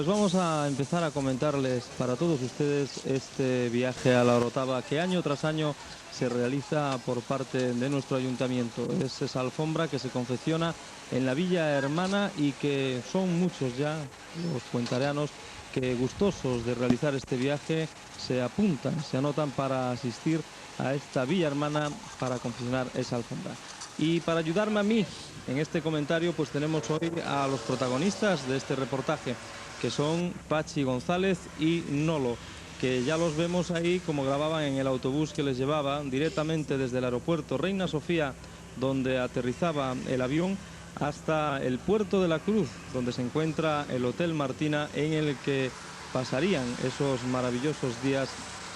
Pues vamos a empezar a comentarles para todos ustedes este viaje a la Orotava que año tras año se realiza por parte de nuestro ayuntamiento. Es esa alfombra que se confecciona en la Villa Hermana y que son muchos ya los puentareanos que, gustosos de realizar este viaje, se apuntan, se anotan para asistir a esta Villa Hermana para confeccionar esa alfombra. Y para ayudarme a mí en este comentario, pues tenemos hoy a los protagonistas de este reportaje, que son Pachi González y Nolo, que ya los vemos ahí como grababan en el autobús que les llevaba directamente desde el aeropuerto Reina Sofía, donde aterrizaba el avión, hasta el puerto de la Cruz, donde se encuentra el Hotel Martina, en el que pasarían esos maravillosos días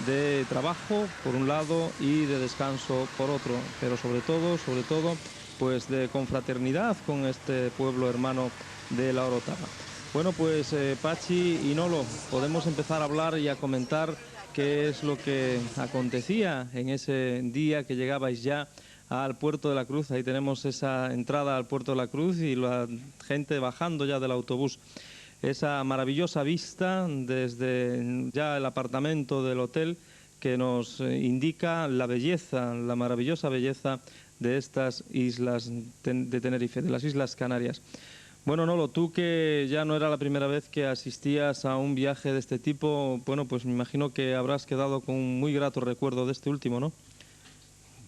de trabajo por un lado y de descanso por otro, pero sobre todo, pues de confraternidad con este pueblo hermano de la Orotava. Bueno, pues Pachi y Nolo, podemos empezar a hablar y a comentar qué es lo que acontecía en ese día que llegabais ya al Puerto de la Cruz. Ahí tenemos esa entrada al Puerto de la Cruz y la gente bajando ya del autobús. Esa maravillosa vista desde ya el apartamento del hotel que nos indica la belleza, la maravillosa belleza de estas islas de Tenerife, de las Islas Canarias. Bueno, Nolo, tú que ya no era la primera vez que asistías a un viaje de este tipo, bueno, pues me imagino que habrás quedado con un muy grato recuerdo de este último, ¿no?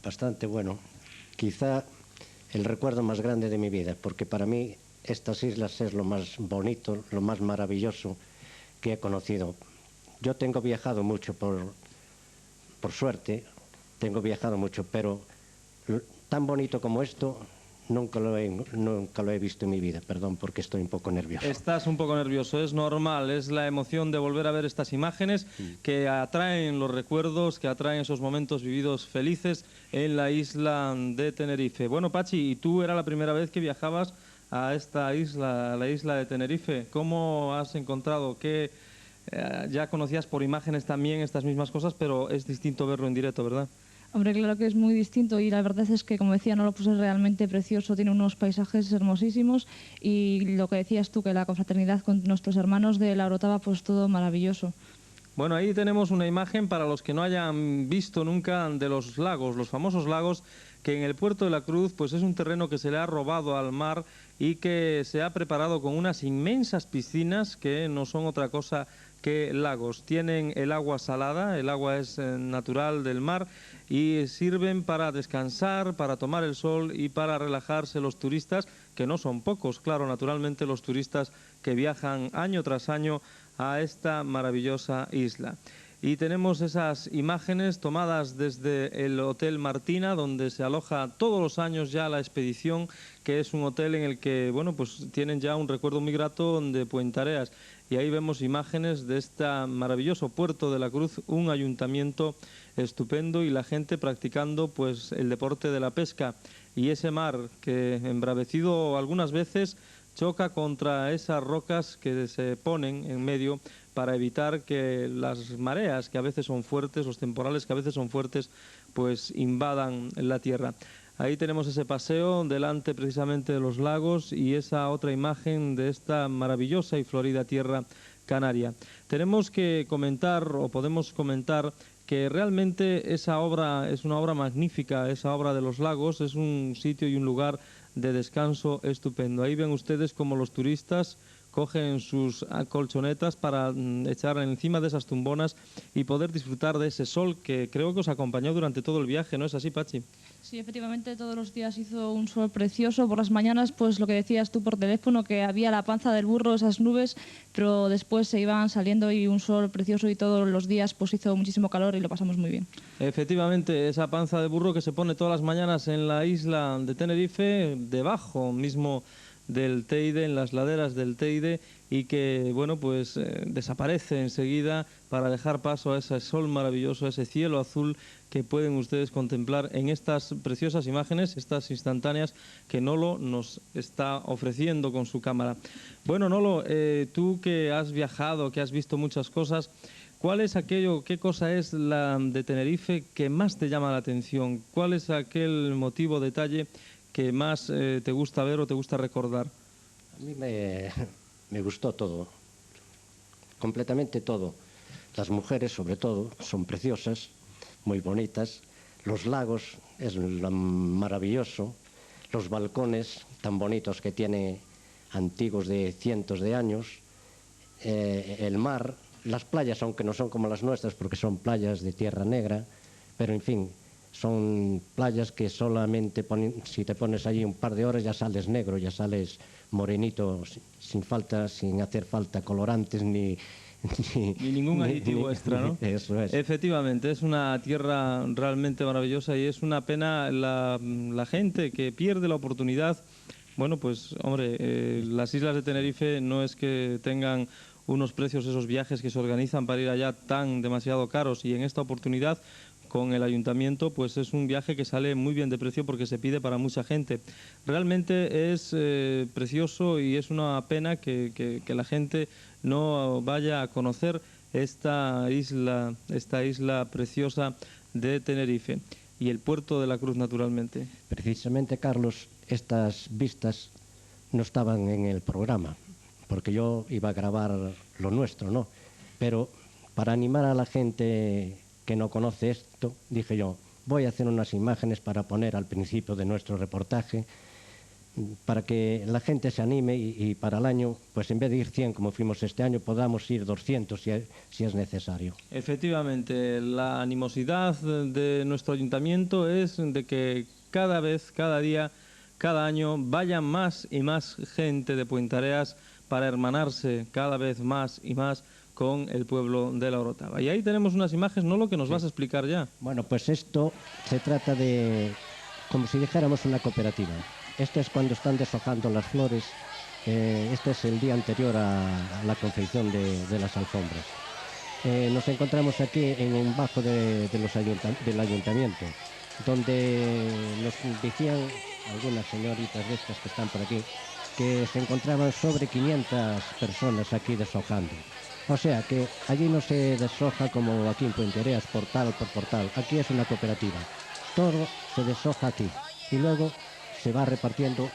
Bastante bueno. Quizá el recuerdo más grande de mi vida, porque para mí estas islas es lo más bonito, lo más maravilloso que he conocido. Yo tengo viajado mucho por suerte, tengo viajado mucho, pero tan bonito como esto nunca lo he visto en mi vida. Perdón, porque estoy un poco nervioso. Estás un poco nervioso, es normal, es la emoción de volver a ver estas imágenes que atraen los recuerdos, que atraen esos momentos vividos felices en la isla de Tenerife. Bueno, Pachi, ¿y tú era la primera vez que viajabas a esta isla, a la isla de Tenerife? ¿Cómo has encontrado que ya conocías por imágenes también estas mismas cosas, pero es distinto verlo en directo, ¿verdad? Hombre, claro que es muy distinto y la verdad es que, como decía, Nolo, pues es realmente precioso, tiene unos paisajes hermosísimos y lo que decías tú, que la confraternidad con nuestros hermanos de la Orotava, pues todo maravilloso. Bueno, ahí tenemos una imagen para los que no hayan visto nunca de los lagos, los famosos lagos, que en el Puerto de la Cruz pues es un terreno que se le ha robado al mar y que se ha preparado con unas inmensas piscinas que no son otra cosa que lagos. Tienen el agua salada, el agua es natural del mar y sirven para descansar, para tomar el sol y para relajarse los turistas, que no son pocos, claro, naturalmente los turistas que viajan año tras año a esta maravillosa isla. Y tenemos esas imágenes tomadas desde el Hotel Martina, donde se aloja todos los años ya la expedición, que es un hotel en el que, bueno, pues tienen ya un recuerdo muy grato de Puentareas. Y ahí vemos imágenes de este maravilloso Puerto de la Cruz, un ayuntamiento estupendo y la gente practicando pues el deporte de la pesca. Y ese mar que, embravecido algunas veces, choca contra esas rocas que se ponen en medio para evitar que las mareas, que a veces son fuertes, los temporales que a veces son fuertes, pues invadan la tierra. Ahí tenemos ese paseo delante precisamente de los lagos y esa otra imagen de esta maravillosa y florida tierra canaria. Tenemos que comentar, o podemos comentar, que realmente esa obra es una obra magnífica, esa obra de los lagos, es un sitio y un lugar de descanso estupendo. Ahí ven ustedes como los turistas cogen sus colchonetas para echar encima de esas tumbonas y poder disfrutar de ese sol que creo que os acompañó durante todo el viaje, ¿no es así, Pachi? Sí, efectivamente, todos los días hizo un sol precioso. Por las mañanas, pues lo que decías tú por teléfono, que había la panza del burro, esas nubes, pero después se iban saliendo y un sol precioso y todos los días pues hizo muchísimo calor y lo pasamos muy bien. Efectivamente, esa panza de burro que se pone todas las mañanas en la isla de Tenerife, debajo mismo del Teide, en las laderas del Teide, y que, bueno, pues desaparece enseguida para dejar paso a ese sol maravilloso, a ese cielo azul que pueden ustedes contemplar en estas preciosas imágenes, estas instantáneas que Nolo nos está ofreciendo con su cámara. Bueno, Nolo, tú que has viajado, que has visto muchas cosas, ¿cuál es aquello, qué cosa es la de Tenerife que más te llama la atención? ¿Cuál es aquel motivo, detalle que más te gusta ver o te gusta recordar? A mí me gustó todo. completamente todo. Las mujeres, sobre todo, son preciosas, muy bonitas. Los lagos es maravilloso. Los balcones tan bonitos que tiene, antiguos de cientos de años. El mar, las playas, aunque no son como las nuestras porque son playas de tierra negra, pero en fin, son playas que solamente si te pones allí un par de horas ya sales negro, ya sales morenito, sin hacer falta colorantes ni ningún aditivo extra, ¿no? Eso es. Efectivamente, es una tierra realmente maravillosa y es una pena la gente que pierde la oportunidad. Bueno, pues hombre, las islas de Tenerife no es que tengan unos precios, esos viajes que se organizan para ir allá tan demasiado caros, y en esta oportunidad con el ayuntamiento pues es un viaje que sale muy bien de precio porque se pide para mucha gente. Realmente es precioso y es una pena que la gente no vaya a conocer esta isla preciosa de Tenerife y el puerto de la Cruz, naturalmente. Precisamente, Carlos, estas vistas no estaban en el programa, porque yo iba a grabar lo nuestro, ¿no? Pero para animar a la gente que no conoce esto, dije yo, voy a hacer unas imágenes para poner al principio de nuestro reportaje, para que la gente se anime y para el año, pues en vez de ir 100 como fuimos este año, podamos ir 200 si es necesario. Efectivamente, la animosidad de nuestro ayuntamiento es de que cada vez, cada día, cada año vaya más y más gente de Puentareas para hermanarse cada vez más y más con el pueblo de la Orotava. Y ahí tenemos unas imágenes, ¿no? Lo que nos vas a explicar ya. Bueno, pues esto se trata de, como si dijéramos, una cooperativa. Esto es cuando están deshojando las flores. Este es el día anterior a la confección de las alfombras. Nos encontramos aquí en un bajo del ayuntamiento, donde nos decían algunas señoritas de estas que están por aquí, que se encontraban sobre 500 personas aquí deshojando. O sea que allí no se deshoja como aquí en Puentareas, portal por portal. Aquí es una cooperativa. Todo se deshoja aquí y luego se va repartiendo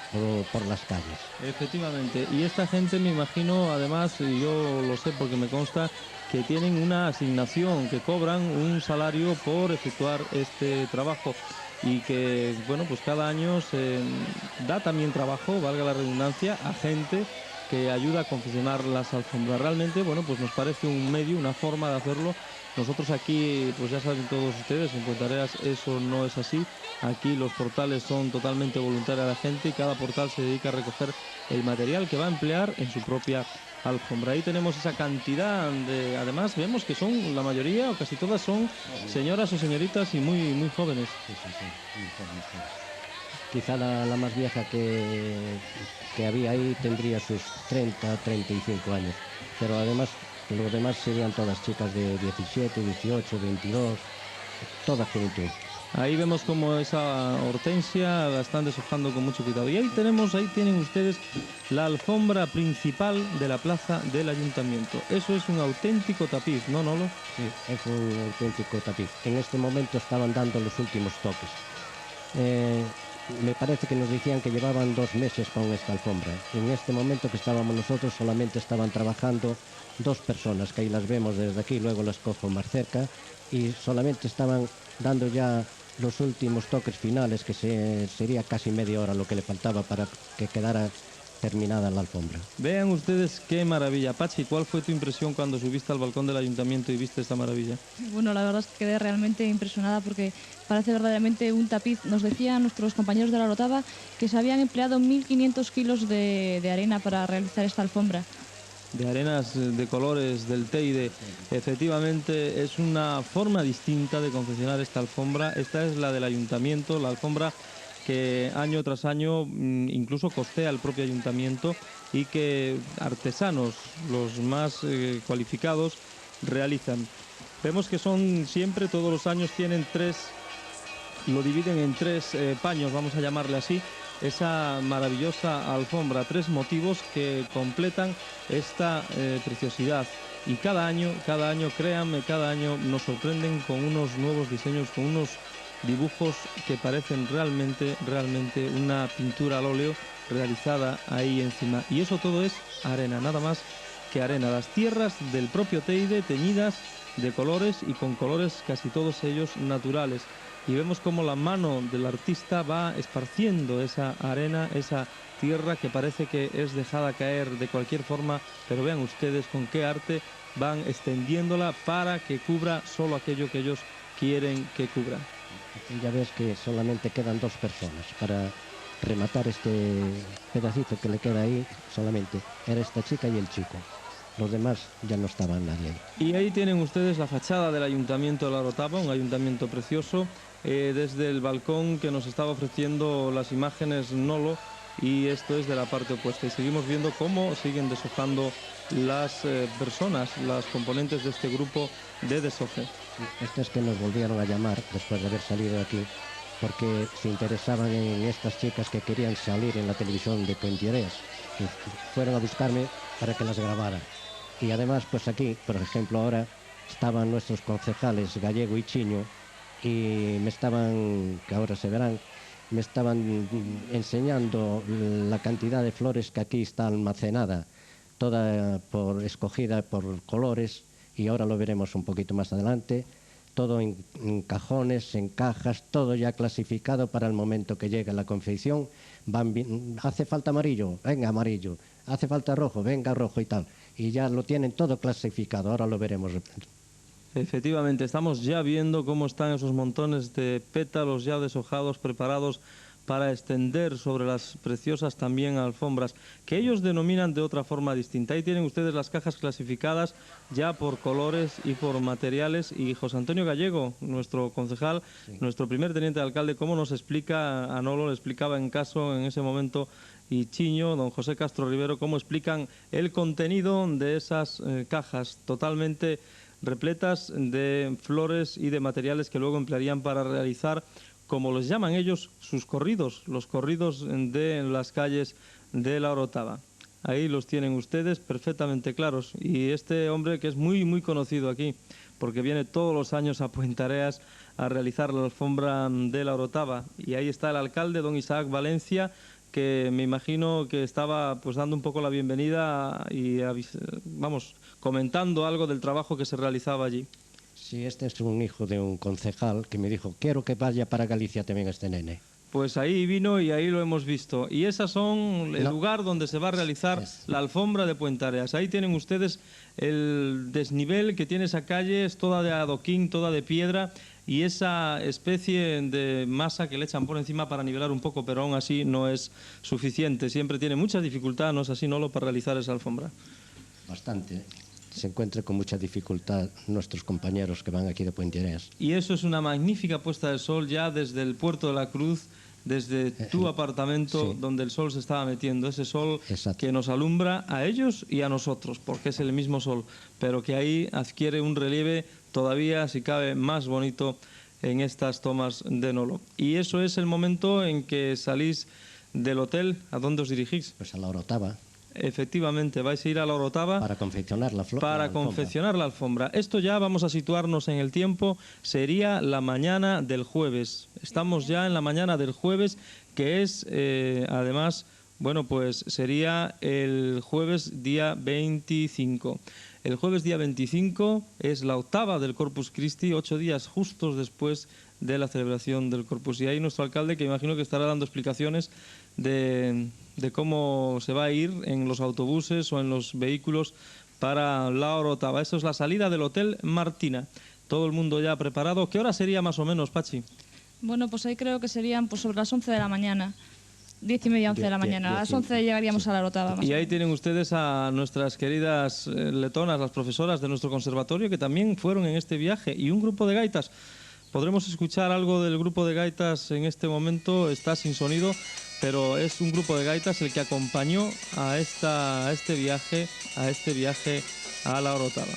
por las calles. Efectivamente. Y esta gente, me imagino, además, y yo lo sé porque me consta, que tienen una asignación, que cobran un salario por efectuar este trabajo. Y que, bueno, pues cada año se da también trabajo, valga la redundancia, a gente que ayuda a confeccionar las alfombras. Realmente, bueno, pues nos parece un medio, una forma de hacerlo. Nosotros aquí, pues ya saben todos ustedes, en Puentareas eso no es así. Aquí los portales son totalmente voluntarios a la gente y cada portal se dedica a recoger el material que va a emplear en su propia alfombra. Ahí tenemos esa cantidad de... Además, vemos que son, la mayoría o casi todas son señoras o señoritas y muy jóvenes. Sí, muy jóvenes. Quizá la más vieja que había ahí tendría sus 30, 35 años. Pero además, los demás serían todas chicas de 17, 18, 22, toda juventud. Ahí vemos como esa hortensia la están deshojando con mucho cuidado. Y ahí tienen ustedes la alfombra principal de la plaza del ayuntamiento. Eso es un auténtico tapiz, ¿no, Nolo? Sí, es un auténtico tapiz. En este momento estaban dando los últimos toques. Me parece que nos decían que llevaban 2 meses con esta alfombra. En este momento que estábamos nosotros solamente estaban trabajando 2 personas, que ahí las vemos desde aquí, luego las cojo más cerca, y solamente estaban dando ya los últimos toques finales, que sería casi media hora lo que le faltaba para que quedara terminada la alfombra. Vean ustedes qué maravilla. Pachi, ¿cuál fue tu impresión cuando subiste al balcón del ayuntamiento y viste esta maravilla? Bueno, la verdad es que quedé realmente impresionada porque parece verdaderamente un tapiz. Nos decían nuestros compañeros de la Orotava que se habían empleado 1.500 kilos de arena para realizar esta alfombra. De arenas de colores del Teide. Efectivamente es una forma distinta de confeccionar esta alfombra. Esta es la del ayuntamiento, la alfombra que año tras año incluso costea el propio ayuntamiento y que artesanos, los más cualificados, realizan. Vemos que son siempre, todos los años tienen 3, lo dividen en 3 paños, vamos a llamarle así, esa maravillosa alfombra, 3 motivos que completan esta preciosidad. Y cada año, créanme, cada año nos sorprenden con unos nuevos diseños, con unos dibujos que parecen realmente una pintura al óleo realizada ahí encima. Y eso todo es arena, nada más que arena, las tierras del propio Teide teñidas de colores y con colores casi todos ellos naturales. Y vemos cómo la mano del artista va esparciendo esa arena, esa tierra que parece que es dejada caer de cualquier forma, pero vean ustedes con qué arte van extendiéndola para que cubra solo aquello que ellos quieren que cubra. Aquí ya ves que solamente quedan 2 personas para rematar este pedacito que le queda ahí. Solamente era esta chica y el chico. Los demás ya no estaban nadie. Y ahí tienen ustedes la fachada del Ayuntamiento de La Orotava, un ayuntamiento precioso, desde el balcón que nos estaba ofreciendo las imágenes Nolo, y esto es de la parte opuesta. Y seguimos viendo cómo siguen deshojando las personas, las componentes de este grupo de deshoje. Esto es que nos volvieron a llamar después de haber salido de aquí, porque se interesaban en estas chicas que querían salir en la televisión de Puentiareas. Y fueron a buscarme para que las grabara. Y además, pues aquí, por ejemplo, ahora estaban nuestros concejales Gallego y Chiño, y me estaban, que ahora se verán, me estaban enseñando la cantidad de flores que aquí está almacenada, toda escogida por colores, y ahora lo veremos un poquito más adelante, todo en cajones, en cajas, todo ya clasificado para el momento que llegue la confección. Hace falta amarillo, venga amarillo, hace falta rojo, venga rojo y tal. Y ya lo tienen todo clasificado, ahora lo veremos. Efectivamente, estamos ya viendo cómo están esos montones de pétalos ya deshojados, preparados para extender sobre las preciosas también alfombras, que ellos denominan de otra forma distinta. Ahí tienen ustedes las cajas clasificadas ya por colores y por materiales. Y José Antonio Gallego, nuestro concejal, sí, nuestro primer teniente de alcalde, cómo nos explica, a Nolo le explicaba en caso en ese momento, y Chiño, don José Castro Rivero, cómo explican el contenido de esas cajas totalmente repletas de flores y de materiales que luego emplearían para realizar, como los llaman ellos, sus corridos, los corridos de las calles de La Orotava. Ahí los tienen ustedes perfectamente claros. Y este hombre, que es muy, muy conocido aquí, porque viene todos los años a Puentareas a realizar la alfombra de La Orotava. Y ahí está el alcalde, don Isaac Valencia, que me imagino que estaba pues dando un poco la bienvenida y vamos, comentando algo del trabajo que se realizaba allí. Sí, este es un hijo de un concejal que me dijo, quiero que vaya para Galicia también este nene. Pues ahí vino y ahí lo hemos visto. Y esas son el lugar donde se va a realizar la alfombra de Puentareas. Ahí tienen ustedes el desnivel que tiene esa calle, es toda de adoquín, toda de piedra, y esa especie de masa que le echan por encima para nivelar un poco, pero aún así no es suficiente. Siempre tiene mucha dificultad, no es así, Nolo, para realizar esa alfombra. Bastante. Se encuentra con mucha dificultad nuestros compañeros que van aquí de Puentiareas. Y eso es una magnífica puesta de sol ya desde el Puerto de la Cruz, desde tu apartamento, sí, donde el sol se estaba metiendo, ese sol que nos alumbra a ellos y a nosotros, porque es el mismo sol, pero que ahí adquiere un relieve todavía, si cabe, más bonito en estas tomas de Nolo. Y eso es el momento en que salís del hotel. ¿A dónde os dirigís? Pues a La Orotava. Efectivamente, vais a ir a La Orotava para confeccionar la alfombra. Esto ya vamos a situarnos en el tiempo, sería la mañana del jueves. Estamos ya en la mañana del jueves, que es además, bueno, pues sería el jueves día 25. El jueves día 25 es la octava del Corpus Christi, 8 días justos después de la celebración del Corpus. Y ahí nuestro alcalde, que imagino que estará dando explicaciones de cómo se va a ir en los autobuses o en los vehículos para La Orotava. Eso es la salida del Hotel Martina. Todo el mundo ya preparado. ¿Qué hora sería más o menos, Pachi? Bueno, pues ahí creo que serían pues sobre las 11 de la mañana. 10:30, 11 de la mañana. A las 11 llegaríamos a La Orotava. Y ahí tienen ustedes a nuestras queridas letonas, las profesoras de nuestro conservatorio, que también fueron en este viaje, y un grupo de gaitas. Podremos escuchar algo del grupo de gaitas en este momento, está sin sonido, pero es un grupo de gaitas el que acompañó a este viaje a La Orotava.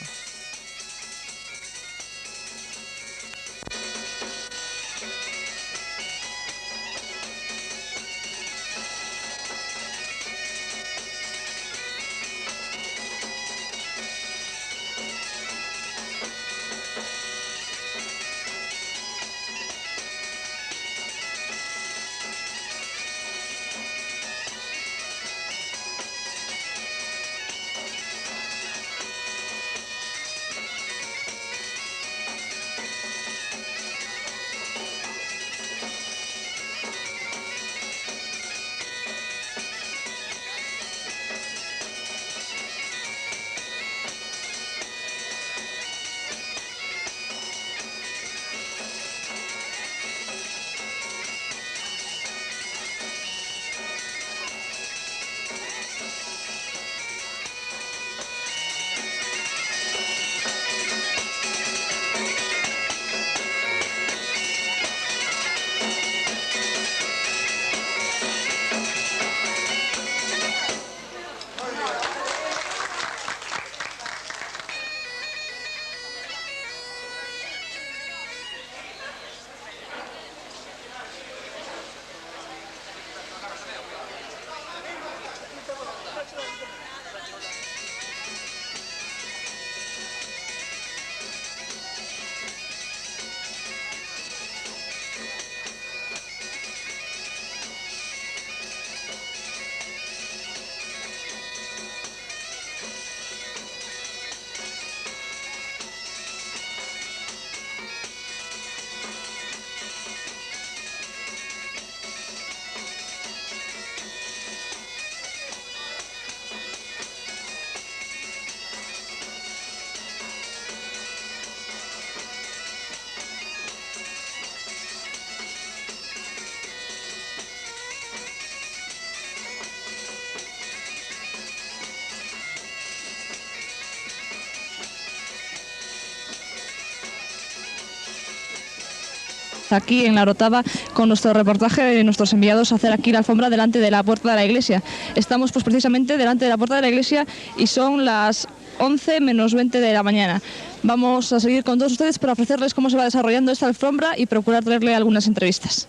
aquí en La Orotava con nuestro reportaje de nuestros enviados a hacer aquí la alfombra delante de la puerta de la iglesia. Estamos pues precisamente delante de la puerta de la iglesia y son las 11 menos 20 de la mañana. Vamos a seguir con todos ustedes para ofrecerles cómo se va desarrollando esta alfombra y procurar traerle algunas entrevistas.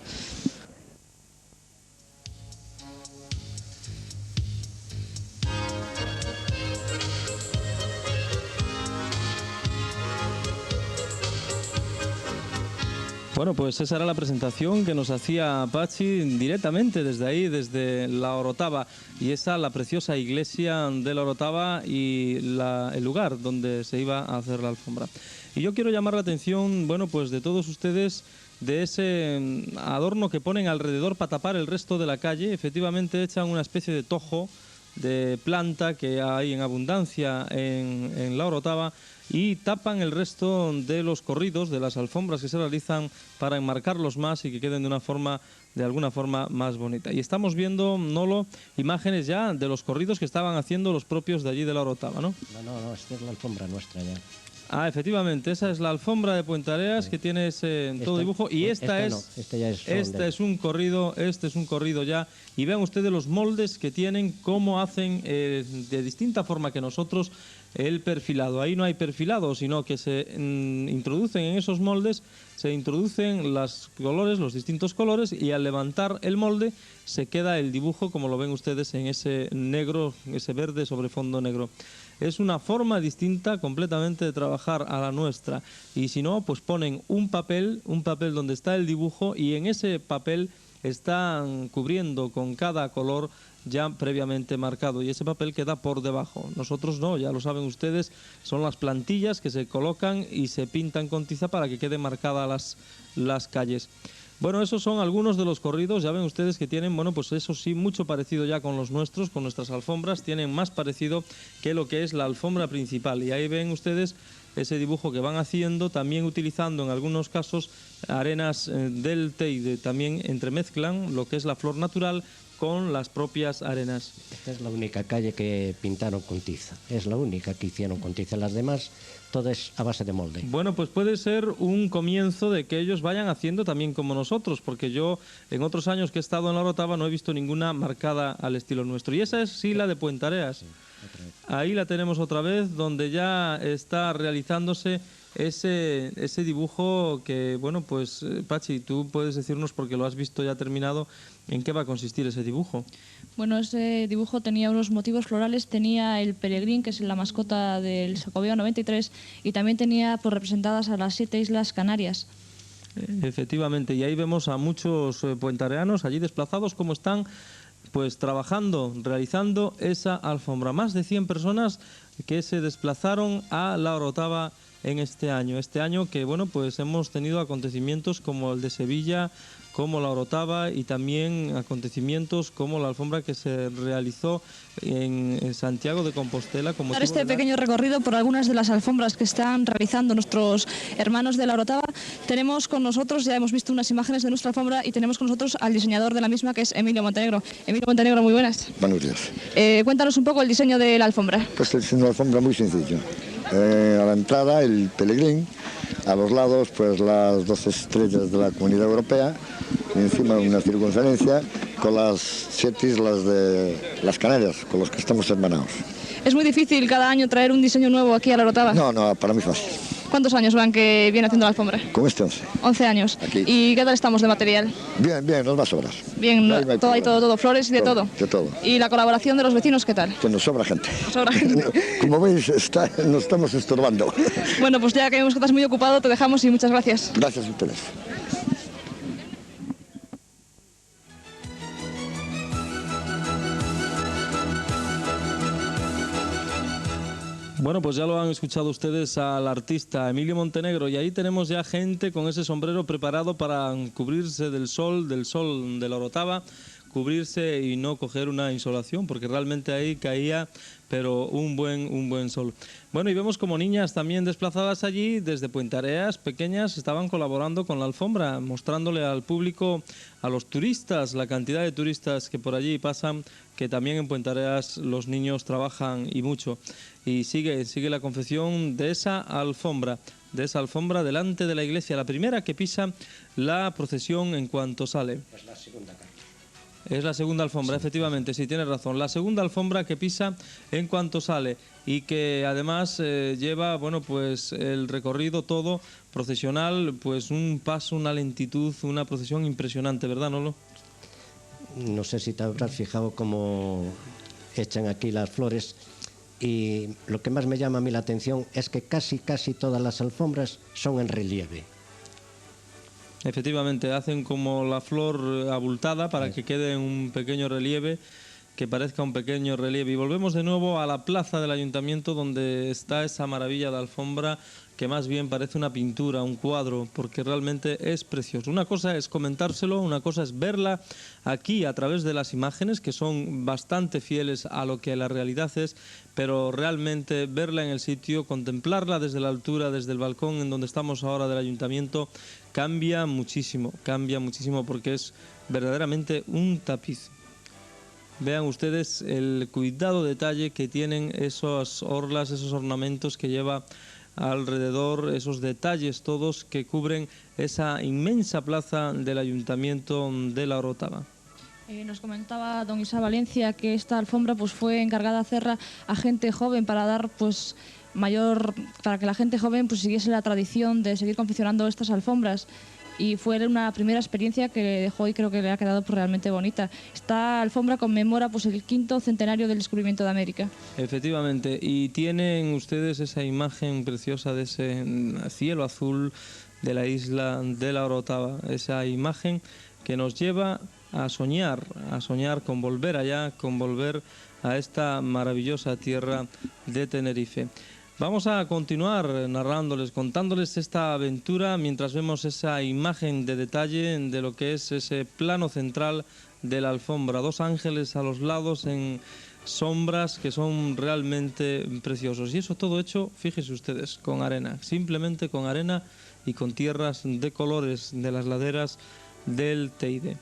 Bueno, pues esa era la presentación que nos hacía Pachi directamente desde ahí, desde La Orotava. Y esa, la preciosa iglesia de La Orotava y el lugar donde se iba a hacer la alfombra. Y yo quiero llamar la atención, bueno, pues de todos ustedes, de ese adorno que ponen alrededor para tapar el resto de la calle. Efectivamente echan una especie de tojo de planta que hay en abundancia en La Orotava y tapan el resto de los corridos, de las alfombras que se realizan para enmarcarlos más y que queden de alguna forma más bonita. Y estamos viendo, Nolo, imágenes ya de los corridos que estaban haciendo los propios de allí de La Orotava, ¿no? No, esta es la alfombra nuestra ya. Ah, efectivamente, esa es la alfombra de Puentareas que tiene todo dibujo y este es un corrido ya, y vean ustedes los moldes que tienen, cómo hacen de distinta forma que nosotros el perfilado. Ahí no hay perfilado, sino que se introducen en esos moldes, se introducen los distintos colores, y al levantar el molde se queda el dibujo como lo ven ustedes en ese negro, ese verde sobre fondo negro. Es una forma distinta completamente de trabajar a la nuestra, y si no, pues ponen un papel donde está el dibujo, y en ese papel están cubriendo con cada color ya previamente marcado, y ese papel queda por debajo. Nosotros no, ya lo saben ustedes, son las plantillas que se colocan y se pintan con tiza para que queden marcadas las calles. Bueno, esos son algunos de los corridos, ya ven ustedes que tienen, bueno, pues eso sí, mucho parecido ya con los nuestros, con nuestras alfombras, tienen más parecido que lo que es la alfombra principal, y ahí ven ustedes ese dibujo que van haciendo, también utilizando en algunos casos arenas del Teide, también entremezclan lo que es la flor natural con las propias arenas. Esta es la única calle que pintaron con tiza, es la única que hicieron con tiza, las demás todo es a base de molde. Bueno, pues puede ser un comienzo de que ellos vayan haciendo también como nosotros, porque yo en otros años que he estado en La Orotava no he visto ninguna marcada al estilo nuestro, y esa es sí la de Puentareas. Sí, ahí la tenemos otra vez, donde ya está realizándose ese dibujo que, bueno, pues Pachi, tú puedes decirnos, porque lo has visto ya terminado, ¿en qué va a consistir ese dibujo? Bueno, ese dibujo tenía unos motivos florales, tenía el peregrín, que es la mascota del Xacobeo 93, y también tenía pues representadas a las 7 islas Canarias. Efectivamente, y ahí vemos a muchos puentareanos allí desplazados, como están pues trabajando, realizando esa alfombra. Más de 100 personas que se desplazaron a La Orotava en este año que, bueno, pues hemos tenido acontecimientos como el de Sevilla, como La Orotava, y también acontecimientos como la alfombra que se realizó en Santiago de Compostela. Para este pequeño recorrido por algunas de las alfombras que están realizando nuestros hermanos de La Orotava, tenemos con nosotros, ya hemos visto unas imágenes de nuestra alfombra, y tenemos con nosotros al diseñador de la misma, que es Emilio Montenegro. Emilio Montenegro, muy buenas. Buenos días. Cuéntanos un poco el diseño de la alfombra. Pues el diseño de la alfombra muy sencillo. A la entrada el pelegrín, a los lados pues las 12 estrellas de la Comunidad Europea, y encima una circunferencia con las 7 islas de las Canarias, con los que estamos hermanados. ¿Es muy difícil cada año traer un diseño nuevo aquí a La Orotava? No, para mí fácil. ¿Cuántos años van que viene haciendo la alfombra? Con este 11. 11 años. Aquí. ¿Y qué tal estamos de material? Bien, nos va a sobrar. Bien, no hay todo, flores y de todo. De todo. ¿Y la colaboración de los vecinos qué tal? Que nos sobra gente. Sobra gente. Como veis, nos estamos estorbando. Bueno, pues ya que vemos que estás muy ocupado, te dejamos y muchas gracias. Gracias a ustedes. Bueno, pues ya lo han escuchado ustedes al artista Emilio Montenegro, y ahí tenemos ya gente con ese sombrero preparado para cubrirse del sol de La Orotava, cubrirse y no coger una insolación, porque realmente ahí caía pero un buen sol. Bueno, y vemos como niñas también desplazadas allí desde Puentareas, pequeñas, estaban colaborando con la alfombra, mostrándole al público, a los turistas, la cantidad de turistas que por allí pasan, que también en Puentareas los niños trabajan y mucho. Y sigue la confección de esa alfombra. de esa alfombra delante de la iglesia, la primera que pisa la procesión en cuanto sale. Es la segunda carta. Es la segunda alfombra, sí, efectivamente, sí, tienes razón. La segunda alfombra que pisa en cuanto sale y que además lleva, bueno, pues el recorrido todo procesional, pues un paso, una lentitud, una procesión impresionante, ¿verdad, Nolo? No sé si te habrás fijado cómo echan aquí las flores, y lo que más me llama a mí la atención es que casi todas las alfombras son en relieve. Efectivamente, hacen como la flor abultada para que quede en un pequeño relieve, que parezca un pequeño relieve. Y volvemos de nuevo a la plaza del ayuntamiento, donde está esa maravilla de alfombra que más bien parece una pintura, un cuadro, porque realmente es precioso. Una cosa es comentárselo, una cosa es verla aquí a través de las imágenes, que son bastante fieles a lo que la realidad es, pero realmente verla en el sitio, contemplarla desde la altura, desde el balcón en donde estamos ahora del ayuntamiento, cambia muchísimo porque es verdaderamente un tapiz. Vean ustedes el cuidado, detalle que tienen esas orlas, esos ornamentos que lleva alrededor, esos detalles todos que cubren esa inmensa plaza del ayuntamiento de La Orotava. Nos comentaba don Isaac Valencia que esta alfombra pues fue encargada de hacerla a gente joven para dar pues para que la gente joven pues siguiese la tradición de seguir confeccionando estas alfombras. Y fue una primera experiencia que le dejó y creo que le ha quedado pues realmente bonita. Esta alfombra conmemora pues el 5º centenario del descubrimiento de América. Efectivamente, y tienen ustedes esa imagen preciosa de ese cielo azul de la isla de La Orotava, esa imagen que nos lleva a soñar con volver allá, con volver a esta maravillosa tierra de Tenerife. Vamos a continuar narrándoles, contándoles esta aventura mientras vemos esa imagen de detalle de lo que es ese plano central de la alfombra. 2 ángeles a los lados en sombras que son realmente preciosos. Y eso todo hecho, fíjense ustedes, con arena, simplemente con arena y con tierras de colores de las laderas del Teide.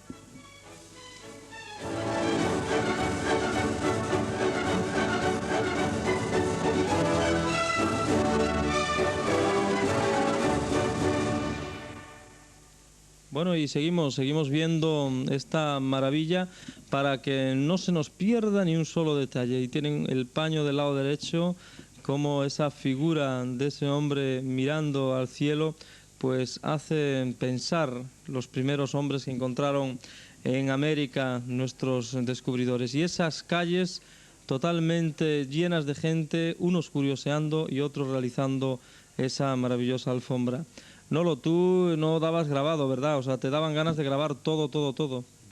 Bueno, y seguimos viendo esta maravilla para que no se nos pierda ni un solo detalle. Y tienen el paño del lado derecho, como esa figura de ese hombre mirando al cielo, pues hace pensar los primeros hombres que encontraron en América nuestros descubridores. Y esas calles totalmente llenas de gente, unos curioseando y otros realizando esa maravillosa alfombra. Nolo, tú no dabas grabado, ¿verdad? O sea, te daban ganas de grabar todo.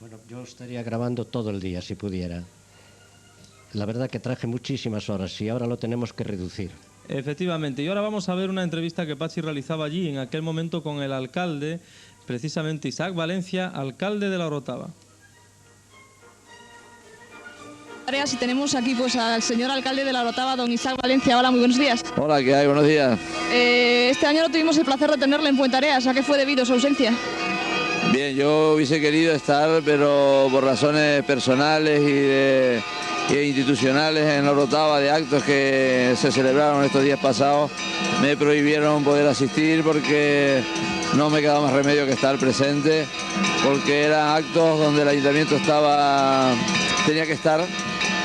Bueno, yo estaría grabando todo el día si pudiera. La verdad que traje muchísimas horas y ahora lo tenemos que reducir. Efectivamente, y ahora vamos a ver una entrevista que Pachi realizaba allí en aquel momento con el alcalde, precisamente Isaac Valencia, alcalde de La Orotava. Y tenemos aquí pues al señor alcalde de La Orotava, don Isaac Valencia. Hola, muy buenos días. Hola, ¿qué hay? Buenos días. Este año no tuvimos el placer de tenerle en Puentareas. ¿A qué fue debido su ausencia? Bien, yo hubiese querido estar, pero por razones personales y institucionales en La Orotava, de actos que se celebraron estos días pasados, me prohibieron poder asistir porque no me quedaba más remedio que estar presente, porque eran actos donde el ayuntamiento tenía que estar.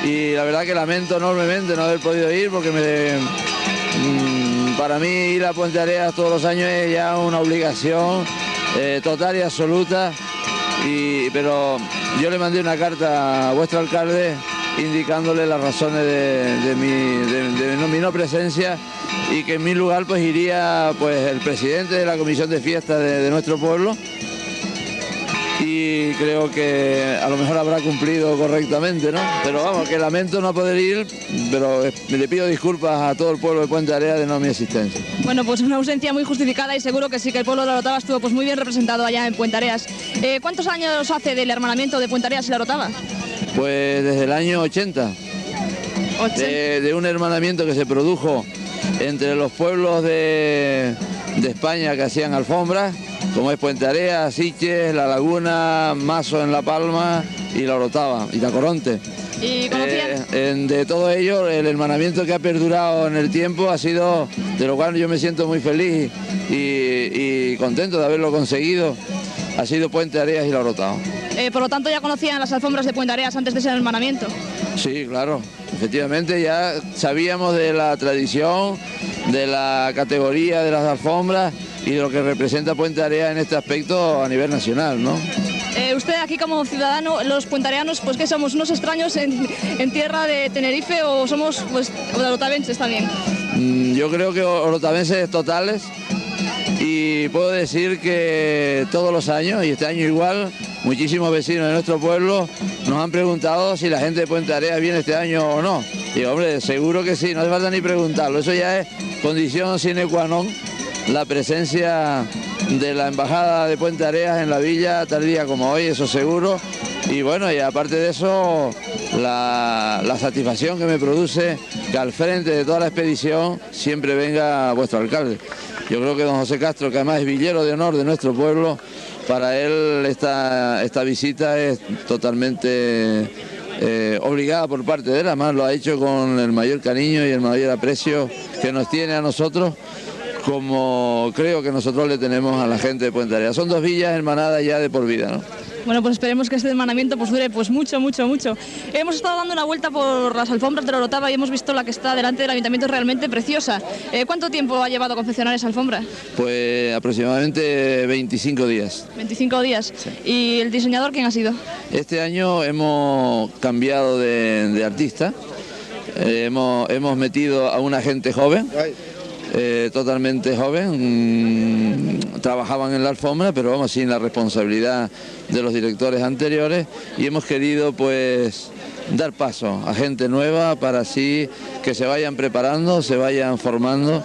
Y la verdad que lamento enormemente no haber podido ir porque para mí ir a Puentareas todos los años es ya una obligación total y absoluta. Pero yo le mandé una carta a vuestro alcalde indicándole las razones de mi no presencia y que en mi lugar pues iría pues el presidente de la comisión de fiestas de nuestro pueblo. Y creo que a lo mejor habrá cumplido correctamente, ¿no? Pero vamos, que lamento no poder ir, pero le pido disculpas a todo el pueblo de Puentareas de no mi asistencia. Bueno, pues una ausencia muy justificada y seguro que sí que el pueblo de La Orotava estuvo pues muy bien representado allá en Puentareas. ¿Cuántos años hace del hermanamiento de Puentareas y La Orotava? Pues desde el año 80. De un hermanamiento que se produjo entre los pueblos de España que hacían alfombras, como es Puentareas, Sitges, La Laguna, Mazo en La Palma y La Orotava y Tacoronte. ¿Y conocían? De todo ello, el hermanamiento que ha perdurado en el tiempo ha sido, de lo cual yo me siento muy feliz y contento de haberlo conseguido, ha sido Puente Areas y La Orotava. Por lo tanto, ¿ya conocían las alfombras de Puente Areas antes de ese hermanamiento? Sí, claro, efectivamente ya sabíamos de la tradición, de la categoría de las alfombras y de lo que representa Puente Areas en este aspecto a nivel nacional, ¿no? Usted aquí como ciudadano, los puentareanos, pues ¿qué somos? ¿Unos extraños en tierra de Tenerife o somos pues orotavenses también? Yo creo que orotavenses totales y puedo decir que todos los años, y este año igual, muchísimos vecinos de nuestro pueblo nos han preguntado si la gente de Puente Areas viene este año o no. Y hombre, seguro que sí, no hace falta ni preguntarlo, eso ya es condición sine qua non, la presencia de la Embajada de Puente Areas en la villa tal día como hoy, eso seguro. Y bueno, y aparte de eso, la satisfacción que me produce que al frente de toda la expedición siempre venga vuestro alcalde. Yo creo que don José Castro, que además es villero de honor de nuestro pueblo, para él esta visita es totalmente obligada por parte de él, además lo ha hecho con el mayor cariño y el mayor aprecio que nos tiene a nosotros, como creo que nosotros le tenemos a la gente de Puente Areas. Son dos villas hermanadas ya de por vida, ¿no? Bueno, pues esperemos que este hermanamiento pues dure pues mucho. Hemos estado dando una vuelta por las alfombras de La Orotava y hemos visto la que está delante del ayuntamiento, es realmente preciosa. ¿Cuánto tiempo ha llevado a confeccionar esa alfombra? Pues aproximadamente 25 días. 25 días. Sí. ¿Y el diseñador quién ha sido? Este año hemos cambiado de artista, hemos metido a una gente joven. Totalmente joven, trabajaban en la alfombra, pero vamos, sin la responsabilidad de los directores anteriores, y hemos querido pues dar paso a gente nueva para así que se vayan preparando, se vayan formando,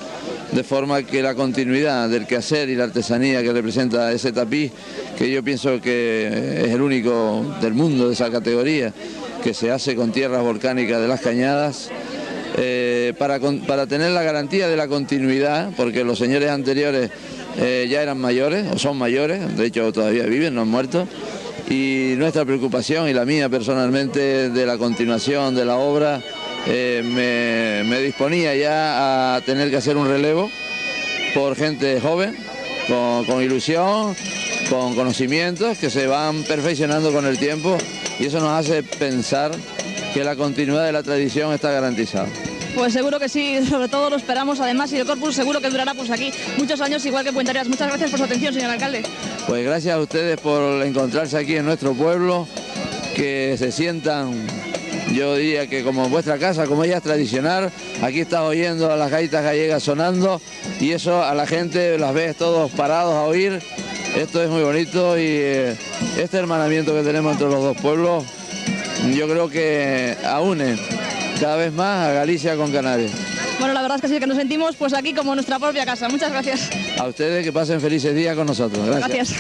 de forma que la continuidad del quehacer y la artesanía que representa ese tapiz, que yo pienso que es el único del mundo de esa categoría, que se hace con tierras volcánicas de las Cañadas, para tener la garantía de la continuidad, porque los señores anteriores ya eran mayores, o son mayores, de hecho todavía viven, no han muerto, y nuestra preocupación, y la mía personalmente, de la continuación de la obra, me disponía ya a tener que hacer un relevo por gente joven, con ilusión, con conocimientos que se van perfeccionando con el tiempo, y eso nos hace pensar que la continuidad de la tradición está garantizada. Pues seguro que sí, sobre todo lo esperamos además, y el Corpus seguro que durará pues aquí muchos años igual que Puente Areas. Muchas gracias por su atención, señor alcalde. Pues gracias a ustedes por encontrarse aquí en nuestro pueblo, que se sientan, yo diría que como en vuestra casa, como ya es tradicional. Aquí estás oyendo a las gaitas gallegas sonando y eso a la gente las ves todos parados a oír. Esto es muy bonito y este hermanamiento que tenemos entre los dos pueblos, yo creo que aúne cada vez más a Galicia con Canarias. Bueno, la verdad es que sí, que nos sentimos pues aquí como nuestra propia casa. Muchas gracias. A ustedes, que pasen felices días con nosotros. Gracias.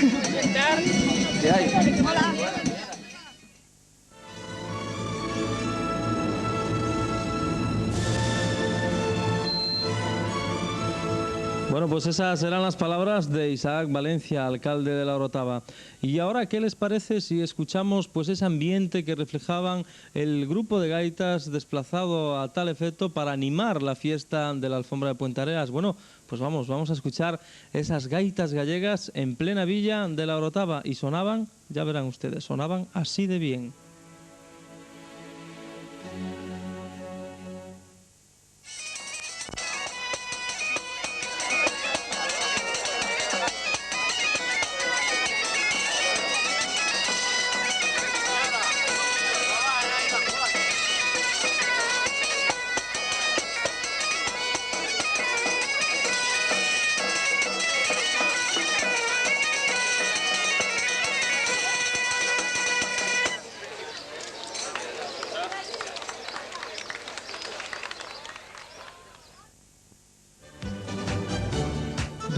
Hola. Bueno, pues esas serán las palabras de Isaac Valencia, alcalde de La Orotava. Y ahora, ¿qué les parece si escuchamos pues ese ambiente que reflejaban el grupo de gaitas desplazado a tal efecto para animar la fiesta de la alfombra de Puente Areas? Bueno, pues vamos a escuchar esas gaitas gallegas en plena villa de La Orotava y sonaban, ya verán ustedes, sonaban así de bien.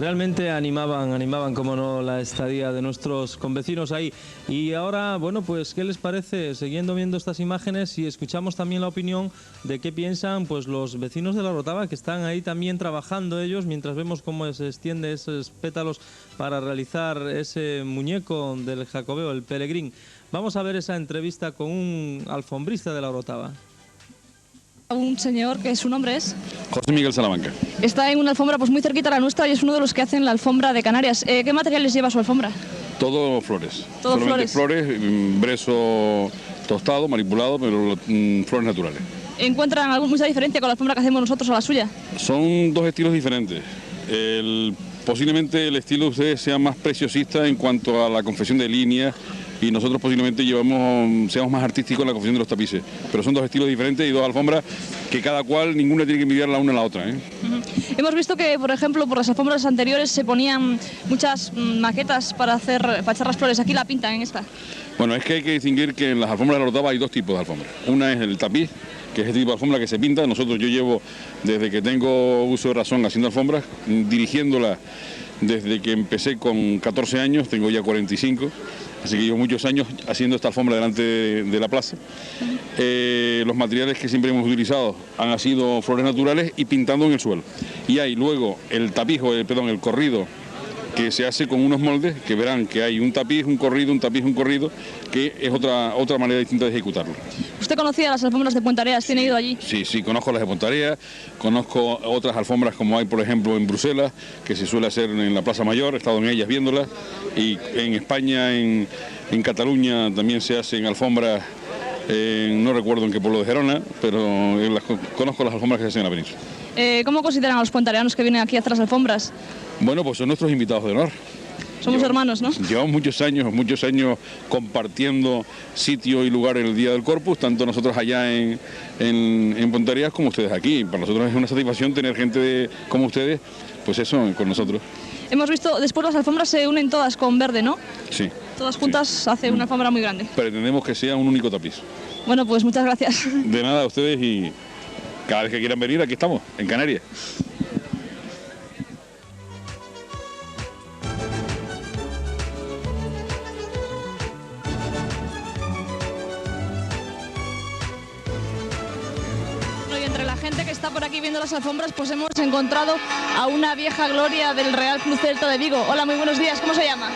realmente animaban, como no, la estadía de nuestros convecinos ahí. Y ahora, bueno, pues, ¿qué les parece, siguiendo viendo estas imágenes, y escuchamos también la opinión de qué piensan pues los vecinos de la Orotava, que están ahí también trabajando ellos, mientras vemos cómo se extiende esos pétalos para realizar ese muñeco del Jacobeo, el Pelegrín? Vamos a ver esa entrevista con un alfombrista de la Orotava. Un señor que su nombre es José Miguel Salamanca. está en una alfombra pues muy cerquita a la nuestra y es uno de los que hacen la alfombra de Canarias. ¿Qué materiales lleva su alfombra? Todo flores. Todo solamente flores, brezo tostado, manipulado, pero flores naturales. ¿Encuentran mucha diferencia con la alfombra que hacemos nosotros a la suya? Son dos estilos diferentes. Posiblemente el estilo de ustedes sea más preciosista en cuanto a la confección de líneas, y nosotros posiblemente seamos más artísticos en la confección de los tapices. Pero son dos estilos diferentes y dos alfombras que cada cual, ninguna tiene que envidiar la una a la otra, ¿eh? Hemos visto que, por ejemplo, por las alfombras anteriores se ponían muchas maquetas para echar las flores. Aquí la pintan en esta. Bueno, es que hay que distinguir que en las alfombras de la Orotava hay dos tipos de alfombras. Una es el tapiz, que es el tipo de alfombra que se pinta. Yo llevo, desde que tengo uso de razón, haciendo alfombras, dirigiéndola desde que empecé con 14 años, tengo ya 45, así que llevo muchos años haciendo esta alfombra delante de la plaza. Los materiales que siempre hemos utilizado han sido flores naturales y pintando en el suelo. Y hay luego el tapiz, el corrido, que se hace con unos moldes, que verán que hay un tapiz, un corrido, un tapiz, un corrido, que es otra manera distinta de ejecutarlo. ¿Usted conocía las alfombras de Puentareas? ¿Tiene ido allí? Sí, conozco las de Puentareas, conozco otras alfombras como hay, por ejemplo, en Bruselas, que se suele hacer en la Plaza Mayor, he estado en ellas viéndolas, y en España, en Cataluña también se hacen alfombras, no recuerdo en qué pueblo de Gerona, pero conozco las alfombras que se hacen en la península. ¿Cómo consideran a los puentareanos que vienen aquí a hacer las alfombras? Bueno, pues son nuestros invitados de honor. Somos hermanos, ¿no? Llevamos muchos años compartiendo sitio y lugar en el Día del Corpus, tanto nosotros allá en Puentareas como ustedes aquí. Para nosotros es una satisfacción tener gente como ustedes, pues eso, con nosotros. Hemos visto, después las alfombras se unen todas con verde, ¿no? Sí. Todas juntas hace una alfombra muy grande. Pretendemos que sea un único tapiz. Bueno, pues muchas gracias. De nada a ustedes, y cada vez que quieran venir, aquí estamos, en Canarias. Gente que está por aquí viendo las alfombras, pues hemos encontrado a una vieja gloria del Real Club Celta de Vigo. Hola, muy buenos días, ¿cómo se llama?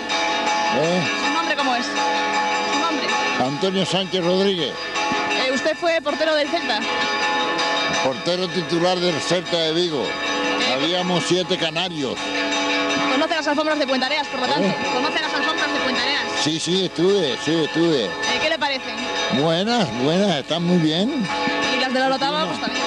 ¿Su nombre cómo es? ¿Su nombre? Antonio Sánchez Rodríguez. ¿Usted fue portero del Celta? Portero titular del Celta de Vigo. Habíamos 7 canarios. ¿Conoce las alfombras de Puentareas, por lo tanto? ¿Conoce las alfombras de Puentareas? Sí, estuve. ¿Qué le parecen? Buenas, están muy bien. ¿Y las de la Orotava? Pues también.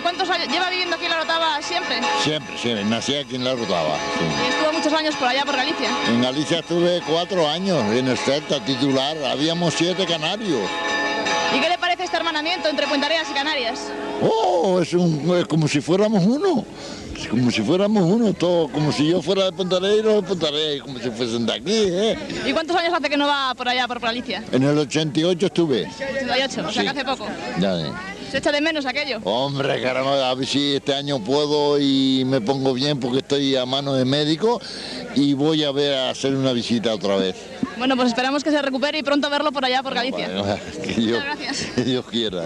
¿Cuántos años lleva viviendo aquí en la Orotava siempre? Siempre, nací aquí en la Orotava. Sí. ¿Y estuvo muchos años por allá, por Galicia? En Galicia estuve 4 años en el Celta titular, habíamos 7 canarios. ¿Y qué le parece este hermanamiento entre Puentareas y Canarias? Es como si fuéramos uno. Como si fuéramos uno, todo, como si yo fuera de Puentareas y los de Puentareas, como si fuesen de aquí, ¿Y cuántos años hace que no va por allá, por Galicia? En el 88 estuve. 88, o sea que hace poco. Ya. ¿Se echa de menos aquello? Hombre, caramba, a ver si este año puedo y me pongo bien porque estoy a mano de médico y voy a hacer una visita otra vez. Bueno, pues esperamos que se recupere y pronto verlo por allá, por Galicia. Muchas gracias. Que Dios quiera.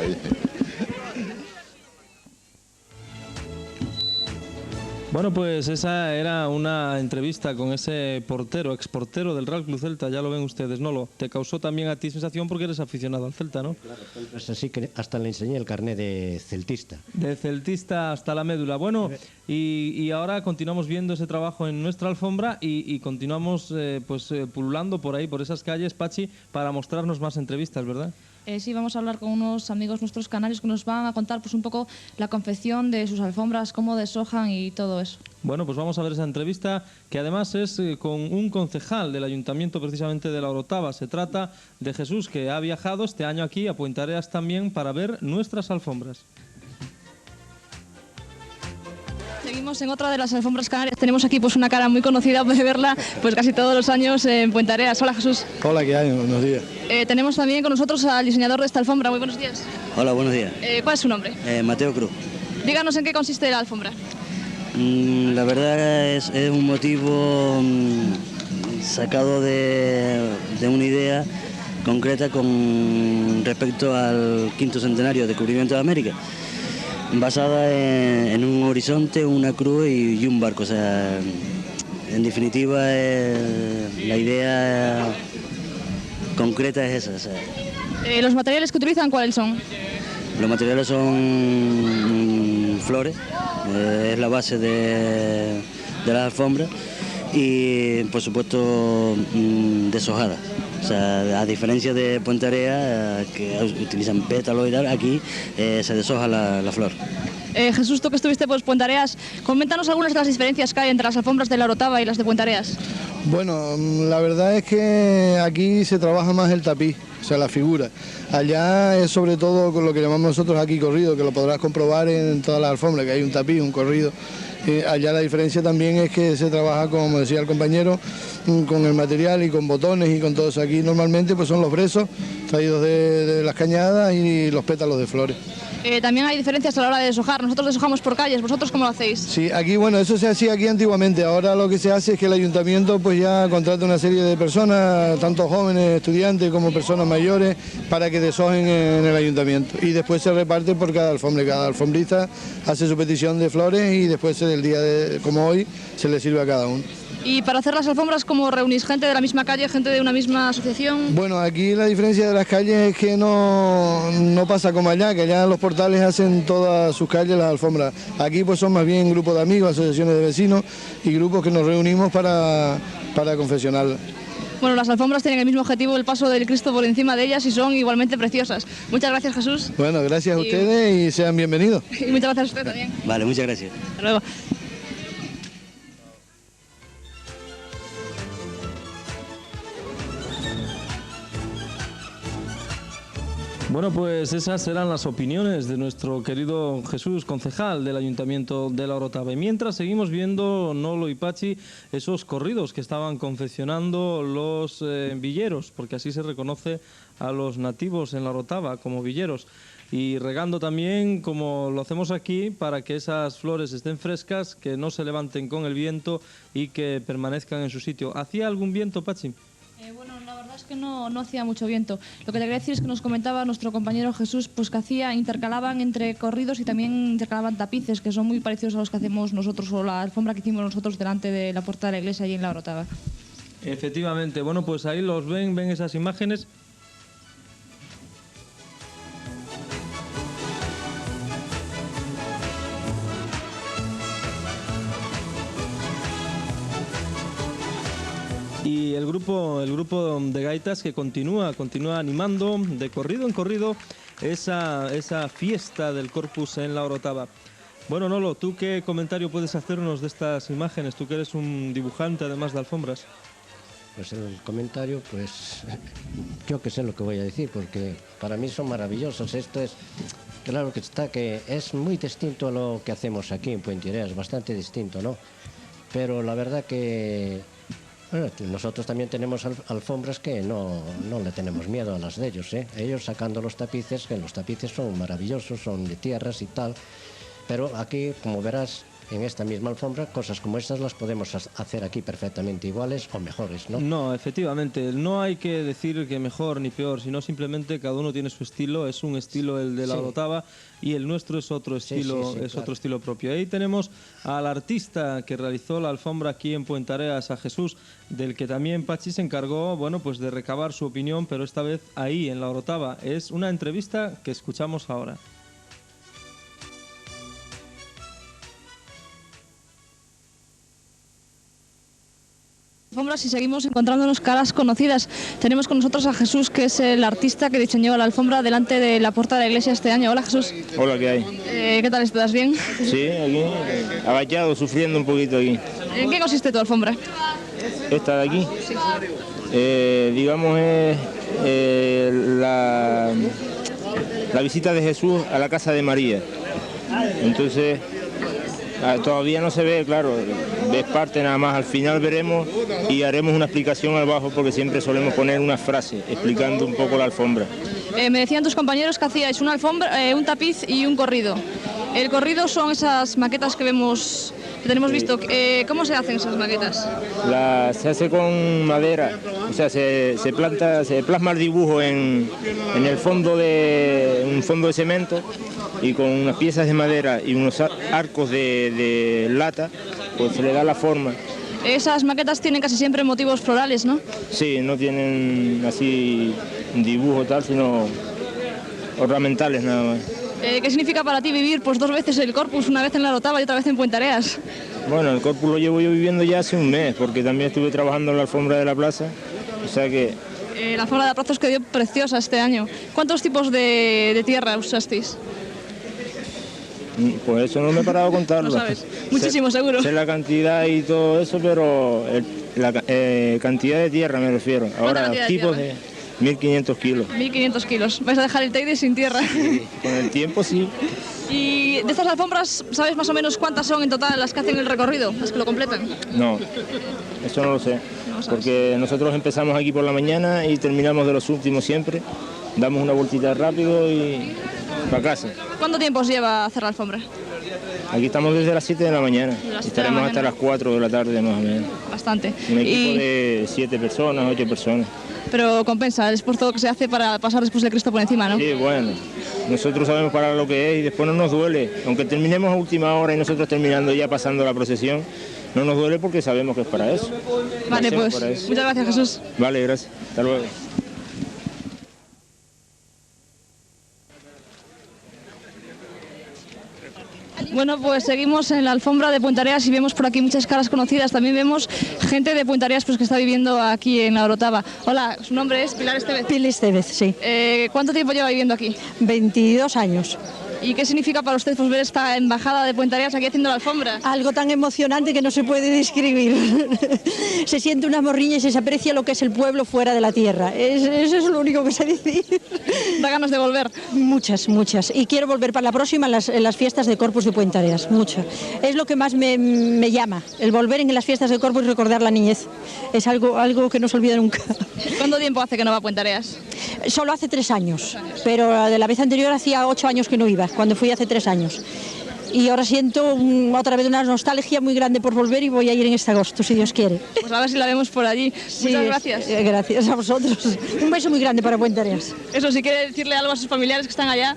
Bueno, pues esa era una entrevista con ese exportero del Real Club Celta, ya lo ven ustedes, Nolo. Te causó también a ti sensación porque eres aficionado al Celta, ¿no? Claro, es así que hasta le enseñé el carné de celtista. De celtista hasta la médula. Bueno, y ahora continuamos viendo ese trabajo en nuestra alfombra y continuamos pululando por ahí, por esas calles, Pachi, para mostrarnos más entrevistas, ¿verdad? Sí, vamos a hablar con unos amigos nuestros canarios que nos van a contar pues un poco la confección de sus alfombras, cómo deshojan y todo eso. Bueno, pues vamos a ver esa entrevista, que además es con un concejal del Ayuntamiento precisamente de la Orotava. Se trata de Jesús, que ha viajado este año aquí a Puentareas también para ver nuestras alfombras. Seguimos en otra de las alfombras canarias. Tenemos aquí pues una cara muy conocida, puede verla pues casi todos los años en Puentareas. Hola, Jesús. Hola, ¿qué hay? Buenos días. Tenemos también con nosotros al diseñador de esta alfombra. Muy buenos días. Hola, buenos días. ¿Cuál es su nombre? Mateo Cruz. Díganos en qué consiste la alfombra. La verdad es un motivo sacado de una idea concreta con respecto al 5º centenario de descubrimiento de América, basada en un horizonte, una cruz y un barco. O sea, en definitiva, la idea concreta es esa. O sea. ¿Los materiales que utilizan cuáles son? Los materiales son flores, es la base de las alfombras y, por supuesto, deshojada. O sea, a diferencia de Puente Area, que utilizan pétalos y tal, aquí se deshoja la flor. Jesús, tú que estuviste por Puente Areas, coméntanos algunas de las diferencias que hay entre las alfombras de la Orotava y las de Puente Areas. Bueno, la verdad es que aquí se trabaja más el tapiz, o sea, la figura. Allá es sobre todo con lo que llamamos nosotros aquí corrido, que lo podrás comprobar en todas las alfombras, que hay un tapiz, un corrido. Allá la diferencia también es que se trabaja, como decía el compañero, con el material y con botones y con todo eso. Aquí normalmente pues son los brezos traídos de las cañadas y los pétalos de flores. También hay diferencias a la hora de deshojar. Nosotros deshojamos por calles, ¿vosotros cómo lo hacéis? Sí, aquí, bueno, eso se hacía aquí antiguamente. Ahora lo que se hace es que el ayuntamiento pues ya contrata una serie de personas, tanto jóvenes, estudiantes como personas mayores, para que deshojen en el ayuntamiento. Y después se reparte por cada alfombra. Cada alfombrista hace su petición de flores y después el día como hoy se le sirve a cada uno. Y para hacer las alfombras, ¿cómo reunís gente de la misma calle, gente de una misma asociación? Bueno, aquí la diferencia de las calles es que no pasa como allá, que allá los portales hacen todas sus calles las alfombras. Aquí pues son más bien grupos de amigos, asociaciones de vecinos y grupos que nos reunimos para confeccionarlas. Bueno, las alfombras tienen el mismo objetivo, el paso del Cristo por encima de ellas, y son igualmente preciosas. Muchas gracias, Jesús. Bueno, gracias a ustedes y sean bienvenidos. Y muchas gracias a usted también. Vale, muchas gracias. Hasta luego. Bueno, pues esas serán las opiniones de nuestro querido Jesús, concejal del Ayuntamiento de la Orotava. Y mientras seguimos viendo, Nolo y Pachi, esos corridos que estaban confeccionando los villeros, porque así se reconoce a los nativos en la Orotava como villeros. Y regando también, como lo hacemos aquí, para que esas flores estén frescas, que no se levanten con el viento y que permanezcan en su sitio. ¿Hacía algún viento, Pachi? Bueno, la verdad es que no hacía mucho viento. Lo que te quería decir es que nos comentaba nuestro compañero Jesús, pues que intercalaban entre corridos y también intercalaban tapices, que son muy parecidos a los que hacemos nosotros, o la alfombra que hicimos nosotros delante de la puerta de la iglesia allí en la Orotava. Efectivamente. Bueno, pues ahí los ven esas imágenes. Y el grupo de gaitas que continúa animando de corrido en corrido esa fiesta del Corpus en la Orotava. Bueno, Nolo, ¿tú qué comentario puedes hacernos de estas imágenes? Tú que eres un dibujante además de alfombras. Pues el comentario, pues yo que sé lo que voy a decir, porque para mí son maravillosos. Esto es, claro que está, que es muy distinto a lo que hacemos aquí en Puente Areas, bastante distinto, ¿no? Pero la verdad que bueno, nosotros también tenemos alfombras que no le tenemos miedo a las de ellos, ¿eh? Ellos sacando los tapices, que los tapices son maravillosos, son de tierras y tal, pero aquí, como verás, en esta misma alfombra, cosas como estas las podemos hacer aquí perfectamente iguales o mejores, ¿no? No, efectivamente, no hay que decir que mejor ni peor, sino simplemente cada uno tiene su estilo, es un estilo el de la Orotava y el nuestro es otro estilo, otro estilo propio. Ahí tenemos al artista que realizó la alfombra aquí en Puente Areas, a Jesús, del que también Pachi se encargó, bueno, pues de recabar su opinión, pero esta vez ahí en la Orotava. Es una entrevista que escuchamos ahora. Alfombras y seguimos encontrándonos caras conocidas. Tenemos con nosotros a Jesús, que es el artista que diseñó la alfombra delante de la puerta de la iglesia este año. Hola, Jesús. Hola, ¿qué hay? ¿Qué tal, estás bien? Sí, aquí, agachado, sufriendo un poquito aquí. ¿En qué consiste tu alfombra? Esta de aquí, sí. Digamos, es la visita de Jesús a la casa de María. Entonces, todavía no se ve, claro, ves parte nada más, al final veremos y haremos una explicación al bajo porque siempre solemos poner una frase explicando un poco la alfombra. Me decían tus compañeros que hacíais una alfombra, un tapiz y un corrido. El corrido son esas maquetas que vemos que tenemos visto. ¿Cómo se hacen esas maquetas? Se hace con madera, o sea, se plasma el dibujo en el fondo un fondo de cemento, y con unas piezas de madera y unos arcos de lata, pues se le da la forma. Esas maquetas tienen casi siempre motivos florales, ¿no? Sí, no tienen así un dibujo tal, sino ornamentales nada más. ¿Qué significa para ti vivir pues 2 veces el Corpus, una vez en la Orotava y otra vez en Puentareas? Bueno, el Corpus lo llevo yo viviendo ya hace un mes, porque también estuve trabajando en la alfombra de la plaza, o sea que... La alfombra de la plaza os quedó preciosa este año. ¿Cuántos tipos de tierra usasteis? Pues eso no me he parado a contarlo. No sabes, muchísimo seguro. Sé la cantidad y todo eso, pero la cantidad de tierra me refiero. Ahora, tipos de 1.500 kilos. 1.500 kilos. ¿Vais a dejar el Teide sin tierra? Sí, con el tiempo sí. ¿Y de estas alfombras, sabes más o menos cuántas son en total las que hacen el recorrido, las que lo completan? No, eso no lo sé. Porque nosotros empezamos aquí por la mañana y terminamos de los últimos siempre. Damos una vueltita rápido y para casa. ¿Cuánto tiempo os lleva hacer la alfombra? Aquí estamos desde las 7 de la mañana. Estaremos hasta las 4 de la tarde más o menos. Bastante. Un equipo de 7 personas, 8 personas. Pero compensa el esfuerzo que se hace para pasar después de Cristo por encima, ¿no? Sí, bueno. Nosotros sabemos para lo que es y después no nos duele. Aunque terminemos a última hora y nosotros terminando ya pasando la procesión, no nos duele porque sabemos que es para eso. Vale, pues muchas gracias, Jesús. Vale, gracias. Hasta luego. Bueno, pues seguimos en la alfombra de Puentareas y vemos por aquí muchas caras conocidas. También vemos gente de Puentareas pues, que está viviendo aquí en la Orotava. Hola, ¿su nombre es Pilar Estevez? Pilar Estevez, sí. ¿Cuánto tiempo lleva viviendo aquí? 22 años. ¿Y qué significa para usted pues, ver esta embajada de Puentareas aquí haciendo la alfombra? Algo tan emocionante que no se puede describir. Se siente una morriña y se aprecia lo que es el pueblo fuera de la tierra. Eso es lo único que sé decir. ¿Da ganas de volver? Muchas, muchas. Y quiero volver para la próxima en las fiestas de Corpus de Puentareas. Mucho. Es lo que más me llama, el volver en las fiestas de Corpus y recordar la niñez. Es algo que no se olvida nunca. ¿Cuánto tiempo hace que no va a Puentareas? Solo hace 3 años, pero de la vez anterior hacía 8 años que no iba, cuando fui hace 3 años. Y ahora siento otra vez una nostalgia muy grande por volver y voy a ir en este agosto, si Dios quiere. Pues a ver si la vemos por allí. Sí, muchas gracias. Gracias a vosotros. Un beso muy grande para Puentareas. Eso, si quiere decirle algo a sus familiares que están allá.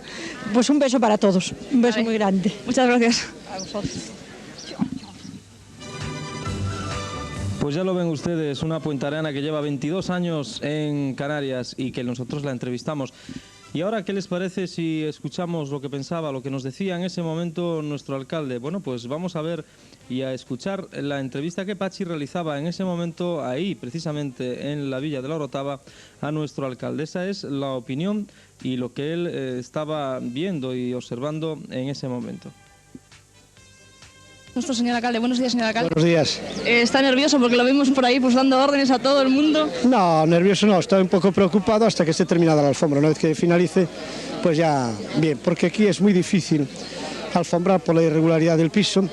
Pues un beso para todos, un beso muy grande. Muchas gracias. A vosotros. Pues ya lo ven ustedes, una puentareana que lleva 22 años en Canarias y que nosotros la entrevistamos. Y ahora, ¿qué les parece si escuchamos lo que pensaba, lo que nos decía en ese momento nuestro alcalde? Bueno, pues vamos a ver y a escuchar la entrevista que Pachi realizaba en ese momento ahí, precisamente en la villa de la Orotava, a nuestro alcalde. Esa es la opinión y lo que él estaba viendo y observando en ese momento. Nuestro señor alcalde. Buenos días, señor alcalde. Buenos días. ¿Está nervioso porque lo vimos por ahí pues dando órdenes a todo el mundo? No, nervioso no, estoy un poco preocupado hasta que esté terminada la alfombra. Una vez que finalice, pues ya bien, porque aquí es muy difícil alfombrar por la irregularidad del piso.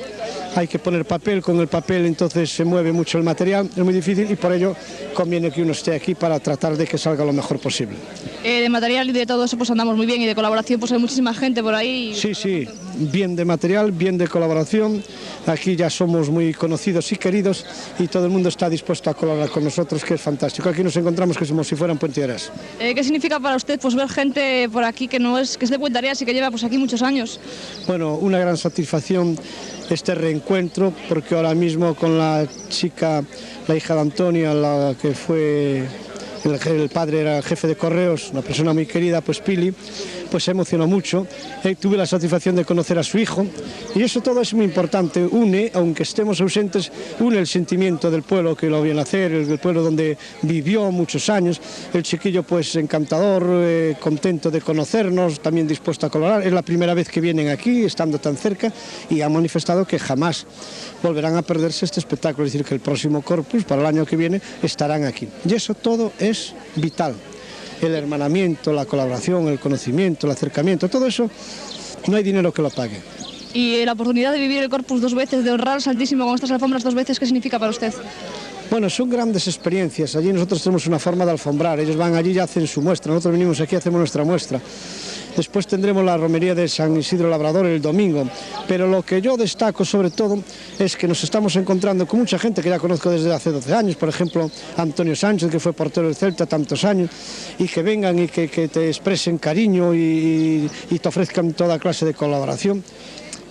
Hay que poner papel, con el papel entonces se mueve mucho el material, es muy difícil y por ello conviene que uno esté aquí para tratar de que salga lo mejor posible. De material y de todo eso pues andamos muy bien y de colaboración pues hay muchísima gente por ahí. Sí, sí, bien de material, bien de colaboración. Aquí ya somos muy conocidos y queridos y todo el mundo está dispuesto a colaborar con nosotros, que es fantástico. Aquí nos encontramos que como si fueran Puentareas. ¿Qué significa para usted pues ver gente por aquí que es de Puentareas y que lleva pues aquí muchos años? Bueno, una gran satisfacción este reencuentro, porque ahora mismo con la chica, la hija de Antonia, la que fue el padre era el jefe de correos, una persona muy querida, pues Pili, pues se emocionó mucho. Tuve la satisfacción de conocer a su hijo y eso todo es muy importante, une, aunque estemos ausentes, une el sentimiento del pueblo que lo vio nacer, el pueblo donde vivió muchos años. El chiquillo pues encantador, contento de conocernos, también dispuesto a colaborar. Es la primera vez que vienen aquí, estando tan cerca, y han manifestado que jamás volverán a perderse este espectáculo, es decir, que el próximo Corpus, para el año que viene, estarán aquí. Y eso todo es vital. El hermanamiento, la colaboración, el conocimiento, el acercamiento, todo eso no hay dinero que lo pague. Y la oportunidad de vivir el Corpus 2 veces, de honrar al Santísimo con estas alfombras 2 veces, ¿qué significa para usted? Bueno, son grandes experiencias. Allí nosotros tenemos una forma de alfombrar. Ellos van allí y hacen su muestra. Nosotros venimos aquí y hacemos nuestra muestra. Después tendremos la romería de San Isidro Labrador el domingo. Pero lo que yo destaco sobre todo es que nos estamos encontrando con mucha gente que ya conozco desde hace 12 años, por ejemplo Antonio Sánchez, que fue portero del Celta tantos años, y que vengan y que te expresen cariño y te ofrezcan toda clase de colaboración.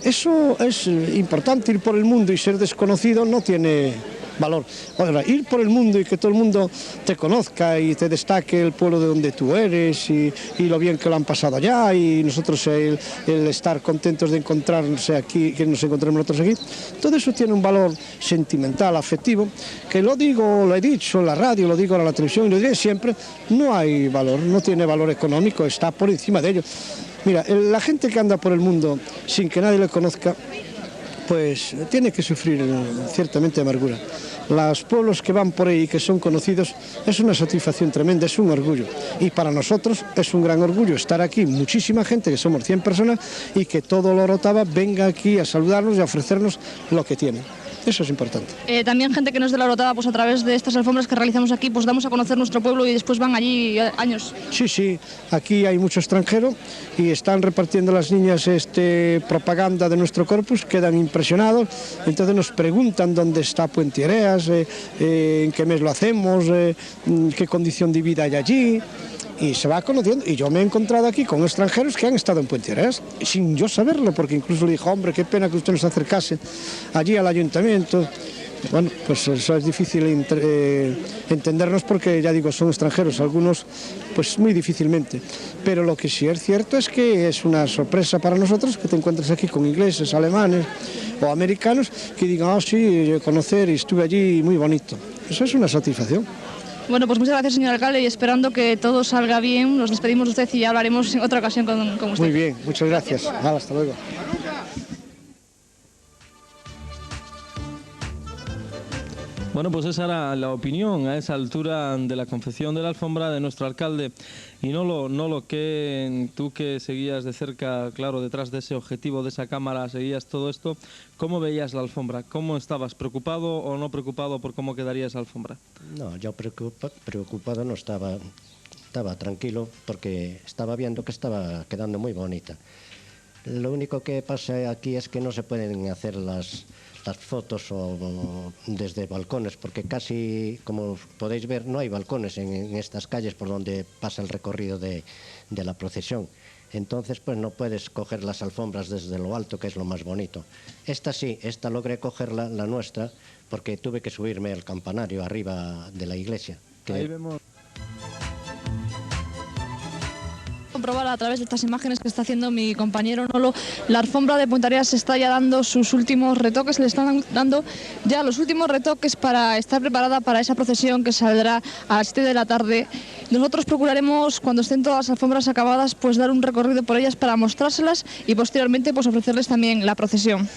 Eso es importante. Ir por el mundo y ser desconocido no tiene valor. Ahora, ir por el mundo y que todo el mundo te conozca y te destaque el pueblo de donde tú eres y lo bien que lo han pasado allá, y nosotros el estar contentos de encontrarnos aquí, que nos encontremos nosotros aquí, todo eso tiene un valor sentimental, afectivo, que lo digo, lo he dicho en la radio, lo digo en la televisión y lo diré siempre, no hay valor, no tiene valor económico, está por encima de ello. Mira, la gente que anda por el mundo sin que nadie le conozca, pues tiene que sufrir ciertamente amargura. Los pueblos que van por ahí y que son conocidos es una satisfacción tremenda, es un orgullo. Y para nosotros es un gran orgullo estar aquí, muchísima gente, que somos 100 personas, y que todo el Orotava venga aquí a saludarnos y a ofrecernos lo que tiene. Eso es importante. También gente que no es de la Orotava, pues a través de estas alfombras que realizamos aquí, pues damos a conocer nuestro pueblo y después van allí años. Sí, aquí hay mucho extranjero y están repartiendo las niñas propaganda de nuestro corpus, quedan impresionados, entonces nos preguntan dónde está Puentireas, en qué mes lo hacemos, qué condición de vida hay allí. Y se va conociendo, y yo me he encontrado aquí con extranjeros que han estado en Puentireas sin yo saberlo, porque incluso le dijo, hombre, qué pena que usted nos acercase allí al ayuntamiento. Bueno, pues eso es difícil entendernos, porque ya digo, son extranjeros, algunos pues muy difícilmente, pero lo que sí es cierto es que es una sorpresa para nosotros que te encuentres aquí con ingleses, alemanes o americanos que digan, sí, conocer, y estuve allí, muy bonito. Eso es una satisfacción. Bueno, pues muchas gracias, señor alcalde, y esperando que todo salga bien, nos despedimos de usted y ya hablaremos en otra ocasión con usted. Muy bien, muchas gracias. Hasta luego. Bueno, pues esa era la opinión a esa altura de la confección de la alfombra de nuestro alcalde. Y no lo que tú, que seguías de cerca, claro, detrás de ese objetivo, de esa cámara, seguías todo esto, ¿cómo veías la alfombra? ¿Cómo estabas? ¿Preocupado o no preocupado por cómo quedaría esa alfombra? No, yo preocupado no estaba, estaba tranquilo, porque estaba viendo que estaba quedando muy bonita. Lo único que pasa aquí es que no se pueden hacer las fotos desde balcones, porque casi, como podéis ver, no hay balcones en estas calles por donde pasa el recorrido de la procesión. Entonces, pues no puedes coger las alfombras desde lo alto, que es lo más bonito. Esta sí, esta logré cogerla, la nuestra, porque tuve que subirme al campanario arriba de la iglesia. Ahí vemos. Comprobar a través de estas imágenes que está haciendo mi compañero Nolo, la alfombra de Puentareas está ya dando sus últimos retoques, le están dando ya los últimos retoques para estar preparada para esa procesión que saldrá a las 7 de la tarde. Nosotros procuraremos, cuando estén todas las alfombras acabadas, pues dar un recorrido por ellas para mostrárselas y posteriormente pues ofrecerles también la procesión.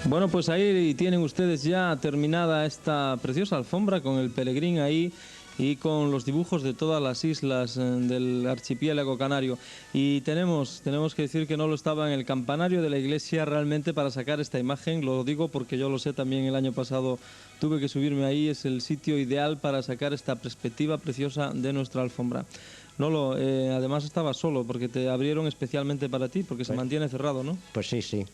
Bueno, pues ahí tienen ustedes ya terminada esta preciosa alfombra con el pelegrín ahí y con los dibujos de todas las islas del archipiélago canario. Y tenemos que decir que Nolo estaba en el campanario de la iglesia realmente para sacar esta imagen. Lo digo porque yo lo sé también, el año pasado tuve que subirme ahí. Es el sitio ideal para sacar esta perspectiva preciosa de nuestra alfombra. Nolo, además estaba solo porque te abrieron especialmente para ti, porque se mantiene cerrado, ¿no? Pues sí.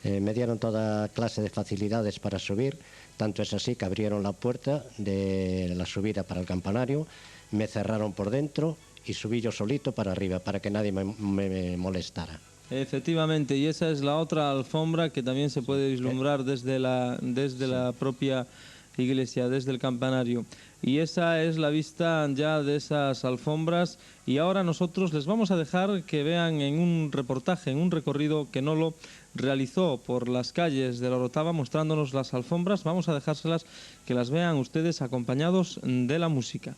Me dieron toda clase de facilidades para subir, tanto es así que abrieron la puerta de la subida para el campanario, me cerraron por dentro y subí yo solito para arriba, para que nadie me molestara. Efectivamente, y esa es la otra alfombra que también se puede vislumbrar desde la propia iglesia, desde el campanario. Y esa es la vista ya de esas alfombras. Y ahora nosotros les vamos a dejar que vean en un reportaje, en un recorrido que Nolo realizó por las calles de la Orotava mostrándonos las alfombras. Vamos a dejárselas que las vean ustedes acompañados de la música.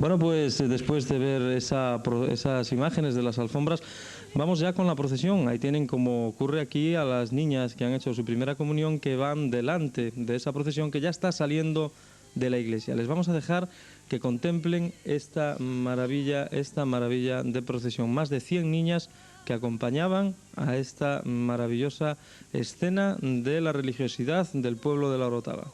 Bueno, pues después de ver esas imágenes de las alfombras, vamos ya con la procesión. Ahí tienen, como ocurre aquí, a las niñas que han hecho su primera comunión, que van delante de esa procesión que ya está saliendo de la iglesia. Les vamos a dejar que contemplen esta maravilla de procesión. Más de 100 niñas que acompañaban a esta maravillosa escena de la religiosidad del pueblo de la Orotava.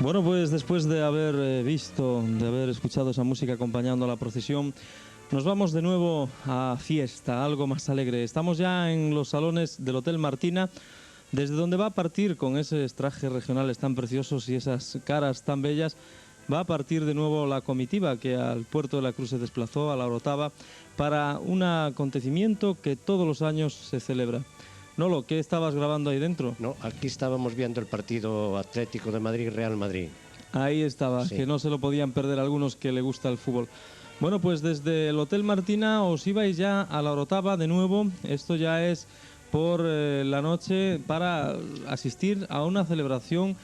Bueno, pues después de haber visto, de haber escuchado esa música acompañando a la procesión, nos vamos de nuevo a fiesta, algo más alegre. Estamos ya en los salones del Hotel Martina, desde donde va a partir con esos trajes regionales tan preciosos y esas caras tan bellas, va a partir de nuevo la comitiva que al Puerto de la Cruz se desplazó, a la Orotava, para un acontecimiento que todos los años se celebra. Nolo, ¿qué estabas grabando ahí dentro? No, aquí estábamos viendo el partido Atlético de Madrid-Real Madrid. Ahí estaba, Sí. que no se lo podían perder algunos que le gusta el fútbol. Bueno, pues desde el Hotel Martina os ibais ya a la Orotava de nuevo. Esto ya es por la noche para asistir a una celebración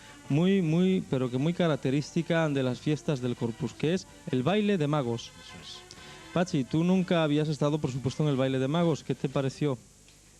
pero que muy característica de las fiestas del Corpus, que es el baile de magos. Pachi, tú nunca habías estado, por supuesto, en el baile de magos. ¿Qué te pareció?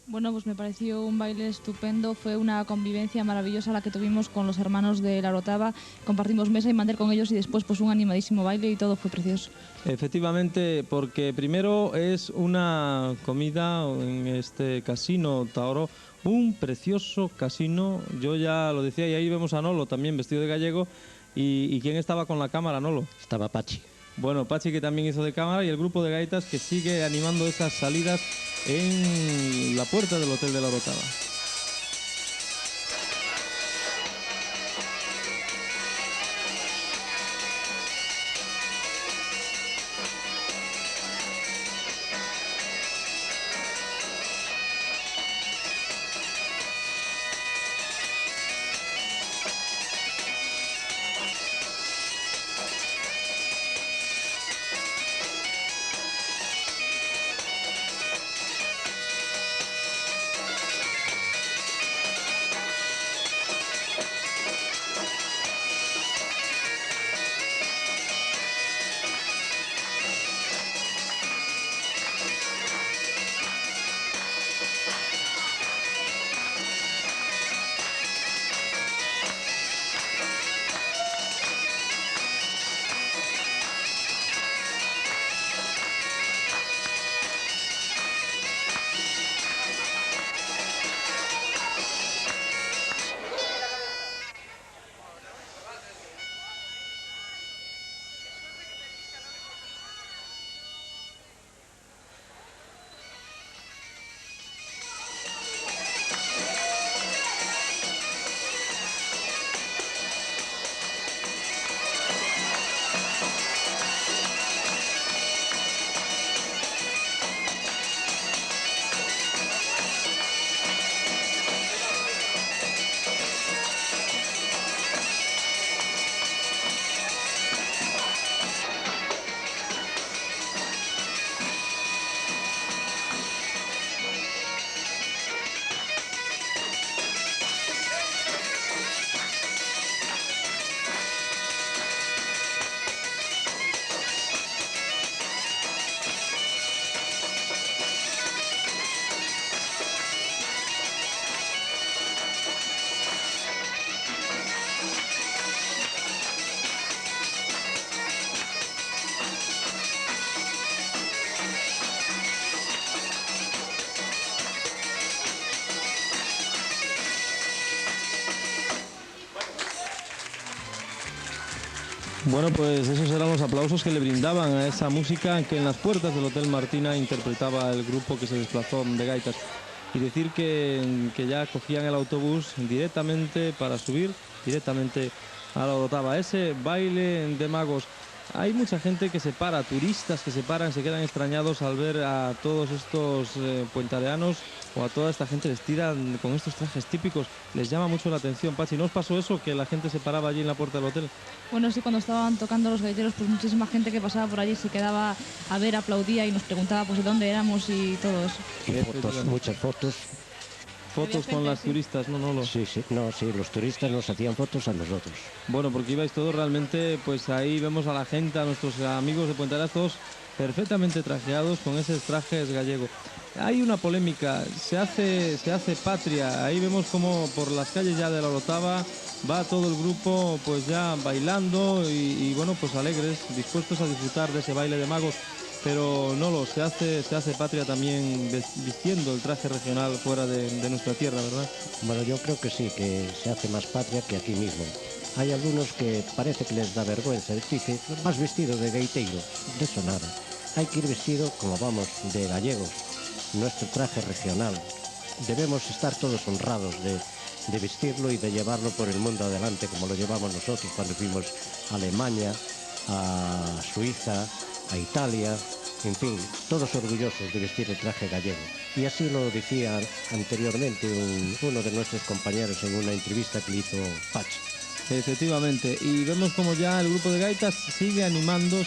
Bueno, pues me pareció un baile estupendo, fue una convivencia maravillosa la que tuvimos con los hermanos de la Orotava, compartimos mesa y mantel con ellos y después pues un animadísimo baile y todo fue precioso. Efectivamente, porque primero es una comida en este casino Taoro, un precioso casino, yo ya lo decía y ahí vemos a Nolo también vestido de gallego y ¿quién estaba con la cámara, Nolo? Estaba Pachi. Bueno, Pachi que también hizo de cámara y el grupo de gaitas que sigue animando esas salidas en la puerta del Hotel de la Orotava. Bueno, pues esos eran los aplausos que le brindaban a esa música que en las puertas del Hotel Martina interpretaba el grupo que se desplazó de gaitas. Y decir que ya cogían el autobús directamente para subir directamente a la Orotava. Ese baile de magos. Hay mucha gente que se para, turistas que se paran, se quedan extrañados al ver a todos estos puentareanos o a toda esta gente vestida con estos trajes típicos. Les llama mucho la atención. Pachi, ¿no os pasó eso, que la gente se paraba allí en la puerta del hotel? Bueno, sí, cuando estaban tocando los gaiteros, pues muchísima gente que pasaba por allí se quedaba a ver, aplaudía y nos preguntaba pues de dónde éramos y todo eso. Y fotos, muchas fotos. Fotos con las turistas, no. Sí, los turistas nos hacían fotos a nosotros. Bueno, porque ibais todos realmente, pues ahí vemos a la gente, a nuestros amigos de Puente Arenas, todos perfectamente trajeados con esos trajes gallegos. Hay una polémica, se hace patria, ahí vemos como por las calles ya de la Orotava va todo el grupo pues ya bailando y bueno, pues alegres, dispuestos a disfrutar de ese baile de magos. Pero no se hace patria también vistiendo el traje regional fuera de nuestra tierra, ¿verdad? Bueno, yo creo que sí, que se hace más patria que aquí mismo. Hay algunos que parece que les da vergüenza. Dice, vas vestido de gaiteiro. De eso nada. Hay que ir vestido, como vamos, de gallegos. Nuestro traje regional. Debemos estar todos honrados de vestirlo y de llevarlo por el mundo adelante, como lo llevamos nosotros cuando fuimos a Alemania, a Suiza, a Italia, en fin, todos orgullosos de vestir el traje gallego. Y así lo decía anteriormente uno de nuestros compañeros en una entrevista que le hizo Pachi. Efectivamente, y vemos como ya el grupo de gaitas sigue animando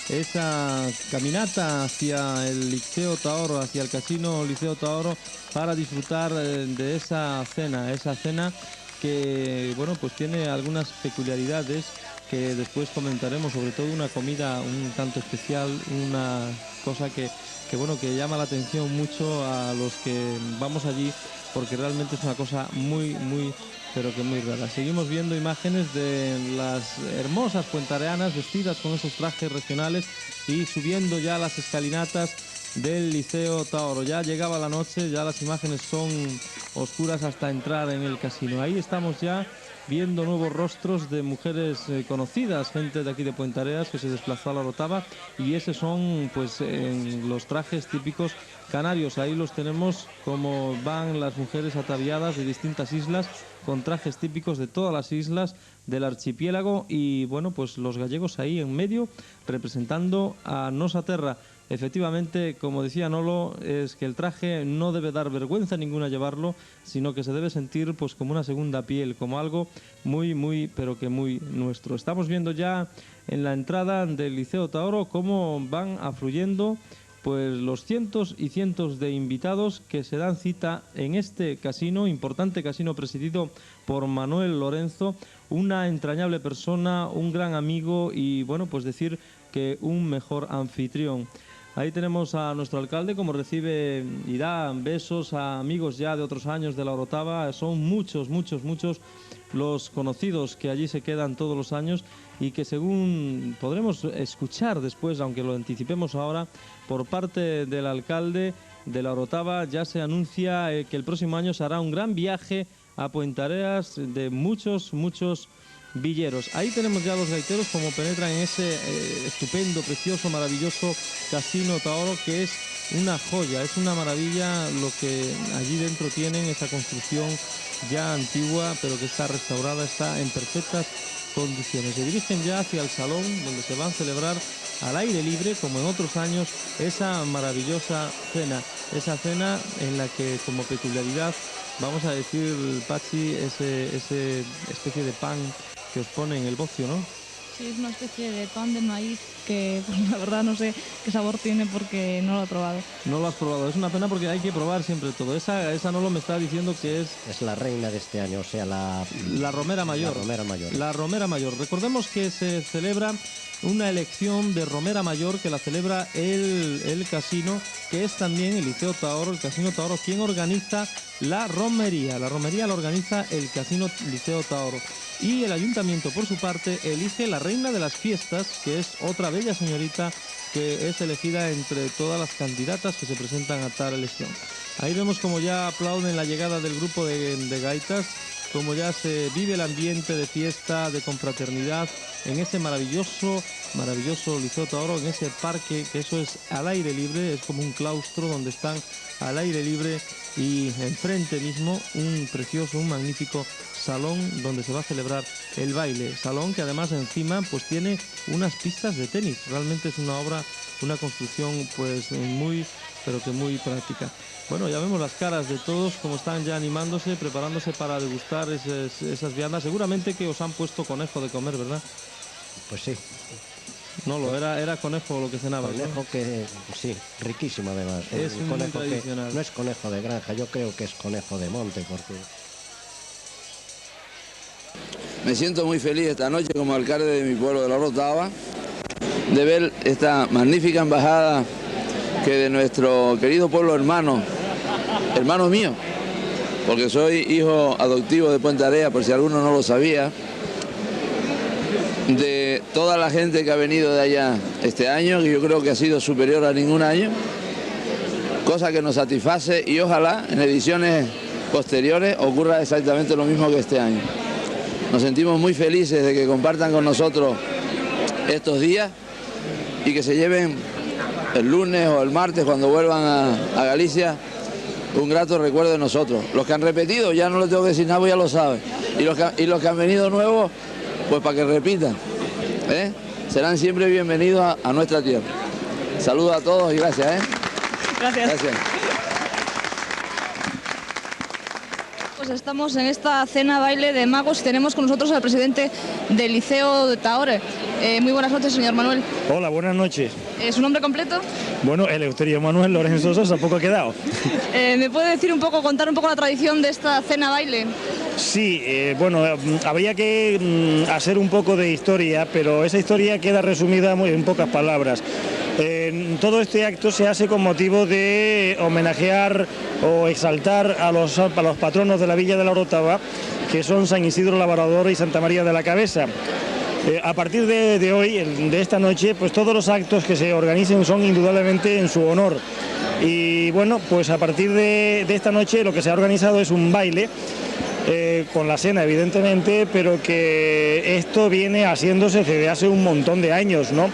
esa caminata hacia el Liceo Taoro, hacia el Casino Liceo Taoro, para disfrutar de esa cena que, bueno, pues tiene algunas peculiaridades que después comentaremos, sobre todo una comida un tanto especial, una cosa que bueno, que llama la atención mucho a los que vamos allí, porque realmente es una cosa muy pero que muy rara. Seguimos viendo imágenes de las hermosas puentareanas vestidas con esos trajes regionales y subiendo ya las escalinatas del Liceo Taoro. Ya llegaba la noche, ya las imágenes son oscuras hasta entrar en el casino. Ahí estamos ya viendo nuevos rostros de mujeres conocidas, gente de aquí de Puentareas que se desplazó a la Orotava, y esos son pues los trajes típicos canarios. Ahí los tenemos como van las mujeres ataviadas de distintas islas con trajes típicos de todas las islas del archipiélago, y bueno, pues los gallegos ahí en medio representando a Nosa Terra. Efectivamente, como decía Nolo, es que el traje no debe dar vergüenza ninguna llevarlo, sino que se debe sentir pues como una segunda piel, como algo muy, pero que muy nuestro. Estamos viendo ya en la entrada del Liceo Taoro cómo van afluyendo pues los cientos y cientos de invitados que se dan cita en este casino, importante casino presidido por Manuel Lorenzo, una entrañable persona, un gran amigo y, bueno, pues decir que un mejor anfitrión. Ahí tenemos a nuestro alcalde como recibe y da besos a amigos ya de otros años de la Orotava. Son muchos los conocidos que allí se quedan todos los años y que, según podremos escuchar después, aunque lo anticipemos ahora, por parte del alcalde de la Orotava ya se anuncia que el próximo año se hará un gran viaje a Puentareas de muchos villeros. Ahí tenemos ya los gaiteros como penetran en ese estupendo, precioso, maravilloso Casino Taoro, que es una joya, es una maravilla lo que allí dentro tienen, esa construcción ya antigua, pero que está restaurada, está en perfectas condiciones. Se dirigen ya hacia el salón donde se van a celebrar al aire libre, como en otros años, esa maravillosa cena. Esa cena en la que, como peculiaridad, vamos a decir, Pachi, ese especie de pan que os pone en el bocio, ¿no? Sí, es una especie de pan de maíz que, pues, la verdad no sé qué sabor tiene porque no lo he probado. No lo has probado, es una pena porque hay que probar siempre todo. Esa no lo me está diciendo que es... Es la reina de este año, o sea, la Romera Mayor. La Romera Mayor. La Romera Mayor. Recordemos que se celebra una elección de Romera Mayor que la celebra el casino, que es también el Liceo Taoro, el Casino Taoro, quien organiza la romería. La romería la organiza el Casino Liceo Taoro. Y el ayuntamiento, por su parte, elige la reina de las fiestas, que es otra bella señorita que es elegida entre todas las candidatas que se presentan a tal elección. Ahí vemos como ya aplauden la llegada del grupo de gaitas, como ya se vive el ambiente de fiesta, de confraternidad, en ese maravilloso Liceo Taoro, en ese parque, que eso es al aire libre, es como un claustro donde están al aire libre, y enfrente mismo un precioso, un magnífico salón donde se va a celebrar el baile. Salón que además encima pues tiene unas pistas de tenis. Realmente es una obra, una construcción pues muy, pero que muy práctica. Bueno, ya vemos las caras de todos como están ya animándose, preparándose para degustar esas viandas. Seguramente que os han puesto conejo de comer, ¿verdad? Pues sí. No, era conejo lo que cenaba. Conejo, ¿no? Que sí, riquísimo además. Es un conejo tradicional. Que no es conejo de granja, yo creo que es conejo de monte, porque... Me siento muy feliz esta noche como alcalde de mi pueblo de la Orotava de ver esta magnífica embajada que de nuestro querido pueblo hermano mío, porque soy hijo adoptivo de Puentareas, por si alguno no lo sabía, de toda la gente que ha venido de allá este año, que yo creo que ha sido superior a ningún año, cosa que nos satisface y ojalá en ediciones posteriores ocurra exactamente lo mismo que este año. Nos sentimos muy felices de que compartan con nosotros estos días y que se lleven el lunes o el martes cuando vuelvan a Galicia un grato recuerdo de nosotros. Los que han repetido ya no les tengo que decir nada, pues ya lo saben. Y los que han venido nuevos, pues para que repitan. Serán siempre bienvenidos a nuestra tierra. Saludos a todos y gracias. Gracias. Pues estamos en esta cena baile de magos y tenemos con nosotros al presidente del Liceo de Tahore. Muy buenas noches, señor Manuel. Hola, buenas noches. ¿Su nombre completo? Bueno, Eleuterio Manuel Lorenzo Sosa, poco ha quedado. ¿Me puede decir contar un poco la tradición de esta cena baile? Sí, bueno, habría que hacer un poco de historia, pero esa historia queda resumida en pocas palabras. Todo este acto se hace con motivo de homenajear o exaltar a los patronos de la Villa de la Orotava, que son San Isidro Labrador y Santa María de la Cabeza. A partir de hoy, de esta noche, pues todos los actos que se organicen son indudablemente en su honor. Y bueno, pues a partir de esta noche lo que se ha organizado es un baile, con la cena evidentemente, pero que esto viene haciéndose desde hace un montón de años, ¿no?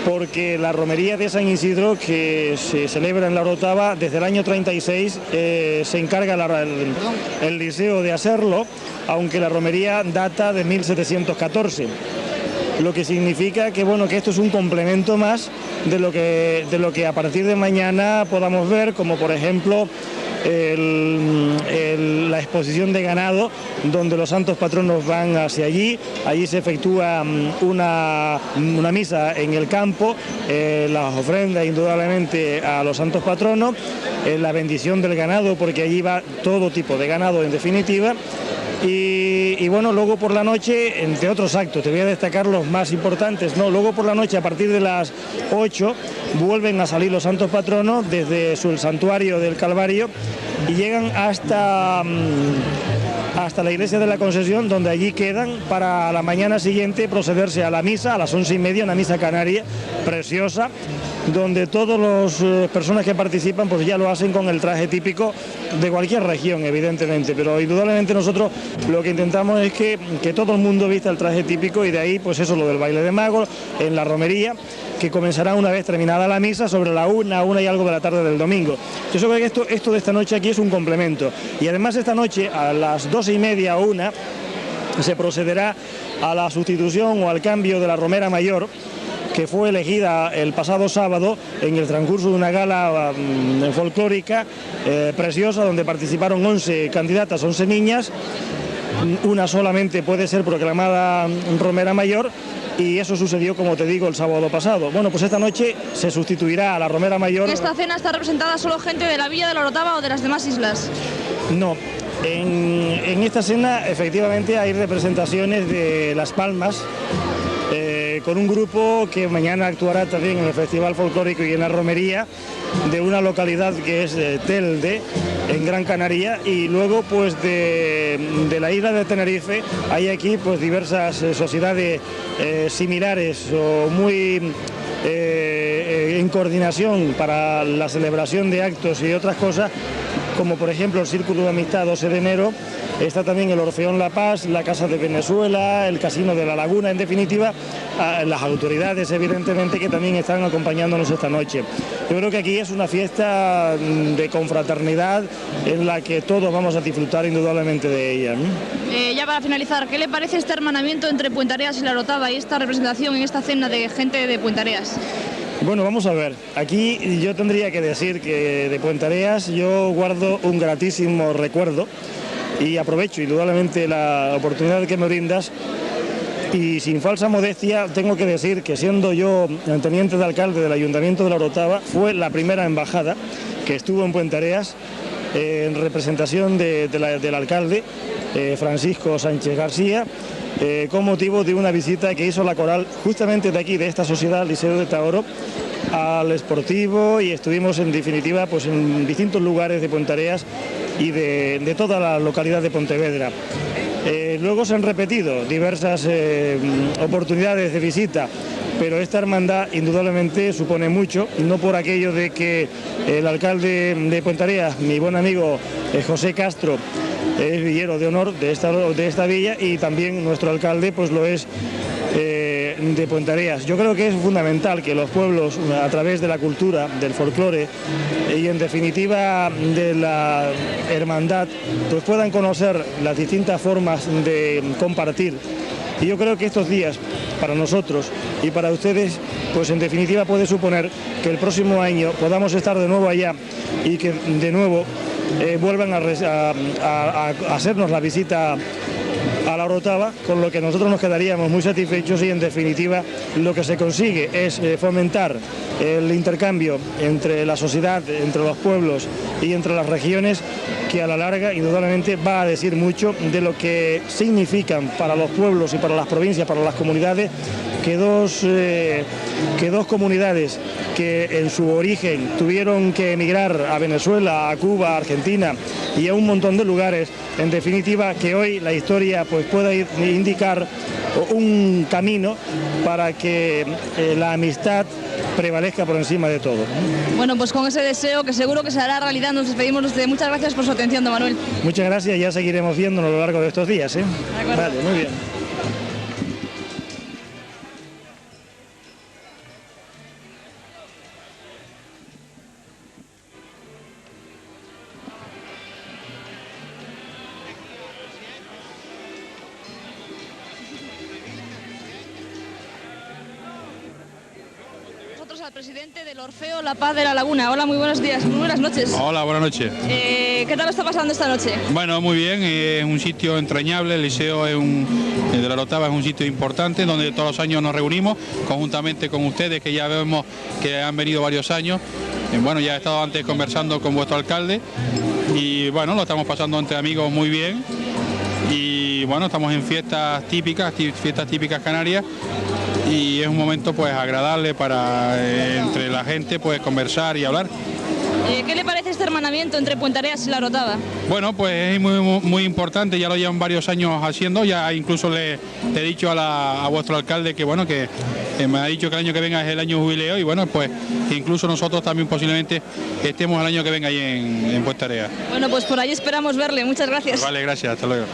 Porque la romería de San Isidro, que se celebra en la Orotava desde el año 36, se encarga el liceo de hacerlo, aunque la romería data de 1714. Lo que significa que, bueno, que esto es un complemento más de lo que a partir de mañana podamos ver, como por ejemplo la exposición de ganado, donde los santos patronos van hacia allí se efectúa una misa en el campo, las ofrendas indudablemente a los santos patronos, la bendición del ganado, porque allí va todo tipo de ganado en definitiva. Y bueno, luego por la noche, entre otros actos, te voy a destacar los más importantes, ¿no? Luego por la noche, a partir de las 8, vuelven a salir los santos patronos desde el santuario del Calvario y llegan hasta la iglesia de la Concesión, donde allí quedan para la mañana siguiente procederse a la misa a las 11:30, una misa canaria preciosa, donde todas las personas que participan pues ya lo hacen con el traje típico de cualquier región, evidentemente, pero indudablemente nosotros lo que intentamos es que todo el mundo vista el traje típico, y de ahí pues eso, lo del baile de magos en la romería, que comenzará una vez terminada la misa sobre la 1 y algo de la tarde del domingo. Yo creo que esto de esta noche aquí es un complemento, y además esta noche a las 12:30 o 1 se procederá a la sustitución o al cambio de la romera mayor, que fue elegida el pasado sábado en el transcurso de una gala folclórica preciosa, donde participaron 11 candidatas, 11 niñas. Una solamente puede ser proclamada romera mayor, y eso sucedió, como te digo, el sábado pasado. Bueno, pues esta noche se sustituirá a la romera mayor. ¿En esta cena está representada solo gente de la Villa de la Orotava o de las demás islas? No. En esta cena efectivamente hay representaciones de Las Palmas, con un grupo que mañana actuará también en el Festival Folclórico y en la romería de una localidad que es Telde, en Gran Canaria, y luego pues de la isla de Tenerife hay aquí pues diversas sociedades similares o muy en coordinación para la celebración de actos y otras cosas, como por ejemplo el Círculo de Amistad 12 de enero, está también el Orfeón La Paz, la Casa de Venezuela, el Casino de la Laguna, en definitiva, las autoridades evidentemente que también están acompañándonos esta noche. Yo creo que aquí es una fiesta de confraternidad en la que todos vamos a disfrutar indudablemente de ella, ¿no? Ya para finalizar, ¿qué le parece este hermanamiento entre Puentareas y la Orotava y esta representación en esta cena de gente de Puentareas? Bueno, vamos a ver, aquí yo tendría que decir que de Puentareas yo guardo un gratísimo recuerdo, y aprovecho indudablemente la oportunidad que me brindas, y sin falsa modestia tengo que decir que, siendo yo el teniente de alcalde del Ayuntamiento de la Orotava, fue la primera embajada que estuvo en Puentareas en representación del alcalde Francisco Sánchez García, con motivo de una visita que hizo la coral justamente de aquí, de esta sociedad Liceo de Tahore, al Esportivo, y estuvimos en definitiva pues en distintos lugares de Puentareas y de toda la localidad de Pontevedra. Luego se han repetido diversas oportunidades de visita, pero esta hermandad indudablemente supone mucho, no por aquello de que el alcalde de Puentareas, mi buen amigo José Castro, es villero de honor de esta villa, y también nuestro alcalde pues lo es de Puentareas. Yo creo que es fundamental que los pueblos, a través de la cultura, del folclore y en definitiva de la hermandad, pues puedan conocer las distintas formas de compartir. Y yo creo que estos días, para nosotros y para ustedes, pues en definitiva puede suponer que el próximo año podamos estar de nuevo allá y que de nuevo vuelvan a hacernos la visita a la Orotava, con lo que nosotros nos quedaríamos muy satisfechos, y en definitiva lo que se consigue es fomentar el intercambio entre la sociedad, entre los pueblos y entre las regiones, que a la larga indudablemente va a decir mucho de lo que significan para los pueblos y para las provincias, para las comunidades, que dos comunidades que en su origen tuvieron que emigrar a Venezuela, a Cuba, a Argentina y a un montón de lugares, en definitiva que hoy la historia pues pueda indicar un camino para que la amistad prevalezca por encima de todo. Bueno, pues con ese deseo, que seguro que se hará realidad, nos despedimos de usted. Muchas gracias por su atención, don Manuel. Muchas gracias, ya seguiremos viéndonos a lo largo de estos días. Vale, muy bien. Al presidente del Orfeo La Paz de la Laguna. Hola, muy buenos días, muy buenas noches. Hola, buenas noches. ¿Qué tal está pasando esta noche? Bueno, muy bien, es un sitio entrañable, el Liceo de la Orotava es un sitio importante donde todos los años nos reunimos conjuntamente con ustedes, que ya vemos que han venido varios años. Bueno, ya he estado antes conversando con vuestro alcalde y bueno, lo estamos pasando entre amigos muy bien. Y bueno, estamos en fiestas típicas canarias, y es un momento pues agradable para entre la gente pues conversar y hablar. ¿Qué le parece este hermanamiento entre Puentareas y la Orotava? Bueno, pues es muy importante, ya lo llevan varios años haciendo, ya incluso le he dicho a vuestro alcalde que bueno, que me ha dicho que el año que venga es el año jubileo, y bueno, pues que incluso nosotros también posiblemente estemos el año que venga ahí en Puentareas. Bueno, pues por ahí esperamos verle, muchas gracias. Vale, gracias, hasta luego.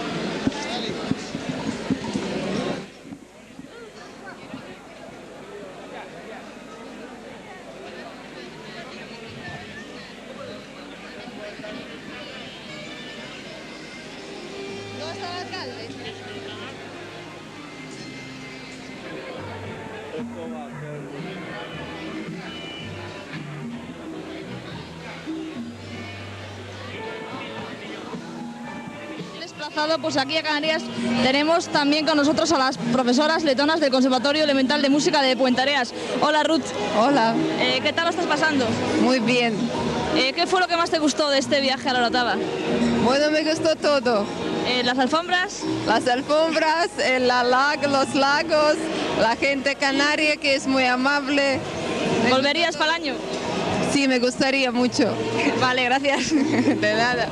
Pues aquí a Canarias tenemos también con nosotros a las profesoras letonas del Conservatorio Elemental de Música de Puentareas. Hola, Ruth. Hola. ¿Qué tal lo estás pasando? Muy bien. ¿Qué fue lo que más te gustó de este viaje a la Orotava? Bueno, me gustó todo. ¿Las alfombras? Las alfombras, los lagos, la gente canaria que es muy amable. ¿Volverías para el año? Sí, me gustaría mucho. Vale, gracias. De nada.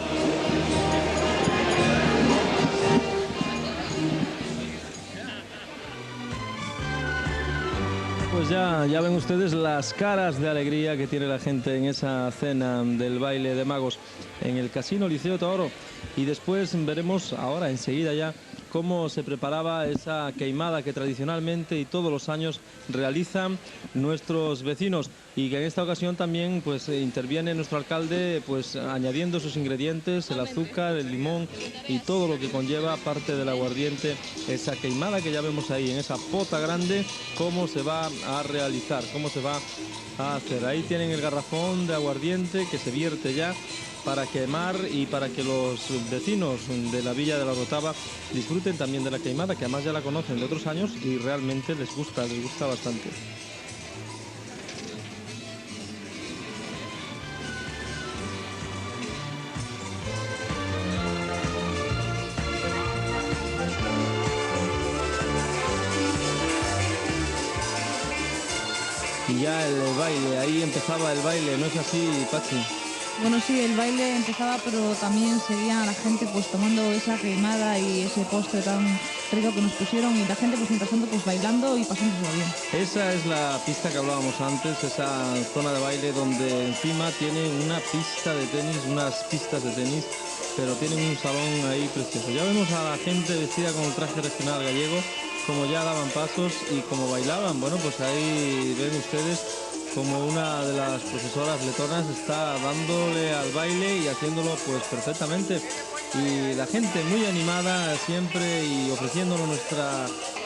Pues ya ven ustedes las caras de alegría que tiene la gente en esa cena del baile de magos en el Casino Liceo Todoro. Y después veremos ahora, enseguida ya, cómo se preparaba esa queimada que tradicionalmente y todos los años realizan nuestros vecinos, y que en esta ocasión también pues interviene nuestro alcalde pues añadiendo sus ingredientes, el azúcar, el limón y todo lo que conlleva, aparte del aguardiente, esa queimada que ya vemos ahí en esa pota grande, cómo se va a realizar, cómo se va a hacer. Ahí tienen el garrafón de aguardiente que se vierte ya para quemar y para que los vecinos de la Villa de la Orotava disfruten también de la queimada, que además ya la conocen de otros años y realmente les gusta bastante. Y ya el baile, ahí empezaba el baile, ¿no es así, Pachi? Bueno, sí, el baile empezaba, pero también seguía la gente pues tomando esa queimada y ese postre tan rico que nos pusieron, y la gente pues mientras tanto pues bailando y pasándoselo bien. Esa es la pista que hablábamos antes, esa zona de baile donde encima tiene una pista de tenis, unas pistas de tenis pero tienen un salón ahí precioso. Ya vemos a la gente vestida con el traje regional gallego, como ya daban pasos y como bailaban. Bueno, pues ahí ven ustedes como una de las profesoras letonas está dándole al baile y haciéndolo pues perfectamente. Y la gente muy animada siempre y ofreciéndonos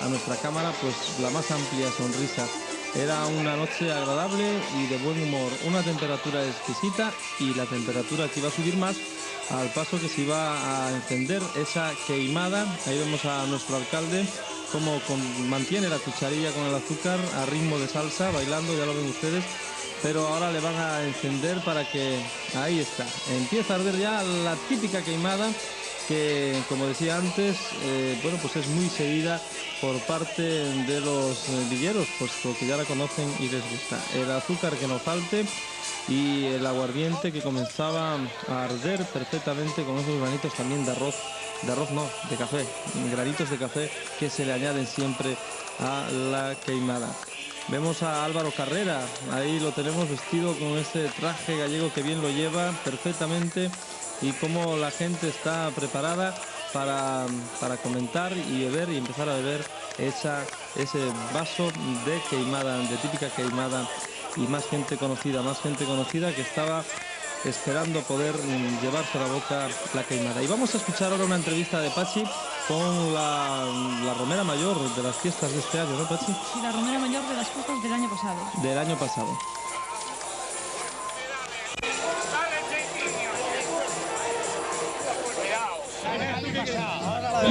a nuestra cámara pues la más amplia sonrisa. Era una noche agradable y de buen humor, una temperatura exquisita y la temperatura que iba a subir más al paso que se iba a encender esa queimada. Ahí vemos a nuestro alcalde cómo mantiene la cucharilla con el azúcar a ritmo de salsa, bailando, ya lo ven ustedes. Pero ahora le van a encender para que... Ahí está, empieza a arder ya la típica queimada que, como decía antes, bueno, pues es muy seguida por parte de los villeros, puesto que ya la conocen y les gusta. El azúcar que no falte y el aguardiente que comenzaba a arder perfectamente con esos granitos también de arroz no, de café, granitos de café que se le añaden siempre a la queimada. Vemos a Álvaro Carrera, ahí lo tenemos vestido con ese traje gallego que bien lo lleva perfectamente y cómo la gente está preparada para comentar y beber y empezar a beber ese vaso de queimada, de típica queimada, y más gente conocida que estaba esperando poder llevarse a la boca la queimada. Y vamos a escuchar ahora una entrevista de Pachi con la Romera Mayor de las fiestas de este año, ¿no, Pachi? Sí, la Romera Mayor de las fiestas del año pasado. Del año pasado.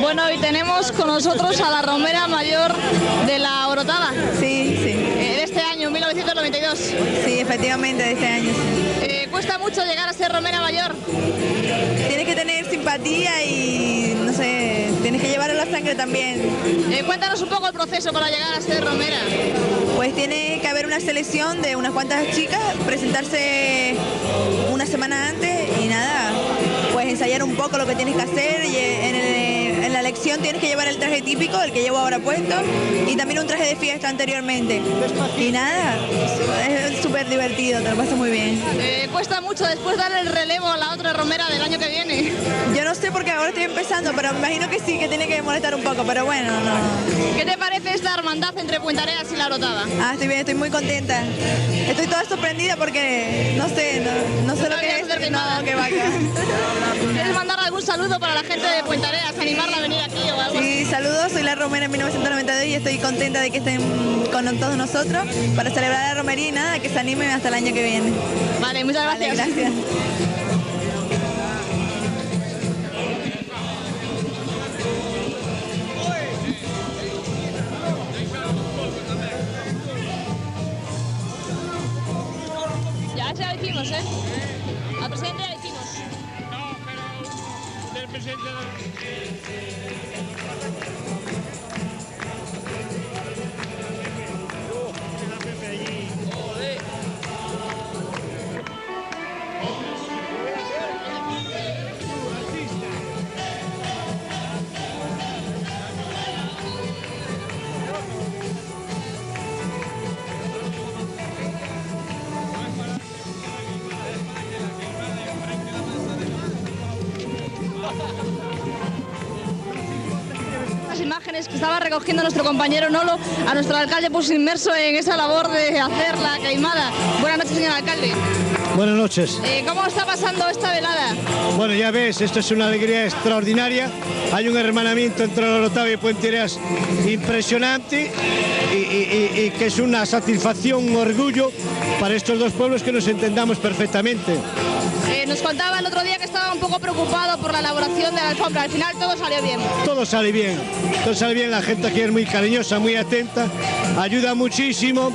Bueno, hoy tenemos con nosotros a la Romera Mayor de la Orotava. Sí, sí. De este año, 1992. Sí, efectivamente, de este año. Sí. ¿Cuesta mucho llegar a ser Romera Mayor? Tienes que tener simpatía y, no sé, tienes que llevar la sangre también. Cuéntanos un poco el proceso para llegar a ser Romera. Pues tiene que haber una selección de unas cuantas chicas, presentarse una semana antes y nada, pues ensayar un poco lo que tienes que hacer y en la lección tienes que llevar el traje típico, el que llevo ahora puesto, y también un traje de fiesta anteriormente. Y nada, es súper divertido, te lo pasas muy bien. ¿Cuesta mucho después darle el relevo a la otra Romera del año que viene? Yo no sé porque ahora estoy empezando, pero me imagino que sí, que tiene que molestar un poco, pero bueno, no. ¿Qué te parece esta hermandad entre Puentareas y la Orotava? Estoy bien, estoy muy contenta. Estoy toda sorprendida porque no sé lo que es. No, que vaya. ¿Quieres mandar algún saludo para la gente de Puentareas, animarla a venir aquí o algo? Sí, saludos, soy la Romera en 1992 y estoy contenta de que estén con todos nosotros para celebrar la romería y nada, que se animen hasta el año que viene. Vale, muchas gracias. Vale, gracias. Ya lo hicimos, ¿eh? Al presidente ya lo hicimos. No, pero del presidente Las imágenes que estaba recogiendo nuestro compañero Nolo, a nuestro alcalde puso inmerso en esa labor de hacer la queimada. Buenas noches, señor alcalde. Buenas noches. ¿Cómo está pasando esta velada? Bueno, ya ves, esto es una alegría extraordinaria. Hay un hermanamiento entre la Orotava y Puentareas impresionante y que es una satisfacción, un orgullo para estos dos pueblos que nos entendamos perfectamente. Nos contaba el otro día que estaba un poco preocupado por la elaboración de la alfombra. Al final todo salió bien. Todo sale bien, todo sale bien. La gente aquí es muy cariñosa, muy atenta, ayuda muchísimo.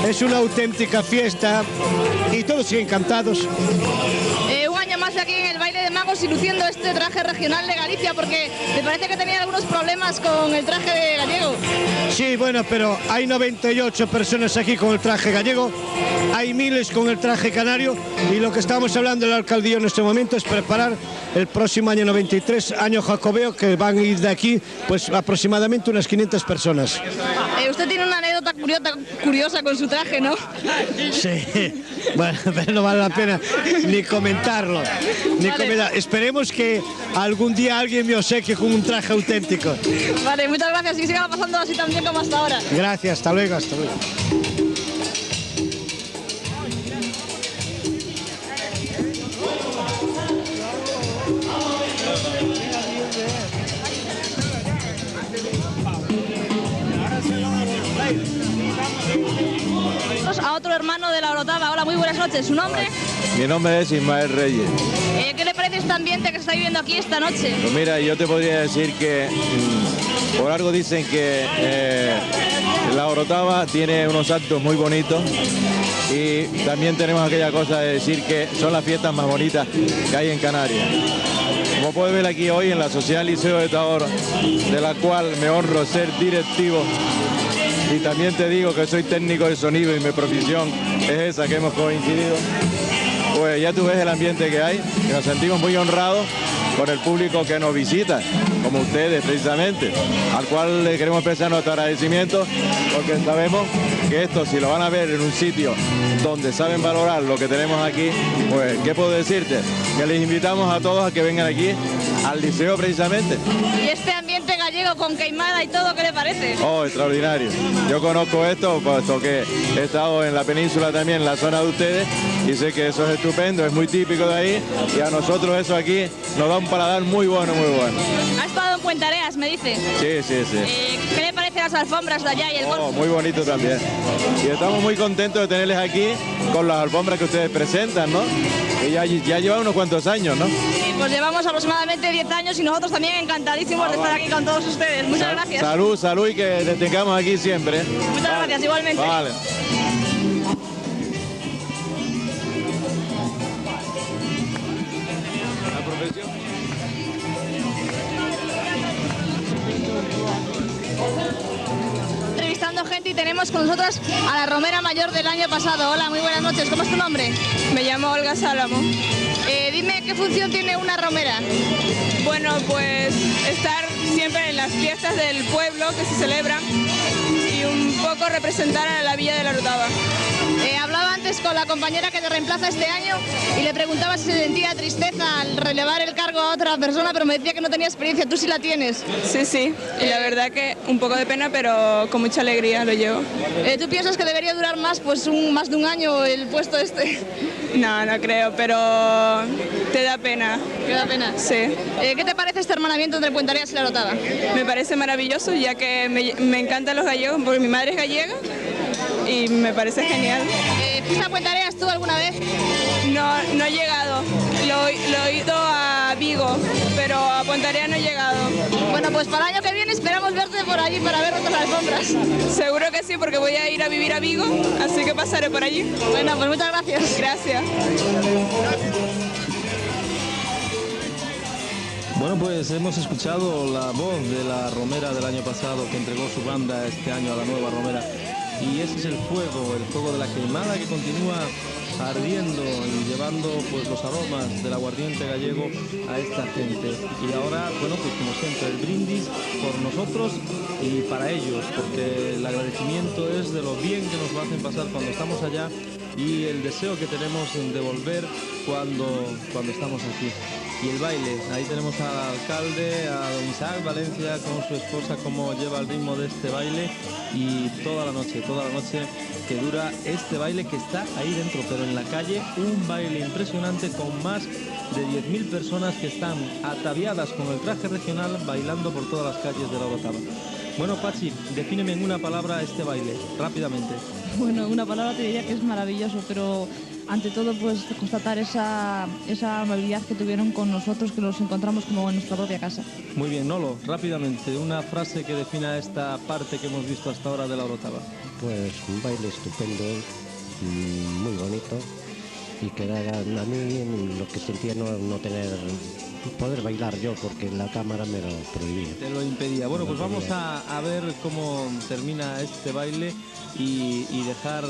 Es una auténtica fiesta y todos siguen encantados. Un año más de aquí en el baile de magos y luciendo este traje regional de Galicia, porque me parece que tenía algunos problemas con el traje de gallego. Sí, bueno, pero hay 98 personas aquí con el traje gallego, hay miles con el traje canario y lo que estamos hablando en la alcaldía en este momento es preparar el próximo año 93, año jacobeo, que van a ir de aquí pues aproximadamente unas 500 personas. Usted tiene una anécdota curiosa con su traje, ¿no? Sí, bueno, pero no vale la pena ni comentarlo. Esperemos que algún día alguien me obsequie con un traje auténtico. Vale, muchas gracias y que siga pasando así tan bien como hasta ahora. Gracias, hasta luego, hasta luego. A otro hermano de la Orotava. Hola, muy buenas noches. ¿Su nombre? Mi nombre es Ismael Reyes. ¿Qué le parece este ambiente que se está viviendo aquí esta noche? Pues mira, yo te podría decir que por algo dicen que la Orotava tiene unos actos muy bonitos y también tenemos aquella cosa de decir que son las fiestas más bonitas que hay en Canarias. Como puedes ver aquí hoy en la Sociedad Liceo de Tahor, de la cual me honro ser directivo, y también te digo que soy técnico de sonido y mi profesión es esa que hemos coincidido, pues ya tú ves el ambiente que hay y nos sentimos muy honrados con el público que nos visita, como ustedes precisamente, al cual le queremos expresar nuestro agradecimiento porque sabemos que esto, si lo van a ver en un sitio donde saben valorar lo que tenemos aquí, pues ¿qué puedo decirte? Que les invitamos a todos a que vengan aquí al liceo precisamente. ¿Y este ambiente gallego con queimada y todo, qué le parece? Oh, extraordinario. Yo conozco esto, puesto que he estado en la península también, en la zona de ustedes, y sé que eso es estupendo, es muy típico de ahí, y a nosotros eso aquí nos da un paladar muy bueno, muy bueno. ¿Ha estado en Puente Areas, me dice? Sí, sí, sí. ¿Qué le parecen las alfombras de allá y el golf? Oh, muy bonito también. Y estamos muy contentos de tenerles aquí con las alfombras que ustedes presentan, ¿no? Que ya llevan unos cuantos años, ¿no? Sí, pues llevamos aproximadamente 10 años y nosotros también encantadísimos de estar aquí con todos ustedes. Muchas gracias. Salud, salud y que les tengamos aquí siempre. Muchas gracias, igualmente. Vale. Entrevistando gente y tenemos con nosotros a la romera mayor del año pasado. Hola, muy buenas noches. ¿Cómo es tu nombre? Me llamo Olga Sálamo. Dime qué función tiene una romera. Bueno, pues estar siempre en las fiestas del pueblo que se celebran y un poco representar a la Villa de la Orotava. Hablaba antes con la compañera que te reemplaza este año y le preguntaba si se sentía tristeza al relevar el cargo a otra persona, pero me decía que no tenía experiencia. ¿Tú sí la tienes? Sí, sí. Y la verdad que un poco de pena, pero con mucha alegría lo llevo. ¿Tú piensas que debería durar más, pues más de un año el puesto este? No, no creo, pero te da pena. ¿Te da pena? Sí. ¿Qué te parece este hermanamiento entre Puente Areas y la Orotava? Me parece maravilloso, ya que me encantan los gallegos, porque mi madre es gallega y me parece genial. ¿Fuiste a Puente Areas tú alguna vez? No, no he llegado. Lo he ido a Vigo, pero a Puente Areas no he llegado. Bueno, pues para el año que viene esperamos verte por allí para ver nuestras alfombras. Seguro que sí, porque voy a ir a vivir a Vigo, así que pasaré por allí. Bueno, pues muchas gracias. Gracias. Bueno, pues hemos escuchado la voz de la romera del año pasado que entregó su banda este año a la nueva romera. Y ese es el fuego de la queimada que continúa ardiendo y llevando pues los aromas del aguardiente gallego a esta gente. Y ahora, bueno, pues como siempre, el brindis por nosotros y para ellos, porque el agradecimiento es de lo bien que nos lo hacen pasar cuando estamos allá y el deseo que tenemos de volver cuando estamos aquí. Y el baile, ahí tenemos al alcalde, a don Isaac Valencia con su esposa, cómo lleva el ritmo de este baile y toda la noche que dura este baile que está ahí dentro, pero en la calle un baile impresionante con más de 10.000 personas que están ataviadas con el traje regional bailando por todas las calles de la Orotava. Bueno, Pachi, defíneme en una palabra este baile, rápidamente. Bueno, una palabra te diría que es maravilloso, pero ante todo pues constatar esa amabilidad que tuvieron con nosotros, que nos encontramos como en nuestra propia casa. Muy bien, Nolo, rápidamente, una frase que defina esta parte que hemos visto hasta ahora de la Orotava. Pues un baile estupendo, muy bonito, y que a mí lo que sentía no poder bailar yo, porque la cámara me lo prohibía. Te lo impedía. Bueno, pues vamos a ver cómo termina este baile y dejar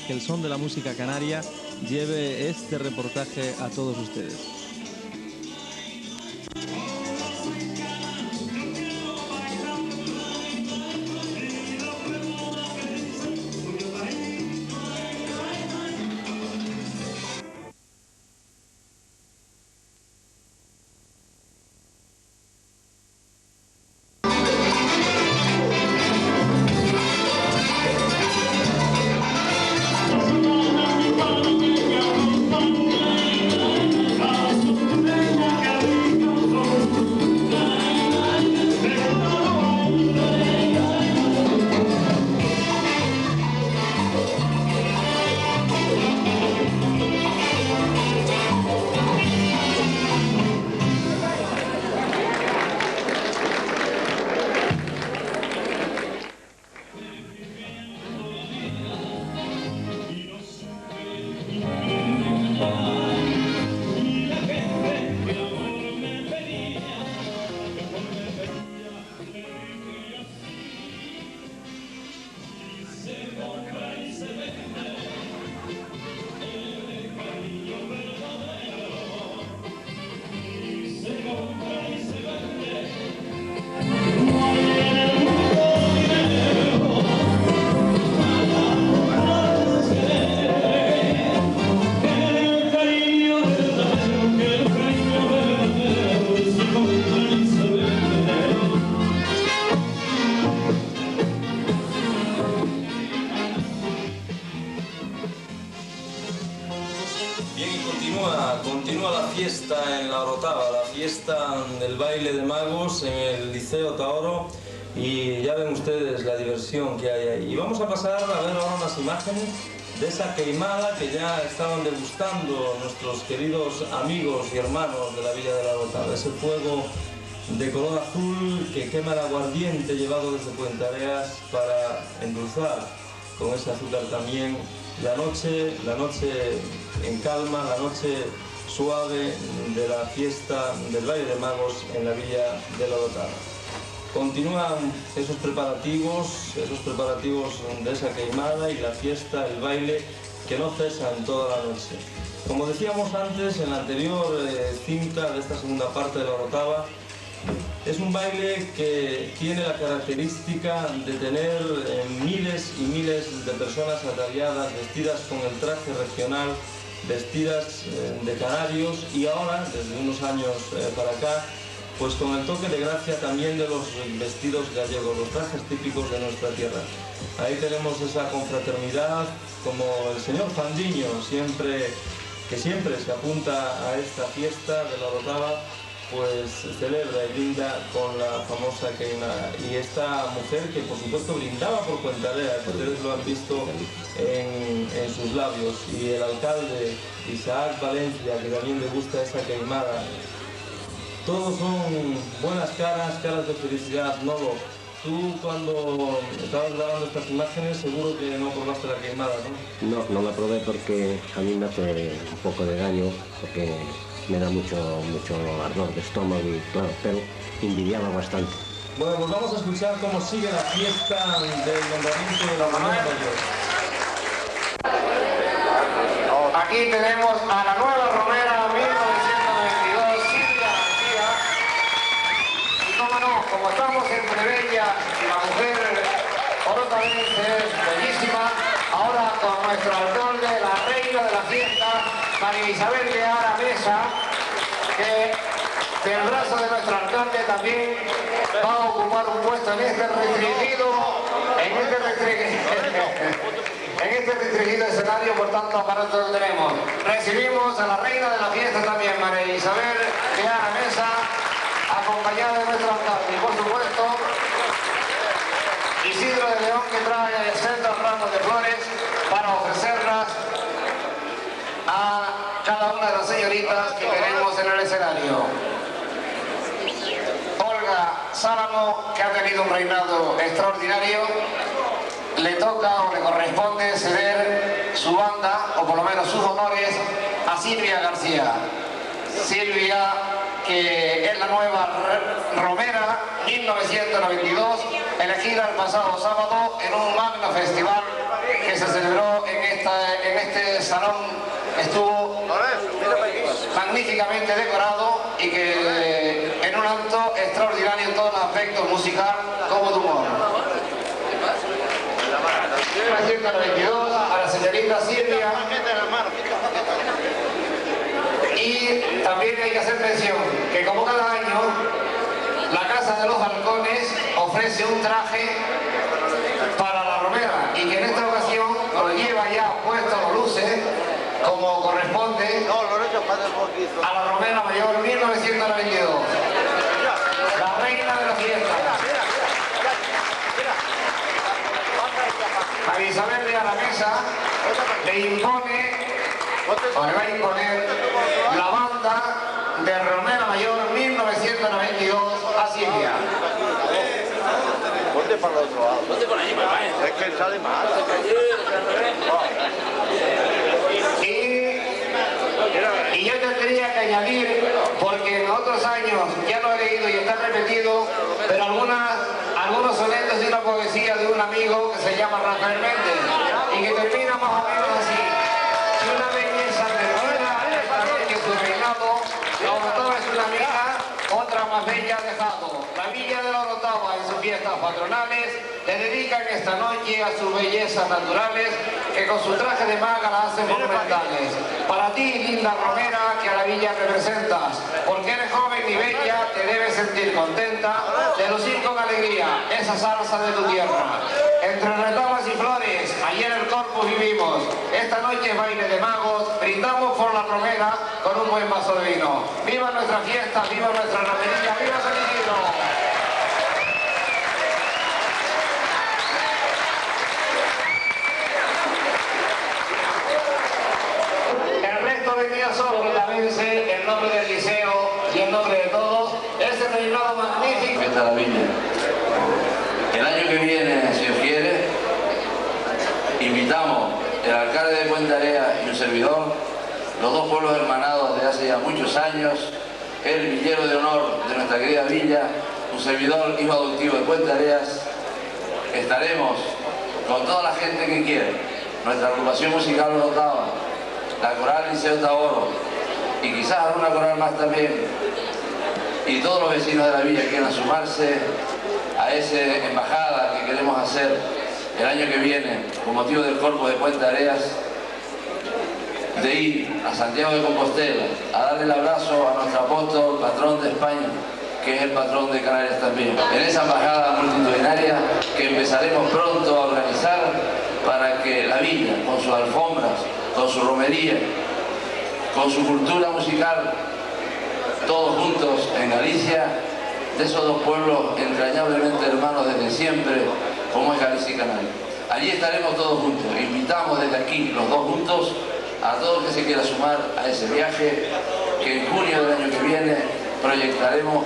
que el son de la música canaria lleve este reportaje a todos ustedes. fiesta del baile de magos en el Liceo Taoro y ya ven ustedes la diversión que hay ahí. Y vamos a pasar a ver ahora unas imágenes de esa queimada que ya estaban degustando nuestros queridos amigos y hermanos de la Villa de la Orotava. Ese fuego de color azul que quema el aguardiente llevado desde Puentareas para endulzar con ese azúcar también la noche en calma, la noche suave de la fiesta del baile de magos en la Villa de la Orotava. Continúan esos preparativos de esa queimada y la fiesta, el baile, que no cesan toda la noche. Como decíamos antes, en la anterior cinta de esta segunda parte de la Orotava, es un baile que tiene la característica de tener miles y miles de personas ataviadas, vestidas con el traje regional, vestidas de canarios y ahora, desde unos años para acá, pues con el toque de gracia también de los vestidos gallegos, los trajes típicos de nuestra tierra. Ahí tenemos esa confraternidad, como el señor Fandiño, que siempre se apunta a esta fiesta de la Orotava, pues celebra y brinda con la famosa queimada. Y esta mujer que por supuesto brindaba por Puentareas, ustedes lo han visto en sus labios, y el alcalde Isaac Valencia, que también le gusta esa queimada. Todos son buenas caras de felicidad. Nolo, tú cuando estabas grabando estas imágenes seguro que no probaste la queimada, ¿no? No la probé porque a mí me hace un poco de daño, porque me da mucho ardor de estómago y claro, pero envidiaba bastante. Bueno, pues vamos a escuchar cómo sigue la fiesta del nombramiento de la Romera Mayor. Aquí tenemos a la nueva Romera 1922, Silvia García. Y cómo no, como estamos en Trebella, la mujer orotavense es bellísima. Ahora con nuestro alcalde, la reina de la fiesta, María Isabel de Ara Mesa, que del brazo de nuestro alcalde también va a ocupar un puesto en este restringido escenario, por tanto aparato lo tenemos. Recibimos a la reina de la fiesta también, María Isabel de Ara Mesa, acompañada de nuestro alcalde y por supuesto Isidro de León, que trae sendos ramos de flores para ofrecerlas a cada una de las señoritas que tenemos en el escenario. Olga Sálamo, que ha tenido un reinado extraordinario, le toca o le corresponde ceder su banda, o por lo menos sus honores, a Silvia García. Silvia, que es la nueva Romera 1992, elegida el pasado sábado en un magno festival que se celebró en este salón. Estuvo magníficamente decorado y que en un acto extraordinario en todos los aspectos, musical como de humor. 1992 a la señorita Silvia. Y también hay que hacer mención que como cada año la Casa de los Balcones ofrece un traje para la Romera y que en esta ocasión lo lleva ya puesto, lo luce como corresponde a la Romera Mayor 1992, la reina de la fiesta. A Isabel de Ara Mesa le impone, o le va a imponer, la banda de Romera Mayor 1992 a Silvia. Ponte para el otro lado. Ponte por ahí, papá. Es que sale mal. Y yo tendría que añadir, porque en otros años ya lo he leído y está repetido, pero algunos sonetos de una poesía de un amigo que se llama Rafael Méndez y que termina más o menos así: si una belleza termina esta noche su reinado, la Orotava es una amiga, otra más bella ha dejado. La Villa de la Orotava en sus fiestas patronales le dedican esta noche a sus bellezas naturales, que con su traje de maga la hacen monumentales. Para ti, linda Romera, que a la villa representas, porque eres joven y bella, te debes sentir contenta de lucir con alegría esa salsa de tu tierra. Entre retamas y flores, allí en el Corpus vivimos. Esta noche es baile de magos, brindamos por la promesa con un buen vaso de vino. ¡Viva nuestra fiesta! ¡Viva nuestra romería! ¡Viva San Isidro! El resto venía solo, la vence en nombre del liceo y en nombre de todos. Este reinado magnífico. Fiesta de la Villa. El año que viene, si Dios quiere, invitamos el alcalde de Puente Areas y un servidor, los dos pueblos hermanados de hace ya muchos años, el villero de honor de nuestra querida villa, un servidor hijo adoptivo de Puente Areas. Estaremos con toda la gente que quiere, nuestra agrupación musical Orotava, la coral Liceo Taboro y quizás alguna coral más también, y todos los vecinos de la villa quieran sumarse a esa embajada que queremos hacer el año que viene con motivo del Corpus de Puente Areas, de ir a Santiago de Compostela a darle el abrazo a nuestro apóstol, patrón de España, que es el patrón de Canarias también. En esa embajada multitudinaria que empezaremos pronto a organizar para que la villa, con sus alfombras, con su romería, con su cultura musical, todos juntos en Galicia, de esos dos pueblos entrañablemente hermanos desde siempre, como es Galicia y Canarias. Allí estaremos todos juntos. Invitamos desde aquí, los dos juntos, a todo el que se quiera sumar a ese viaje, que en junio del año que viene proyectaremos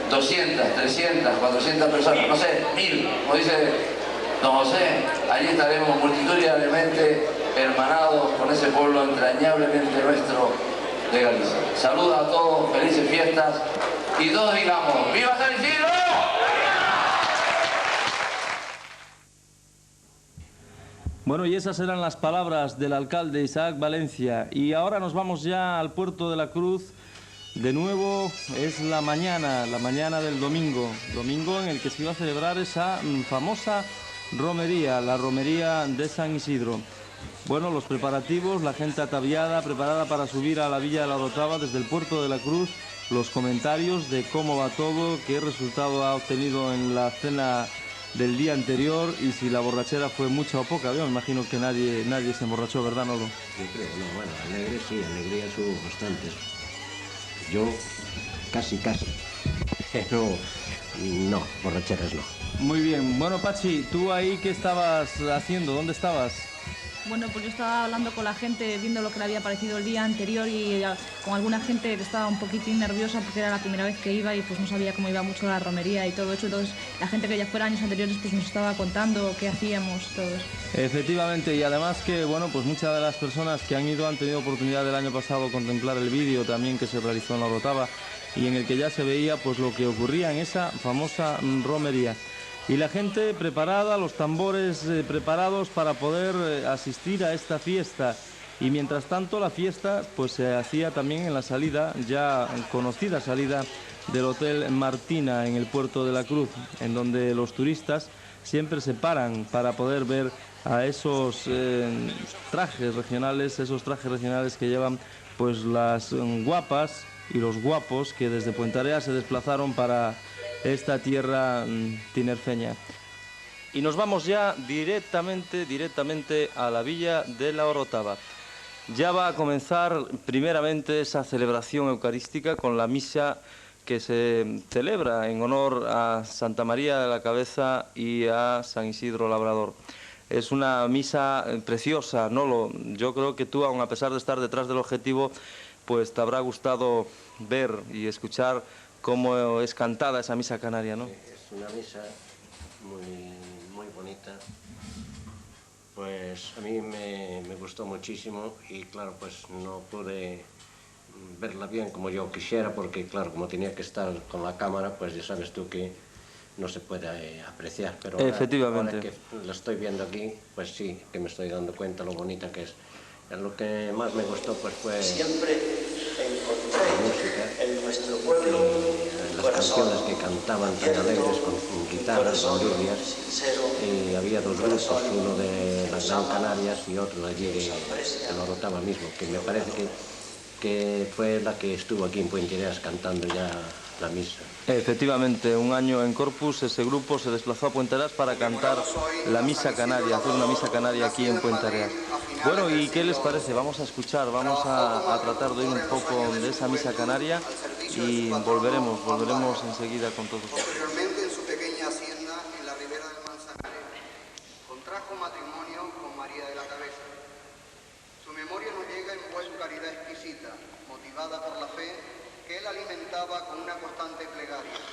200, 300, 400 personas, no sé, 1000, como dice don José. Allí estaremos multitudinariamente hermanados con ese pueblo entrañablemente nuestro de Galicia. Saludos a todos, felices fiestas y todos digamos ¡viva San Isidro! Bueno, y esas eran las palabras del alcalde Isaac Valencia. Y ahora nos vamos ya al Puerto de la Cruz. De nuevo es la mañana del domingo en el que se iba a celebrar esa famosa romería, la romería de San Isidro. Bueno, los preparativos, la gente ataviada, preparada para subir a la Villa de la Orotava desde el Puerto de la Cruz, los comentarios de cómo va todo, qué resultado ha obtenido en la cena del día anterior y si la borrachera fue mucha o poca. Yo me imagino que nadie se emborrachó, ¿verdad, Nolo? Yo creo, no, bueno, alegre sí, alegrías hubo bastantes. Yo casi. No, borracheras no. Muy bien. Bueno, Pachi, ¿tú ahí qué estabas haciendo? ¿Dónde estabas? Bueno, pues yo estaba hablando con la gente, viendo lo que le había parecido el día anterior y con alguna gente que estaba un poquitín nerviosa porque era la primera vez que iba y pues no sabía cómo iba mucho la romería y todo eso. Entonces la gente que ya fuera años anteriores pues nos estaba contando qué hacíamos, todo eso. Efectivamente, y además que, bueno, pues muchas de las personas que han ido han tenido oportunidad del año pasado contemplar el vídeo también que se realizó en la Orotava y en el que ya se veía pues lo que ocurría en esa famosa romería. Y la gente preparada, los tambores preparados para poder asistir a esta fiesta. Y mientras tanto la fiesta pues se hacía también en la salida, ya conocida salida del Hotel Martina en el Puerto de la Cruz, en donde los turistas siempre se paran para poder ver a esos trajes regionales que llevan pues las guapas y los guapos que desde Puente Areas se desplazaron para esta tierra tinerfeña. Y nos vamos ya directamente a la Villa de la Orotava. Ya va a comenzar primeramente esa celebración eucarística con la misa que se celebra en honor a Santa María de la Cabeza y a San Isidro Labrador. Es una misa preciosa, Nolo. Yo creo que tú, aun a pesar de estar detrás del objetivo, pues te habrá gustado ver y escuchar cómo es cantada esa misa canaria, ¿no? Es una misa muy bonita. Pues a mí me gustó muchísimo y claro, pues no pude verla bien como yo quisiera porque claro, como tenía que estar con la cámara, pues ya sabes tú que no se puede apreciar. Pero efectivamente. Ahora que la estoy viendo aquí, pues sí, que me estoy dando cuenta lo bonita que es. Lo que más me gustó pues fue siempre la música en nuestro pueblo, las canciones que cantaban tan alegres con guitarras, bandurrias, y había dos grupos, uno de las Gran Canarias y otro allí de la Orotava mismo, que me parece que fue la que estuvo aquí en Puente Areas cantando ya la misa. Efectivamente, un año en Corpus ese grupo se desplazó a Puente Areas para cantar la misa canaria, hacer una misa canaria aquí en Puente Areas. Bueno, ¿y qué les parece? Vamos a escuchar, vamos a tratar de oír un poco de esa misa canaria y volveremos enseguida con todos. Posteriormente, en su pequeña hacienda en la ribera del Manzanares, contrajo matrimonio con María de la Cabeza. Su memoria nos llega en su caridad exquisita, motivada por la fe que él alimentaba con una constante plegaria.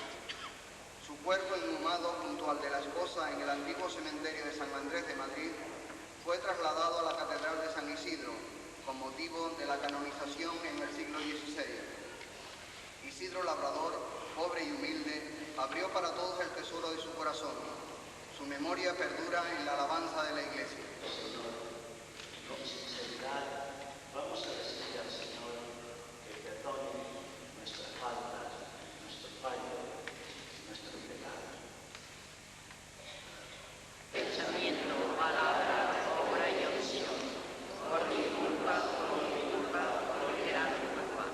Su cuerpo inhumado junto al de la esposa en el antiguo cementerio de San Andrés de Madrid fue trasladado a la Catedral de San Isidro con motivo de la canonización en el siglo XVI. Isidro Labrador, pobre y humilde, abrió para todos el tesoro de su corazón. Su memoria perdura en la alabanza de la Iglesia. Con sinceridad vamos a decirle al Señor que perdone nuestras faltas, nuestro fallo, nuestro pecado. Pensamiento, palabra, obra y omisión, por mi culpa, cualquiera mi culpa.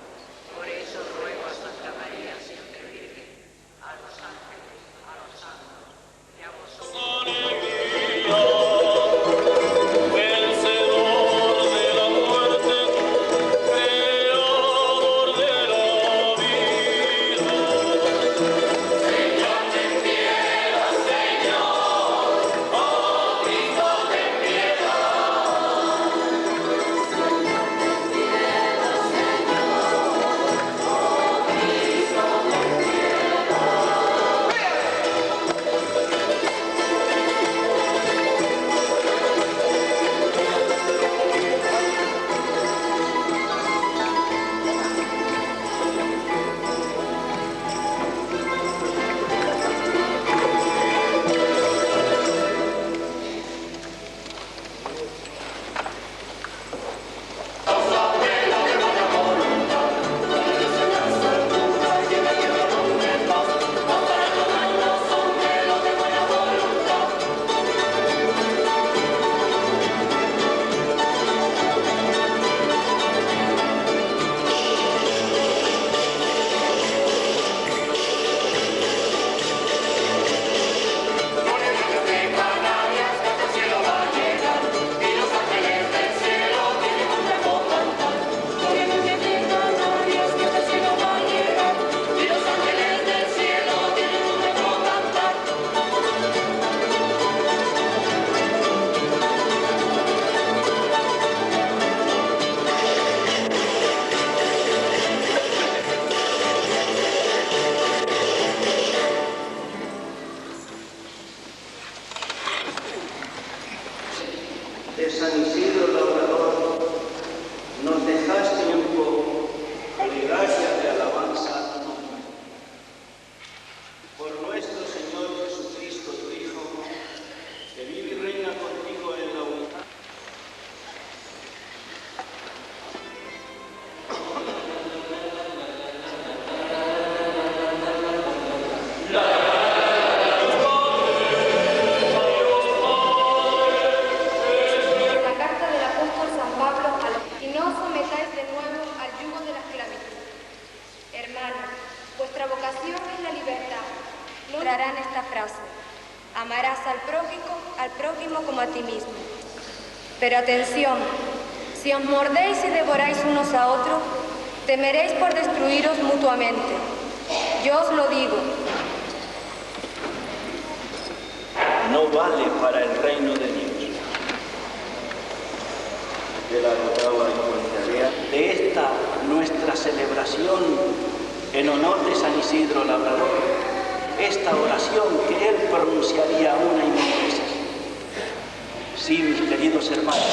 Por eso ruego a Santa María, siempre Virgen, a los ángeles, a los santos y a vosotros. De San Isidro Labrador, nos dejaste un poco de gracia de alabanza a tu nombre. Por nuestro Señor Jesucristo, tu Hijo, que vive y reina contigo en la unidad. Encontrarán esta frase: amarás al prójimo como a ti mismo. Pero atención, si os mordéis y devoráis unos a otros, temeréis por destruiros mutuamente. Yo os lo digo. No vale para el reino de Dios. De la octava encontraría de esta nuestra celebración en honor de San Isidro Labrador, esta oración que él pronunciaría una y mil veces. Sí, mis queridos hermanos.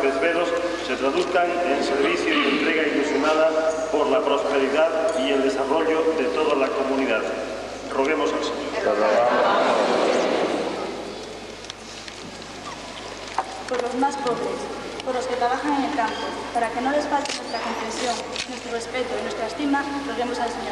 Beceberos se traduzcan en servicio y entrega ilusionada por la prosperidad y el desarrollo de toda la comunidad. Roguemos al Señor. Por los más pobres, por los que trabajan en el campo, para que no les falte nuestra comprensión, nuestro respeto y nuestra estima, roguemos al Señor.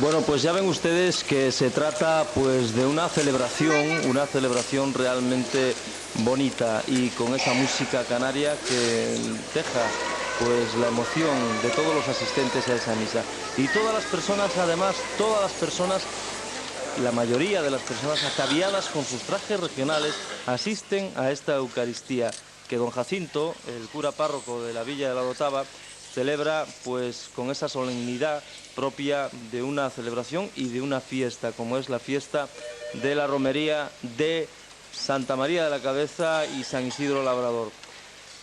Bueno, pues ya ven ustedes que se trata pues de una celebración realmente bonita y con esa música canaria que deja pues la emoción de todos los asistentes a esa misa. Y todas las personas, además, la mayoría de las personas ataviadas con sus trajes regionales asisten a esta Eucaristía que don Jacinto, el cura párroco de la Villa de la Orotava, celebra pues con esa solemnidad propia de una celebración y de una fiesta, como es la fiesta de la romería de Santa María de la Cabeza y San Isidro Labrador.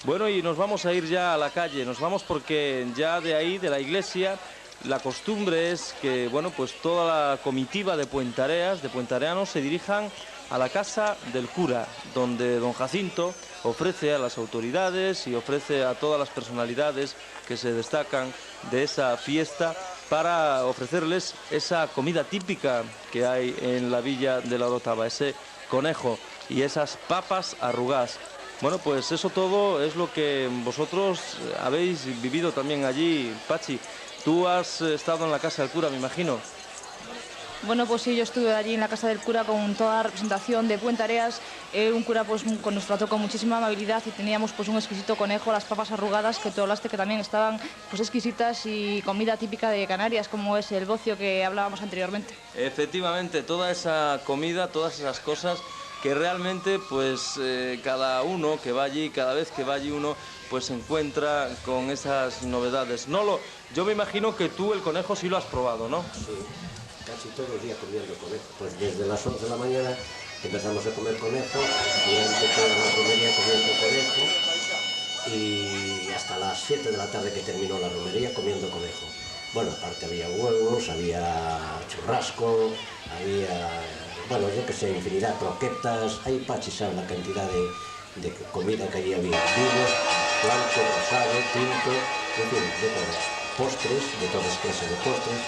Bueno, y nos vamos a ir ya a la calle, nos vamos porque ya de ahí, de la iglesia, la costumbre es que, bueno, pues toda la comitiva de puentareanos se dirijan a la casa del cura, donde don Jacinto ofrece a las autoridades y ofrece a todas las personalidades que se destacan de esa fiesta para ofrecerles esa comida típica que hay en la Villa de la Orotava, ese conejo y esas papas arrugadas. Bueno, pues eso todo es lo que vosotros habéis vivido también allí, Pachi. Tú has estado en la casa del cura, me imagino. Bueno, pues sí, yo estuve allí en la casa del cura con toda la representación de Puentareas, un cura pues nos trató con muchísima amabilidad y teníamos pues un exquisito conejo, las papas arrugadas que tú hablaste que también estaban pues exquisitas y comida típica de Canarias como es el bocio que hablábamos anteriormente. Efectivamente, toda esa comida, todas esas cosas que realmente pues cada uno que va allí, cada vez que va allí uno pues se encuentra con esas novedades. Nolo, yo me imagino que tú el conejo sí lo has probado, ¿no? Sí. Casi todo el día comiendo conejo. Pues desde las 11 de la mañana empezamos a comer conejo, durante toda la romería comiendo conejo y hasta las 7 de la tarde que terminó la romería comiendo conejo. Bueno, aparte había huevos, había churrasco, había, bueno, yo que sé, infinidad de croquetas. Ahí Pachi sabe la cantidad de comida que allí había. Vinos, blanco, rosado, tinto, en fin, de todas. Postres, de todas clases de postres.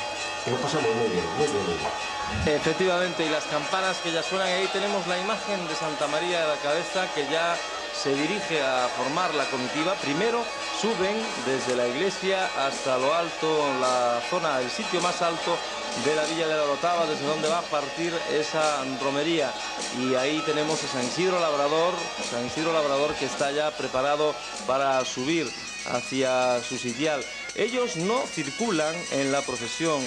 Lo pasamos muy bien, muy bien, muy bien. Efectivamente, y las campanas que ya suenan, ahí tenemos la imagen de Santa María de la Cabeza que ya se dirige a formar la comitiva. Primero suben desde la iglesia hasta lo alto, la zona, el sitio más alto de la Villa de la Orotava, desde donde va a partir esa romería. Y ahí tenemos a San Isidro Labrador que está ya preparado para subir hacia su sitial. Ellos no circulan en la procesión,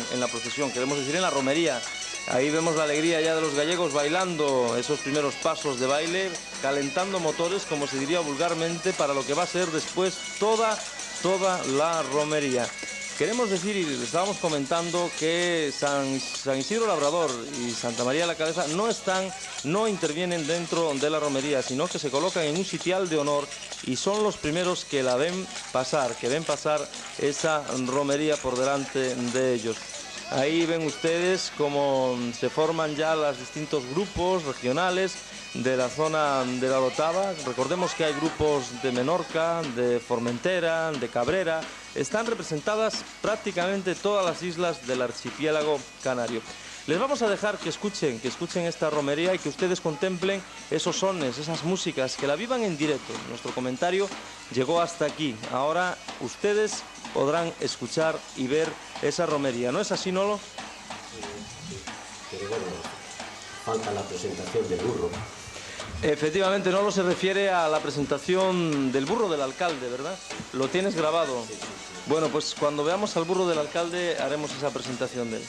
queremos decir en la romería. Ahí vemos la alegría ya de los gallegos bailando esos primeros pasos de baile, calentando motores, como se diría vulgarmente, para lo que va a ser después toda la romería. Queremos decir, y les estábamos comentando, que San Isidro Labrador y Santa María de la Cabeza no intervienen dentro de la romería, sino que se colocan en un sitial de honor y son los primeros que la ven pasar, esa romería por delante de ellos. Ahí ven ustedes cómo se forman ya los distintos grupos regionales de la zona de la Orotava. Recordemos que hay grupos de Menorca, de Formentera, de Cabrera. Están representadas prácticamente todas las islas del archipiélago canario. Les vamos a dejar que escuchen esta romería y que ustedes contemplen esos sones, esas músicas, que la vivan en directo. Nuestro comentario llegó hasta aquí. Ahora ustedes podrán escuchar y ver esa romería. ¿No es así, Nolo? Sí. Pero bueno, falta la presentación del burro. Efectivamente, Nolo se refiere a la presentación del burro del alcalde, ¿verdad? ¿Lo tienes grabado? Sí. Bueno, pues cuando veamos al burro del alcalde haremos esa presentación de él.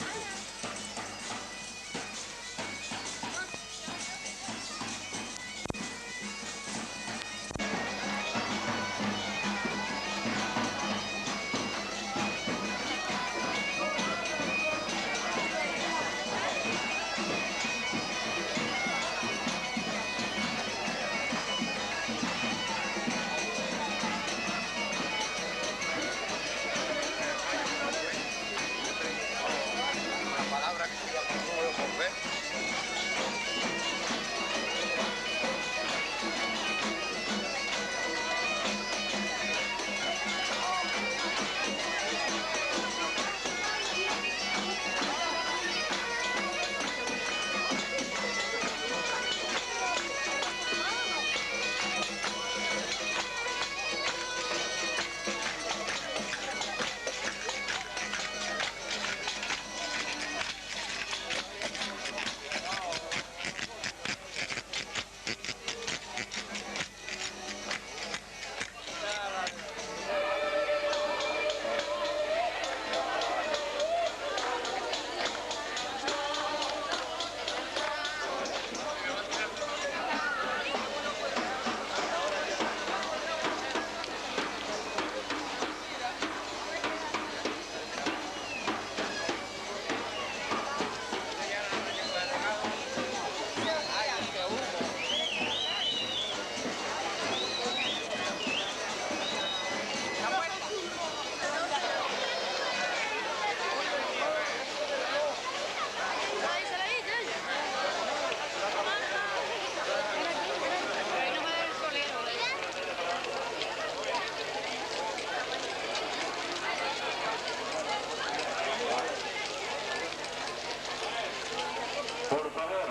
Por favor,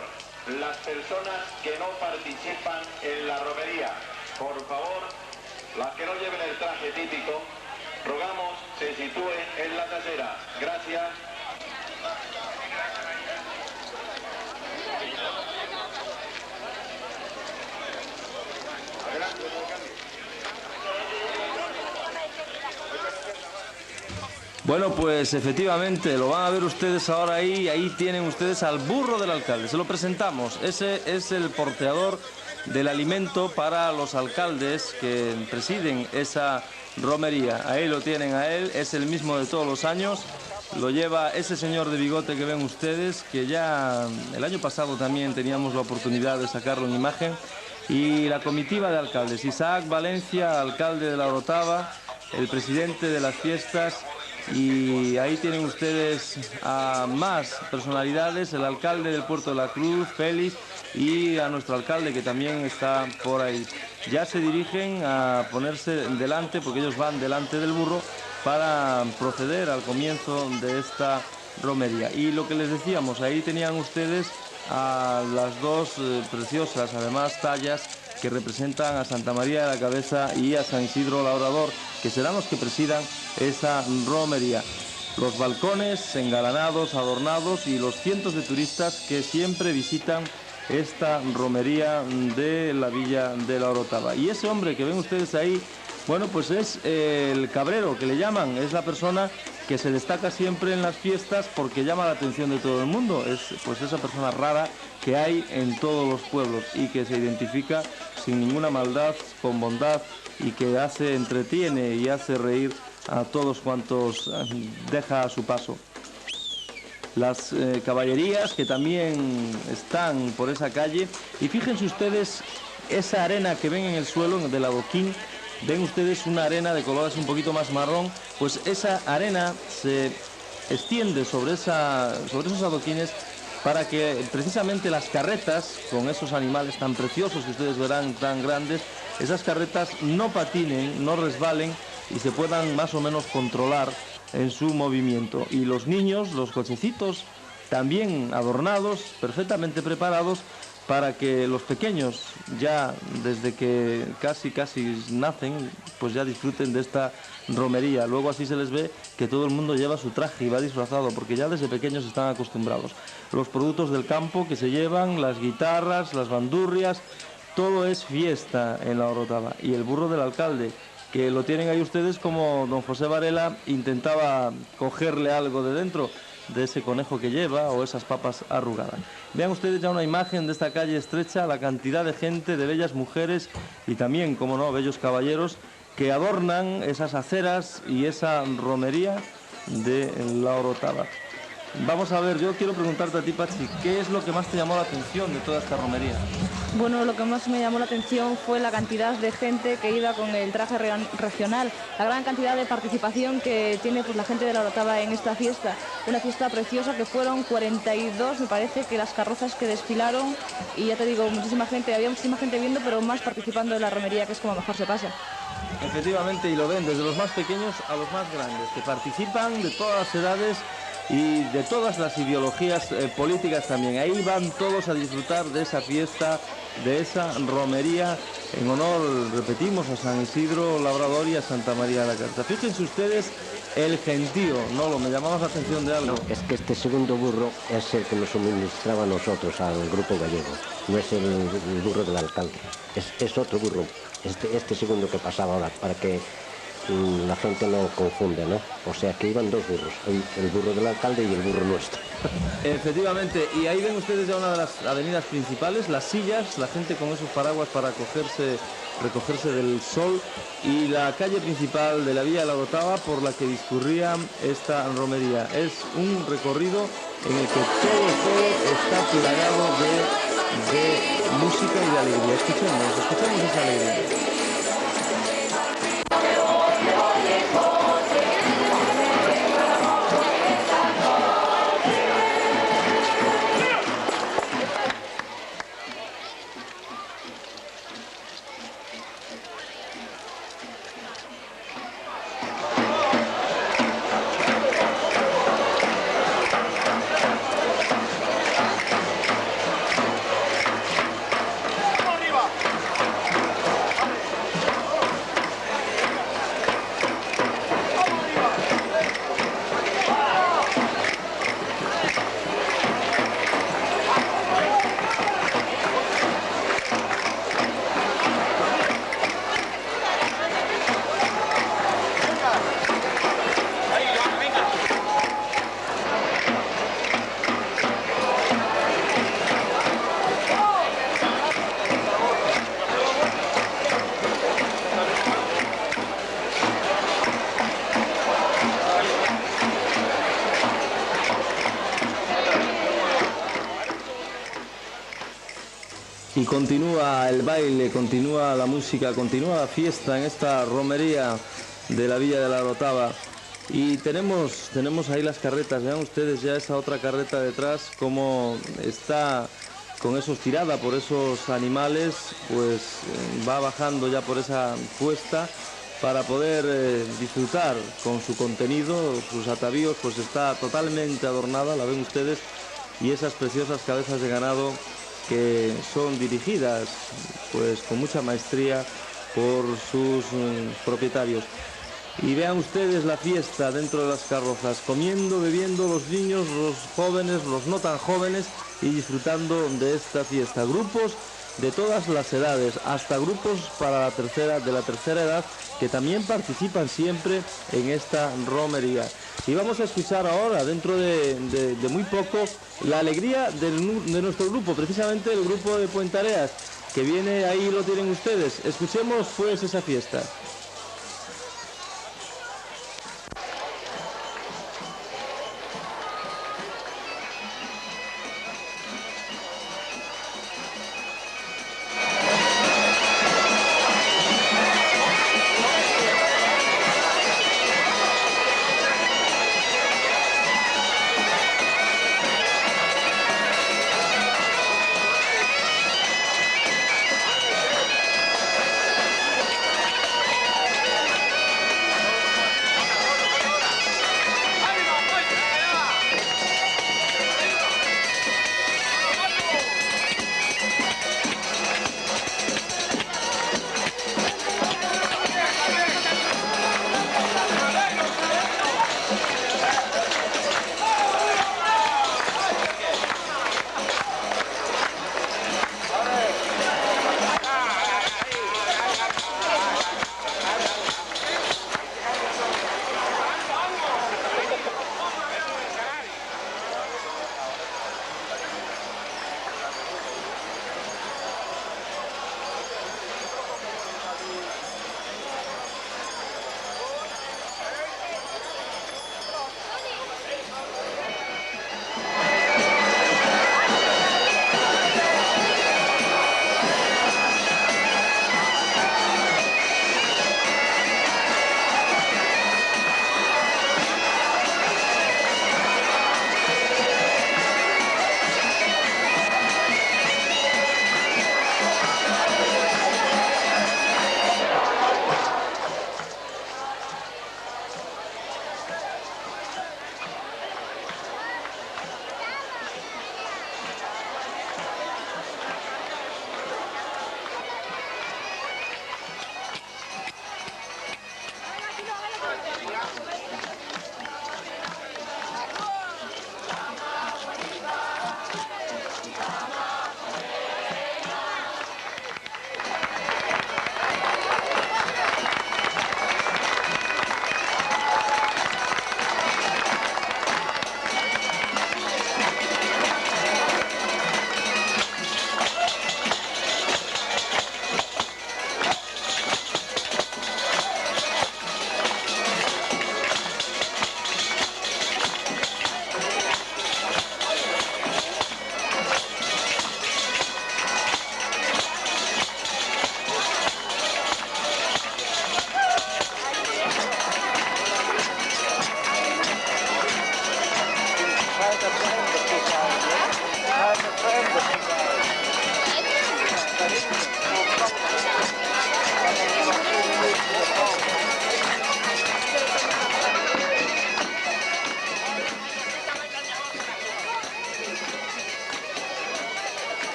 las personas que no participan en la romería, por favor, las que no lleven el traje típico, rogamos se sitúen en la trasera. Gracias. Bueno, pues efectivamente, lo van a ver ustedes ahora ahí tienen ustedes al burro del alcalde. Se lo presentamos, ese es el porteador del alimento para los alcaldes que presiden esa romería. Ahí lo tienen a él, es el mismo de todos los años. Lo lleva ese señor de bigote que ven ustedes, que ya el año pasado también teníamos la oportunidad de sacarlo en imagen. Y la comitiva de alcaldes, Isaac Valencia, alcalde de La Orotava, el presidente de las fiestas. Y ahí tienen ustedes a más personalidades, el alcalde del Puerto de la Cruz, Félix, y a nuestro alcalde que también está por ahí. Ya se dirigen a ponerse delante, porque ellos van delante del burro, para proceder al comienzo de esta romería. Y lo que les decíamos, ahí tenían ustedes a las dos preciosas, además, tallas que representan a Santa María de la Cabeza y a San Isidro Labrador, que serán los que presidan esa romería. Los balcones engalanados, adornados y los cientos de turistas que siempre visitan esta romería de la villa de La Orotava. Y ese hombre que ven ustedes ahí, bueno, pues es el cabrero, que le llaman, es la persona que se destaca siempre en las fiestas porque llama la atención de todo el mundo. Es pues esa persona rara que hay en todos los pueblos y que se identifica sin ninguna maldad, con bondad, y que entretiene y hace reír a todos cuantos deja a su paso. Las caballerías que también están por esa calle, y fíjense ustedes esa arena que ven en el suelo del adoquín. Ven ustedes una arena de color así un poquito más marrón, pues esa arena se extiende sobre esos adoquines para que precisamente las carretas, con esos animales tan preciosos que ustedes verán, tan grandes, esas carretas no patinen, no resbalen y se puedan más o menos controlar en su movimiento. Y los niños, los cochecitos, también adornados, perfectamente preparados, para que los pequeños, ya desde que casi nacen, pues ya disfruten de esta romería. Luego así se les ve que todo el mundo lleva su traje y va disfrazado, porque ya desde pequeños están acostumbrados. Los productos del campo que se llevan, las guitarras, las bandurrias, todo es fiesta en La Orotava. Y el burro del alcalde, que lo tienen ahí ustedes como don José Varela intentaba cogerle algo de dentro de ese conejo que lleva o esas papas arrugadas. Vean ustedes ya una imagen de esta calle estrecha, la cantidad de gente, de bellas mujeres y también, como no, bellos caballeros que adornan esas aceras y esa romería de La Orotava. Vamos a ver, yo quiero preguntarte a ti, Pachi, ¿qué es lo que más te llamó la atención de toda esta romería? Bueno, lo que más me llamó la atención fue la cantidad de gente que iba con el traje regional, la gran cantidad de participación que tiene pues la gente de La Orotava en esta fiesta. Una fiesta preciosa que fueron 42, me parece, que las carrozas que desfilaron, y ya te digo, muchísima gente, había muchísima gente viendo, pero más participando en la romería, que es como mejor se pasa. Efectivamente, y lo ven desde los más pequeños a los más grandes, que participan de todas las edades y de todas las ideologías políticas también. Ahí van todos a disfrutar de esa fiesta, de esa romería, en honor, repetimos, a San Isidro Labrador y a Santa María de la Cabeza. Fíjense ustedes el gentío, ¿no? Me llamaba la atención de algo. No, es que este segundo burro es el que nos suministraba a nosotros, al grupo gallego. No es el burro del alcalde, es otro burro. Este segundo que pasaba ahora, para que la gente no confunde, ¿no? O sea que iban dos burros, el burro del alcalde y el burro nuestro. Efectivamente, y ahí ven ustedes ya una de las avenidas principales, las sillas, la gente con esos paraguas para recogerse del sol, y la calle principal de la villa de La Orotava por la que discurría esta romería. Es un recorrido en el que todo está plagado de música y de alegría. Escuchemos esa alegría. Y continúa el baile, continúa la música, continúa la fiesta en esta romería de la Villa de la Orotava. Y tenemos ahí las carretas, vean ustedes ya esa otra carreta detrás, como está con esos tirada por esos animales, pues va bajando ya por esa cuesta para poder disfrutar con su contenido, sus atavíos, pues está totalmente adornada, la ven ustedes, y esas preciosas cabezas de ganado que son dirigidas pues con mucha maestría por sus propietarios. Y vean ustedes la fiesta dentro de las carrozas, comiendo, bebiendo los niños, los jóvenes, los no tan jóvenes, y disfrutando de esta fiesta. Grupos de todas las edades, hasta grupos de la tercera edad, que también participan siempre en esta romería. Y vamos a escuchar ahora, dentro de muy poco, la alegría de nuestro grupo, precisamente el grupo de Puentareas, que viene, ahí lo tienen ustedes. Escuchemos pues esa fiesta.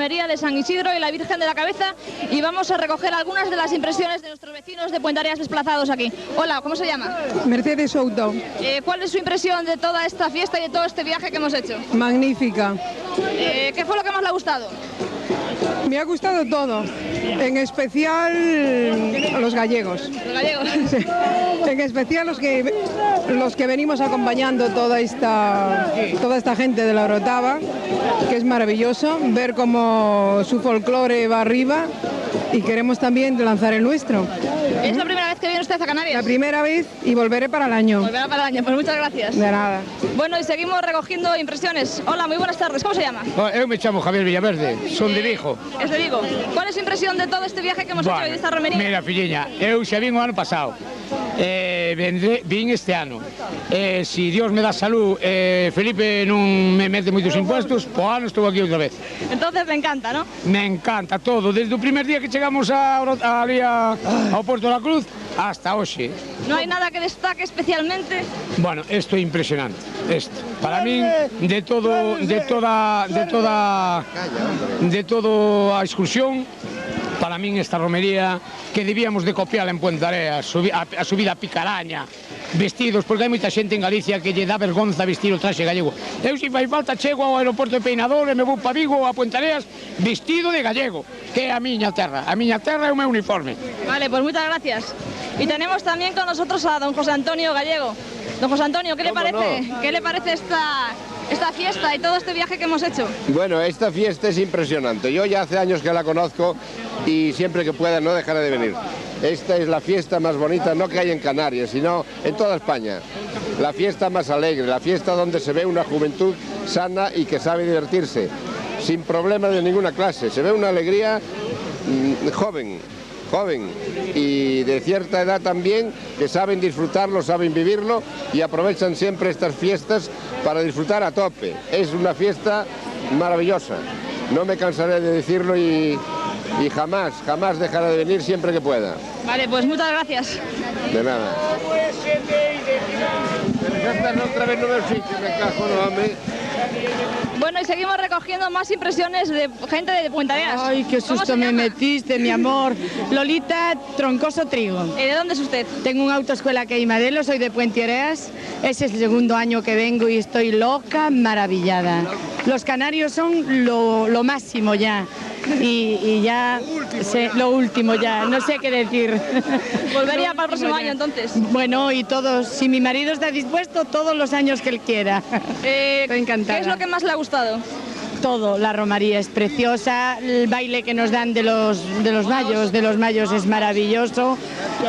romería de San Isidro y la Virgen de la Cabeza y vamos a recoger algunas de las impresiones de nuestros vecinos de Puentareas desplazados aquí. Hola, ¿cómo se llama? Mercedes Souto. ¿Cuál es su impresión de toda esta fiesta y de todo este viaje que hemos hecho? Magnífica. ¿Qué fue lo que más le ha gustado? Me ha gustado todo, en especial los gallegos. ¿Los gallegos? Sí. En especial los que venimos acompañando toda esta gente de la Orotava, que es maravilloso ver cómo su folclore va arriba y queremos también lanzar el nuestro. ¿Es la primera vez que viene usted a Canarias? La primera vez y volveré para el año. Volverá para el año, pues muchas gracias. De nada. Bueno, y seguimos recogiendo impresiones. Hola, muy buenas tardes, ¿cómo se llama? Eu me chamo Javier Villaverde, son de Vigo. Es de Vigo. ¿Cuál es su impresión de todo este viaje que hemos hecho y de esta romería? Mira, filliña, eu xa vin o ano pasado, vin este ano. Si Dios me dá salud, Felipe non me mete moitos impuestos, po ano estou aquí outra vez. Entonces le encanta, ¿no? Me encanta todo, desde o primer día que chegamos ao Puerto da Cruz hasta hoxe. ¿No hay nada que destaque especialmente? Bueno, esto é impresionante. Para min, de toda a excursión, para min esta romería que debíamos de copiarla en Puentareas, a subida a Picaraña, vestidos, porque hai moita xente en Galicia que lle dá vergonza vestir o traxe gallego. Eu, se fai falta, chego ao aeroporto de Peinador e me vou para Vigo, a Puentareas, vestido de gallego, que é a miña terra. A miña terra é o meu uniforme. Vale, pues muchas gracias. Y tenemos también con nosotros a don José Antonio Gallego. Don José Antonio, ¿qué le parece? No? ¿Qué le parece esta fiesta y todo este viaje que hemos hecho? Bueno, esta fiesta es impresionante. Yo ya hace años que la conozco y siempre que pueda no dejaré de venir. Esta es la fiesta más bonita, no que hay en Canarias, sino en toda España. La fiesta más alegre, la fiesta donde se ve una juventud sana y que sabe divertirse, sin problemas de ninguna clase. Se ve una alegría joven y de cierta edad también, que saben disfrutarlo, saben vivirlo y aprovechan siempre estas fiestas para disfrutar a tope. Es una fiesta maravillosa, no me cansaré de decirlo y jamás dejaré de venir siempre que pueda. Vale, pues muchas gracias. De nada. Pero ya estás otra vez no me sitio, me cajo, no, hombre. Bueno, y seguimos recogiendo más impresiones de gente de Puentareas. Ay, qué susto me metiste, mi amor. Lolita Troncoso Trigo. ¿Y de dónde es usted? Tengo una autoescuela que hay Madelo, soy de Puentareas. Ese es el segundo año que vengo y estoy loca, maravillada. Los canarios son lo máximo ya. Y ya lo último ya, no sé qué decir. ¿Volvería para el próximo año entonces? Bueno, y todos, si mi marido está dispuesto, todos los años que él quiera. Estoy encantada. ¿Qué es lo que más le ha gustado? Todo, la romería es preciosa, el baile que nos dan de los mayos es maravilloso.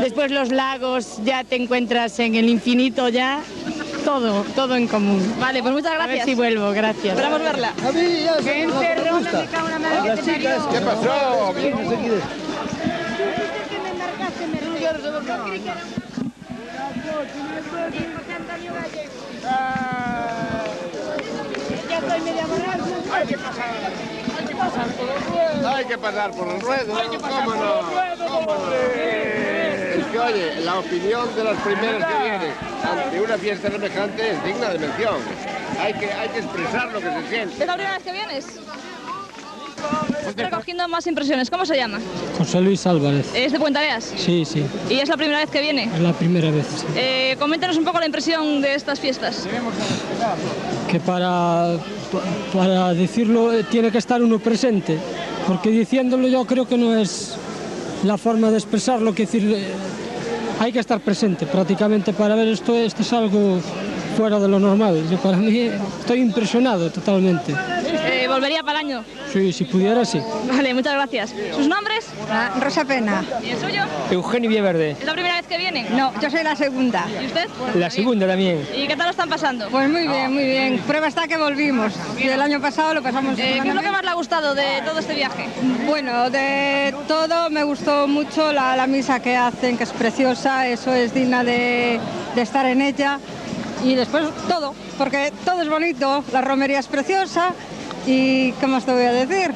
Después los lagos, ya te encuentras en el infinito ya. Todo en común. Vale, pues muchas gracias. A ver si vuelvo, gracias. Esperamos verla. A mí ya ¿qué encerrona me cago en la madre que te parió? ¿Qué pasó? Hay que pasar por el ruedo. ¿Cómo no? Es que, oye, la opinión de los primeros que vienen ante una fiesta semejante es digna de mención. Hay que expresar lo que se siente. ¿Es la primera vez que vienes? Estoy recogiendo más impresiones. ¿Cómo se llama? José Luis Álvarez. ¿Es de Puentareas? Sí. ¿Y es la primera vez que viene? Es la primera vez, sí. Coméntanos un poco la impresión de estas fiestas. Que para decirlo tiene que estar uno presente, porque diciéndolo yo creo que no es la forma de expresarlo, que decir, hay que estar presente prácticamente para ver esto es algo fuera de lo normal. Yo para mí estoy impresionado totalmente. ¿Volvería para el año? Sí, si pudiera, sí. Vale, muchas gracias. ¿Sus nombres? Rosa Pena. ¿Y el suyo? Eugenio Villaverde. ¿Es la primera vez que viene? No, yo soy la segunda. ¿Y usted? La segunda también. ¿Y qué tal lo están pasando? Pues muy bien, muy bien. Prueba está que volvimos. Y el año pasado lo pasamos... ¿Qué es lo que más le ha gustado de todo este viaje? Bueno, de todo me gustó mucho la misa que hacen, que es preciosa, eso es digna de estar en ella. Y después todo, porque todo es bonito, la romería es preciosa. ¿Y qué más te voy a decir?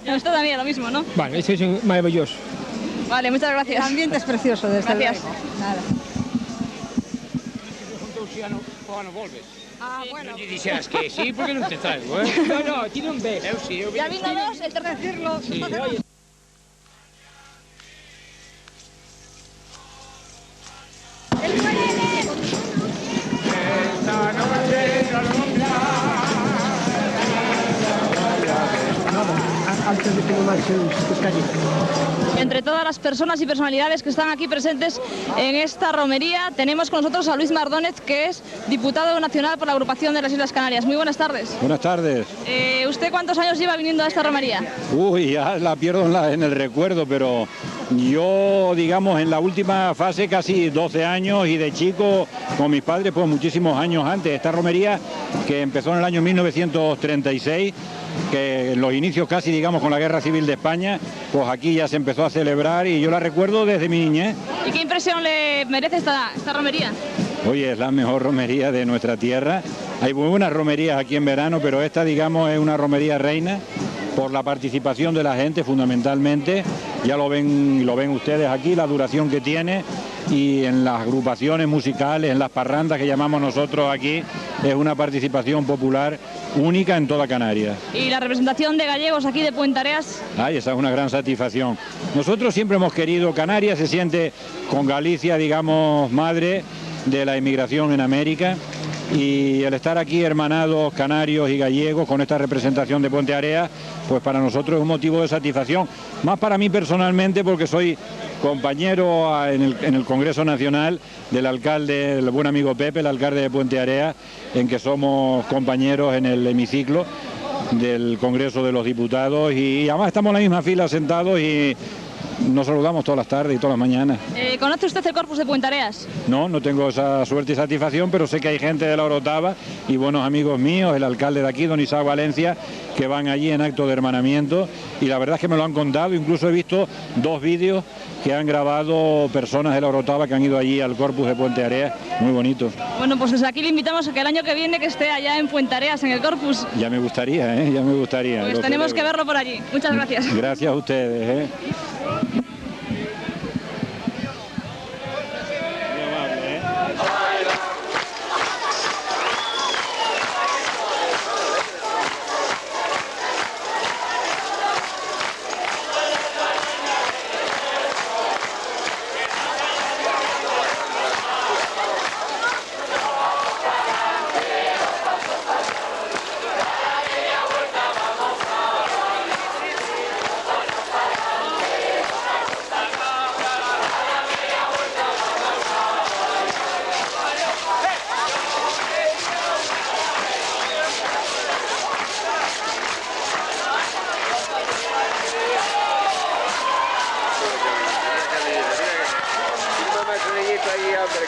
Esto también lo mismo, ¿no? Vale, eso es maravilloso. Vale, muchas gracias. El ambiente es precioso, desde luego. Nada. si ano volves. Ah, bueno. Non lle dixeras que sí, porque non te traigo, No, ti non ves. Eu sí, eu Ya vino dos, el decirlo. Sí, oye. Antes de que no marchen los callitos. Entre todas las personas y personalidades que están aquí presentes en esta romería, tenemos con nosotros a Luis Mardónez, que es diputado nacional por la agrupación de las Islas Canarias. Muy buenas tardes. Buenas tardes. ¿Usted cuántos años lleva viniendo a esta romería? Uy, ya la pierdo en el recuerdo, pero yo, digamos, en la última fase casi 12 años, y de chico con mis padres pues muchísimos años antes. Esta romería, que empezó en el año 1936, que en los inicios casi, digamos, con la Guerra Civil de España, pues aquí ya se empezó a celebrar y yo la recuerdo desde mi niñez. ¿Y qué impresión le merece esta romería? Oye, es la mejor romería de nuestra tierra. Hay muy buenas romerías aquí en verano, pero esta, digamos, es una romería reina por la participación de la gente fundamentalmente. Ya lo ven ustedes aquí, la duración que tiene, y en las agrupaciones musicales, en las parrandas que llamamos nosotros aquí, es una participación popular única en toda Canarias. ¿Y la representación de gallegos aquí de Puentareas? Ay, esa es una gran satisfacción. Nosotros siempre hemos querido, Canarias se siente con Galicia, digamos, madre de la inmigración en América, y el estar aquí hermanados canarios y gallegos con esta representación de Puentareas, pues para nosotros es un motivo de satisfacción, más para mí personalmente, porque soy compañero en el Congreso Nacional del alcalde, el buen amigo Pepe, el alcalde de Puentareas, en que somos compañeros en el hemiciclo del Congreso de los Diputados, y además estamos en la misma fila sentados y nos saludamos todas las tardes y todas las mañanas. ¿Conoce usted el Corpus de Puentareas? No tengo esa suerte y satisfacción, pero sé que hay gente de la Orotava y buenos amigos míos, el alcalde de aquí, don Isaac Valencia, que van allí en acto de hermanamiento, y la verdad es que me lo han contado. Incluso he visto 2 vídeos que han grabado personas de la Orotava que han ido allí al Corpus de Puentareas, muy bonito. Bueno, pues desde aquí le invitamos a que el año que viene que esté allá en Puentareas, en el Corpus. Ya me gustaría, ya me gustaría. Pues tenemos que verlo por allí. Muchas gracias. Gracias a ustedes.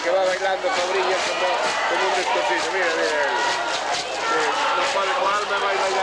Que va bailando Fabrilla como un descosido. Mira, el padre Juan me va bailando.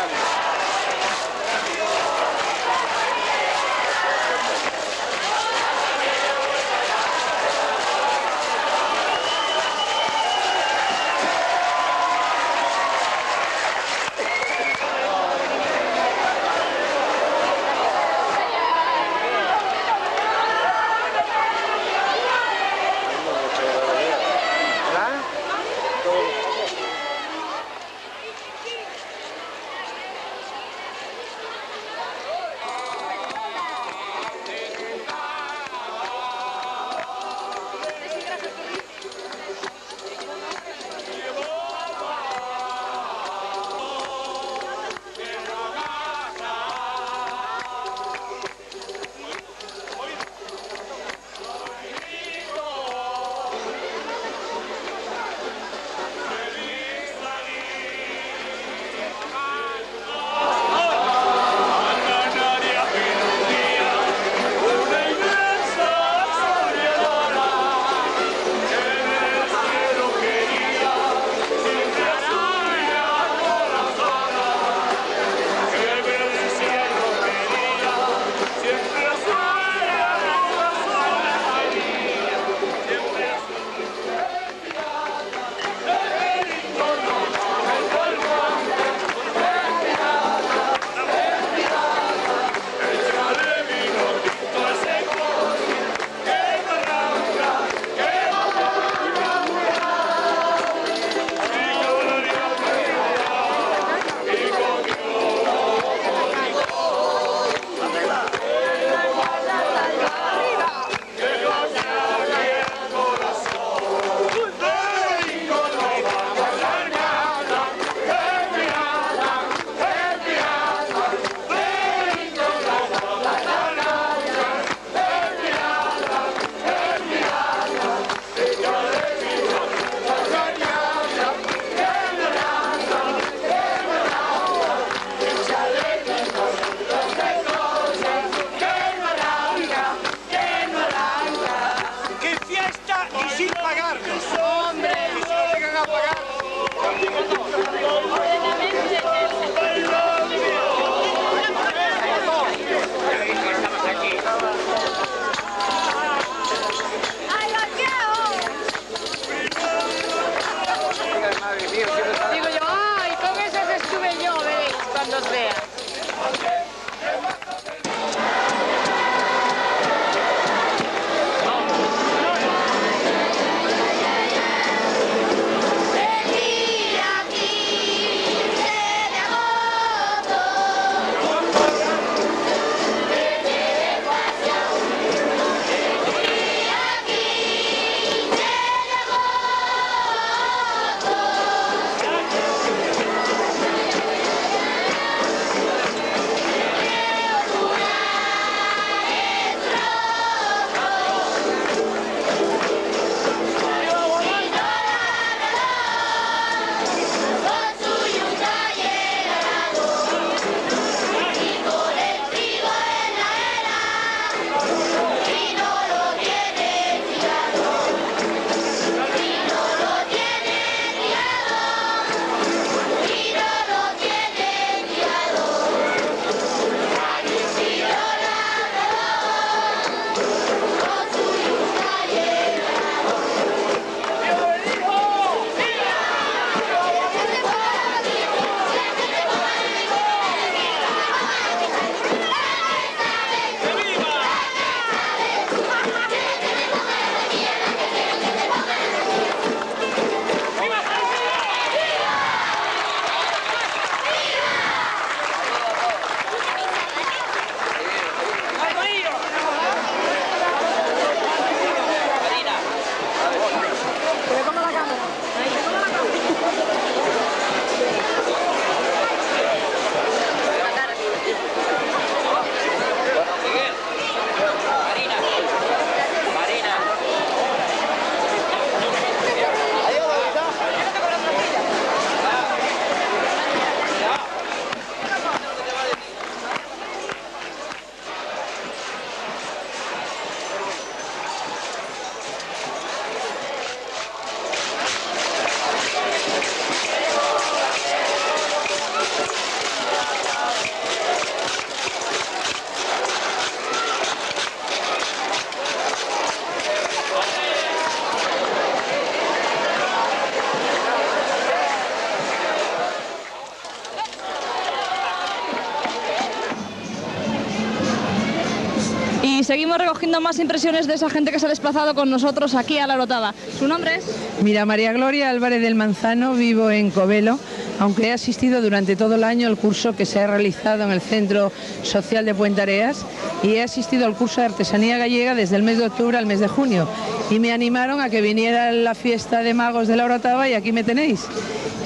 seguimos recogiendo más impresiones de esa gente que se ha desplazado con nosotros aquí a la Orotava. ¿Su nombre es? Mira, María Gloria Álvarez del Manzano, vivo en Covelo, aunque he asistido durante todo el año al curso que se ha realizado en el Centro Social de Puente Areas y he asistido al curso de artesanía gallega desde el mes de octubre al mes de junio y me animaron a que viniera a la fiesta de magos de la Orotava y aquí me tenéis.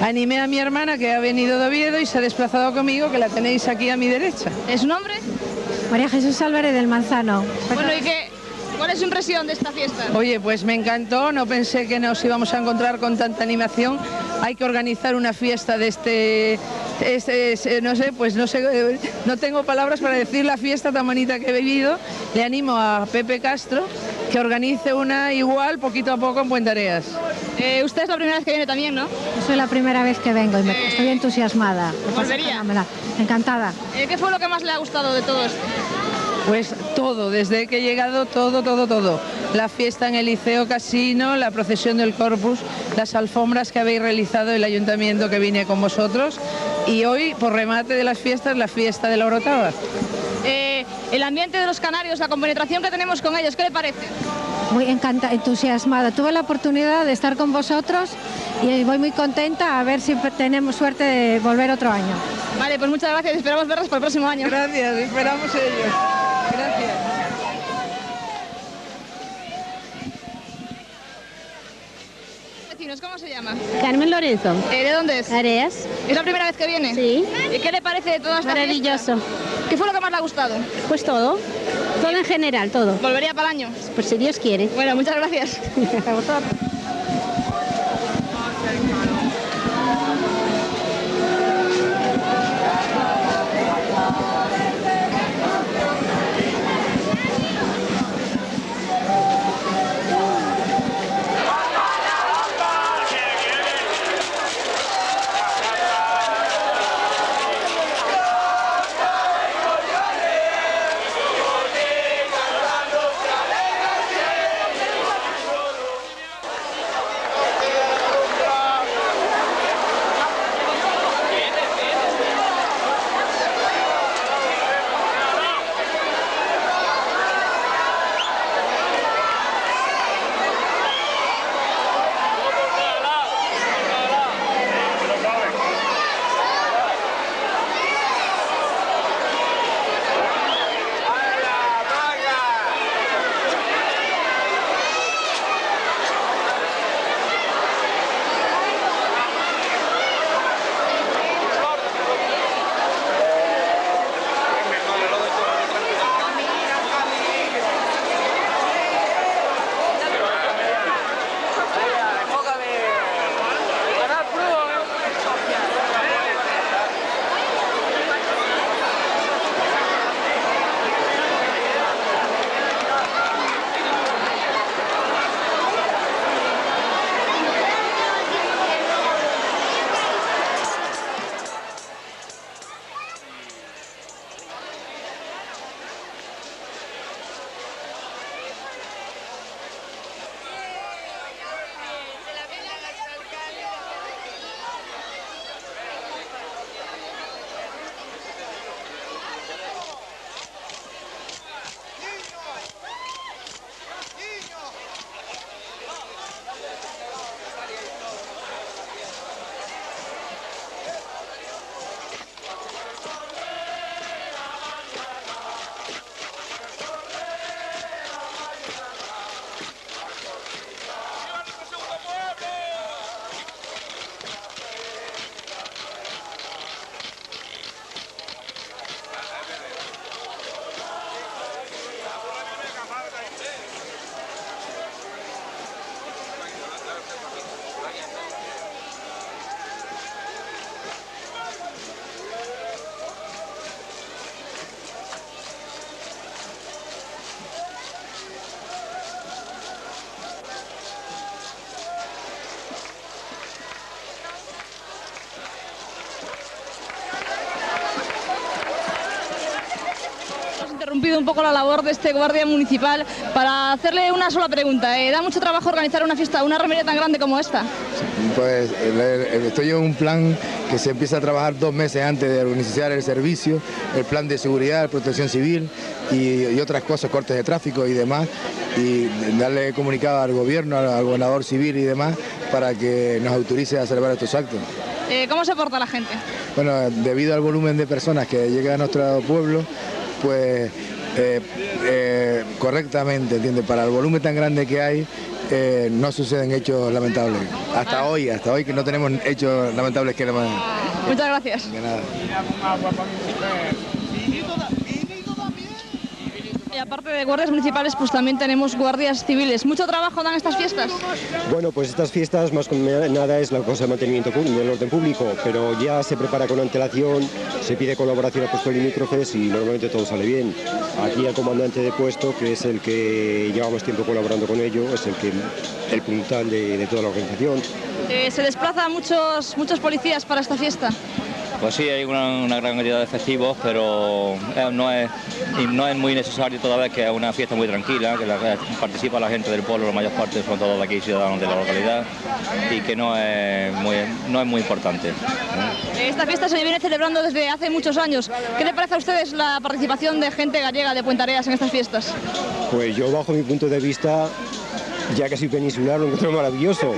Animé a mi hermana que ha venido de Oviedo y se ha desplazado conmigo, que la tenéis aquí a mi derecha. ¿Es su nombre? María Jesús Álvarez del Manzano. Bueno, ¿y cuál es su impresión de esta fiesta? Oye, pues me encantó, no pensé que nos íbamos a encontrar con tanta animación. Hay que organizar una fiesta de no sé, pues no sé, no tengo palabras para decir la fiesta tan bonita que he vivido. Le animo a Pepe Castro que organice una igual poquito a poco en Puente Areas. Usted es la primera vez que viene también, ¿no? Yo soy la primera vez que vengo y estoy entusiasmada. ¿Volvería? Encantada. ¿Qué fue lo que más le ha gustado de todo esto? Pues todo, desde que he llegado, todo. La fiesta en el Liceo Casino, la procesión del Corpus, las alfombras que habéis realizado el ayuntamiento que vine con vosotros y hoy, por remate de las fiestas, la fiesta de la Orotava. El ambiente de los canarios, la compenetración que tenemos con ellos, ¿qué le parece? Muy entusiasmada. Tuve la oportunidad de estar con vosotros y voy muy contenta a ver si tenemos suerte de volver otro año. Vale, pues muchas gracias, esperamos verlos para el próximo año. Gracias, esperamos ellos. Gracias. ¿Cómo se llama? Carmen Lorenzo. ¿De dónde es? Areas. ¿Es la primera vez que viene? Sí. ¿Y qué le parece de toda esta Maravilloso. fiesta? ¿Qué fue lo que más le ha gustado? Pues todo en general, todo. ¿Volvería para el año? Pues si Dios quiere. Bueno, muchas gracias. A vosotros. Interrumpido un poco la labor de este guardia municipal para hacerle una sola pregunta. ¿Da mucho trabajo organizar una fiesta, una romería tan grande como esta? Pues estoy en un plan que se empieza a trabajar 2 meses antes de iniciar el servicio, el plan de seguridad, protección civil y otras cosas, cortes de tráfico y demás, y darle comunicado al gobierno, al gobernador civil y demás, para que nos autorice a celebrar estos actos. ¿Cómo se porta la gente? Bueno, debido al volumen de personas que llega a nuestro pueblo, pues correctamente, ¿entiendes? Para el volumen tan grande que hay, no suceden hechos lamentables. Hasta hoy que no tenemos hechos lamentables que más. Muchas gracias. De nada. Y aparte de guardias municipales, pues también tenemos guardias civiles. ¿Mucho trabajo dan estas fiestas? Bueno, pues estas fiestas más que nada es la cosa de mantenimiento del orden público, pero ya se prepara con antelación, se pide colaboración a puestos limítrofes y normalmente todo sale bien. Aquí el comandante de puesto, que es el que lleva más tiempo colaborando con ello, es el puntal de toda la organización. ¿Se desplazan muchos policías para esta fiesta? Pues sí, hay una gran cantidad de efectivos, pero no es muy necesario toda vez que es una fiesta muy tranquila, que participa la gente del pueblo, la mayor parte son todos de aquí ciudadanos de la localidad, y que no es muy importante. Esta fiesta se viene celebrando desde hace muchos años. ¿Qué le parece a ustedes la participación de gente gallega de Puentareas en estas fiestas? Pues yo, bajo mi punto de vista, ya que soy peninsular, lo encuentro maravilloso.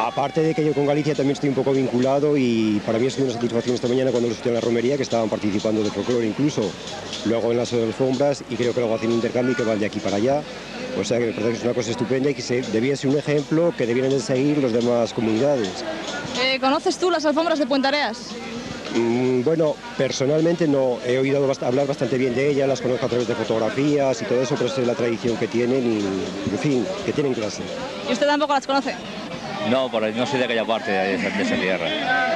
Aparte de que yo con Galicia también estoy un poco vinculado y para mí es una satisfacción esta mañana cuando los escuché en la romería que estaban participando de folclore incluso, luego en las alfombras y creo que luego hacen un intercambio que van de aquí para allá. O sea que me parece que es una cosa estupenda y que debía ser un ejemplo que debieran de seguir las demás comunidades. ¿Conoces tú las alfombras de Puentareas? Bueno, personalmente no, he oído hablar bastante bien de ellas, las conozco a través de fotografías y todo eso, pero es la tradición que tienen y, en fin, que tienen clase. ¿Y usted tampoco las conoce? No, no soy de aquella parte de esa tierra.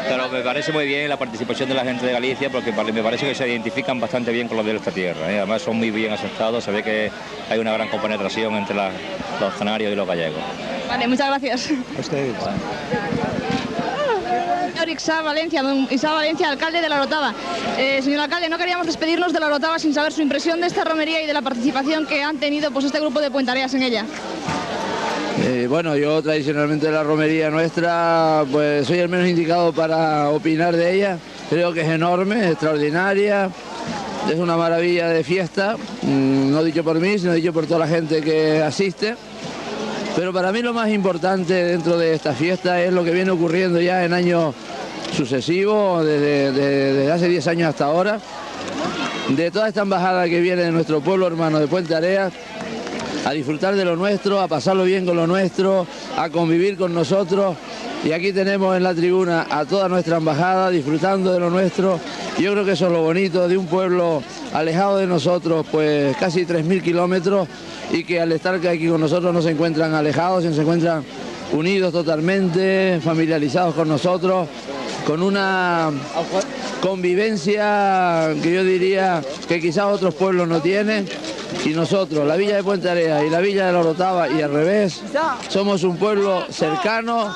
Pero me parece muy bien la participación de la gente de Galicia porque me parece que se identifican bastante bien con los de esta tierra. Además son muy bien aceptados, se ve que hay una gran compenetración entre los canarios y los gallegos. Vale, muchas gracias. A ustedes. Señor Isá Valencia, alcalde de La Orotava. Señor alcalde, no queríamos despedirnos de La Orotava sin saber su impresión de esta romería y de la participación que han tenido pues, este grupo de Puentareas en ella. Bueno, yo tradicionalmente de la romería nuestra, pues soy el menos indicado para opinar de ella. Creo que es enorme, es extraordinaria, es una maravilla de fiesta, no dicho por mí, sino dicho por toda la gente que asiste. Pero para mí lo más importante dentro de esta fiesta es lo que viene ocurriendo ya en años sucesivos, desde hace 10 años hasta ahora, de toda esta embajada que viene de nuestro pueblo hermano de Puentareas, a disfrutar de lo nuestro, a pasarlo bien con lo nuestro, a convivir con nosotros. Y aquí tenemos en la tribuna a toda nuestra embajada disfrutando de lo nuestro. Yo creo que eso es lo bonito de un pueblo alejado de nosotros, pues casi 3.000 kilómetros, y que al estar aquí con nosotros no se encuentran alejados, sino se encuentran unidos totalmente, familiarizados con nosotros, con una convivencia que yo diría que quizás otros pueblos no tienen. Y nosotros, la villa de Puentareas y la villa de La Orotava y al revés, somos un pueblo cercano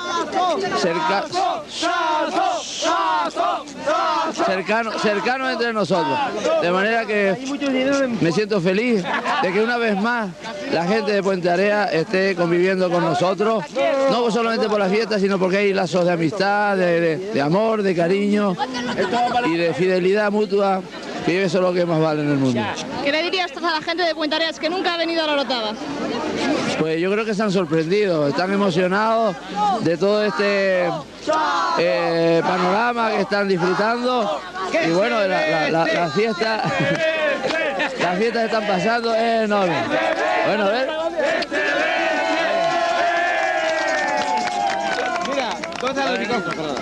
entre nosotros. De manera que me siento feliz de que una vez más la gente de Puentareas esté conviviendo con nosotros, no solamente por la fiesta, sino porque hay lazos de amistad, de amor, de cariño y de fidelidad mutua, que eso es lo que más vale en el mundo. ¿Qué le dirías a la gente de Puentareas que nunca ha venido a La Orotava? Pues yo creo que están sorprendidos, están emocionados de todo este panorama que están disfrutando. Y bueno, las fiestas están pasando, es enorme. Bueno, a ver. Mira, ¿dónde está el micrófono?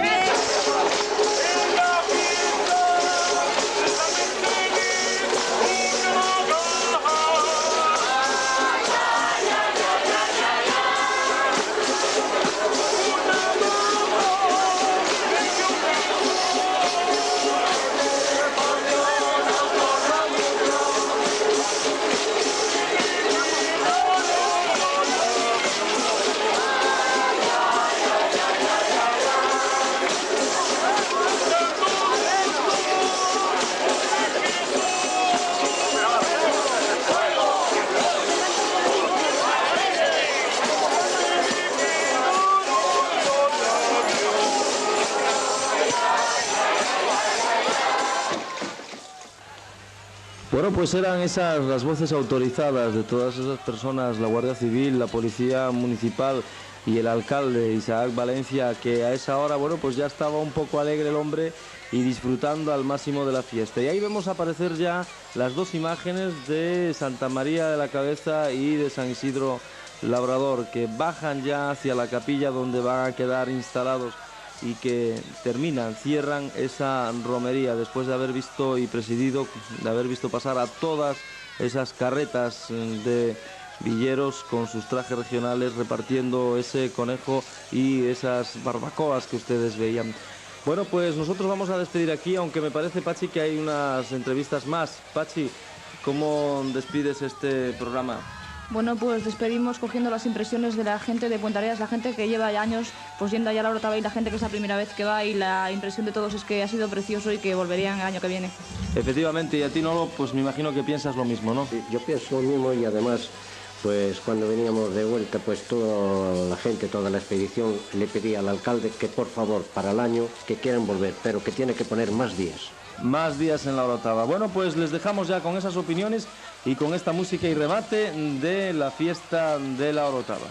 Bueno, pues eran esas las voces autorizadas de todas esas personas, la Guardia Civil, la Policía Municipal y el alcalde Isaac Valencia, que a esa hora, bueno, pues ya estaba un poco alegre el hombre y disfrutando al máximo de la fiesta. Y ahí vemos aparecer ya las dos imágenes de Santa María de la Cabeza y de San Isidro Labrador, que bajan ya hacia la capilla donde van a quedar instalados y que cierran esa romería después de haber visto y presidido, de haber visto pasar a todas esas carretas de villeros con sus trajes regionales repartiendo ese conejo y esas barbacoas que ustedes veían. Bueno, pues nosotros vamos a despedir aquí, aunque me parece, Pachi, que hay unas entrevistas más. Pachi, ¿cómo despides este programa? Bueno, pues despedimos cogiendo las impresiones de la gente de Puentareas, la gente que lleva ya años pues yendo allá a la Orotava y la gente que es la primera vez que va, y la impresión de todos es que ha sido precioso y que volverían el año que viene. Efectivamente, y a ti, Nolo, pues me imagino que piensas lo mismo, ¿no? Sí, yo pienso lo mismo, y además, pues cuando veníamos de vuelta, pues toda la gente, toda la expedición le pedía al alcalde que por favor para el año que quieran volver, pero que tiene que poner más días. Más días en la Orotava. Bueno, pues les dejamos ya con esas opiniones y con esta música y remate de la fiesta de la Orotava.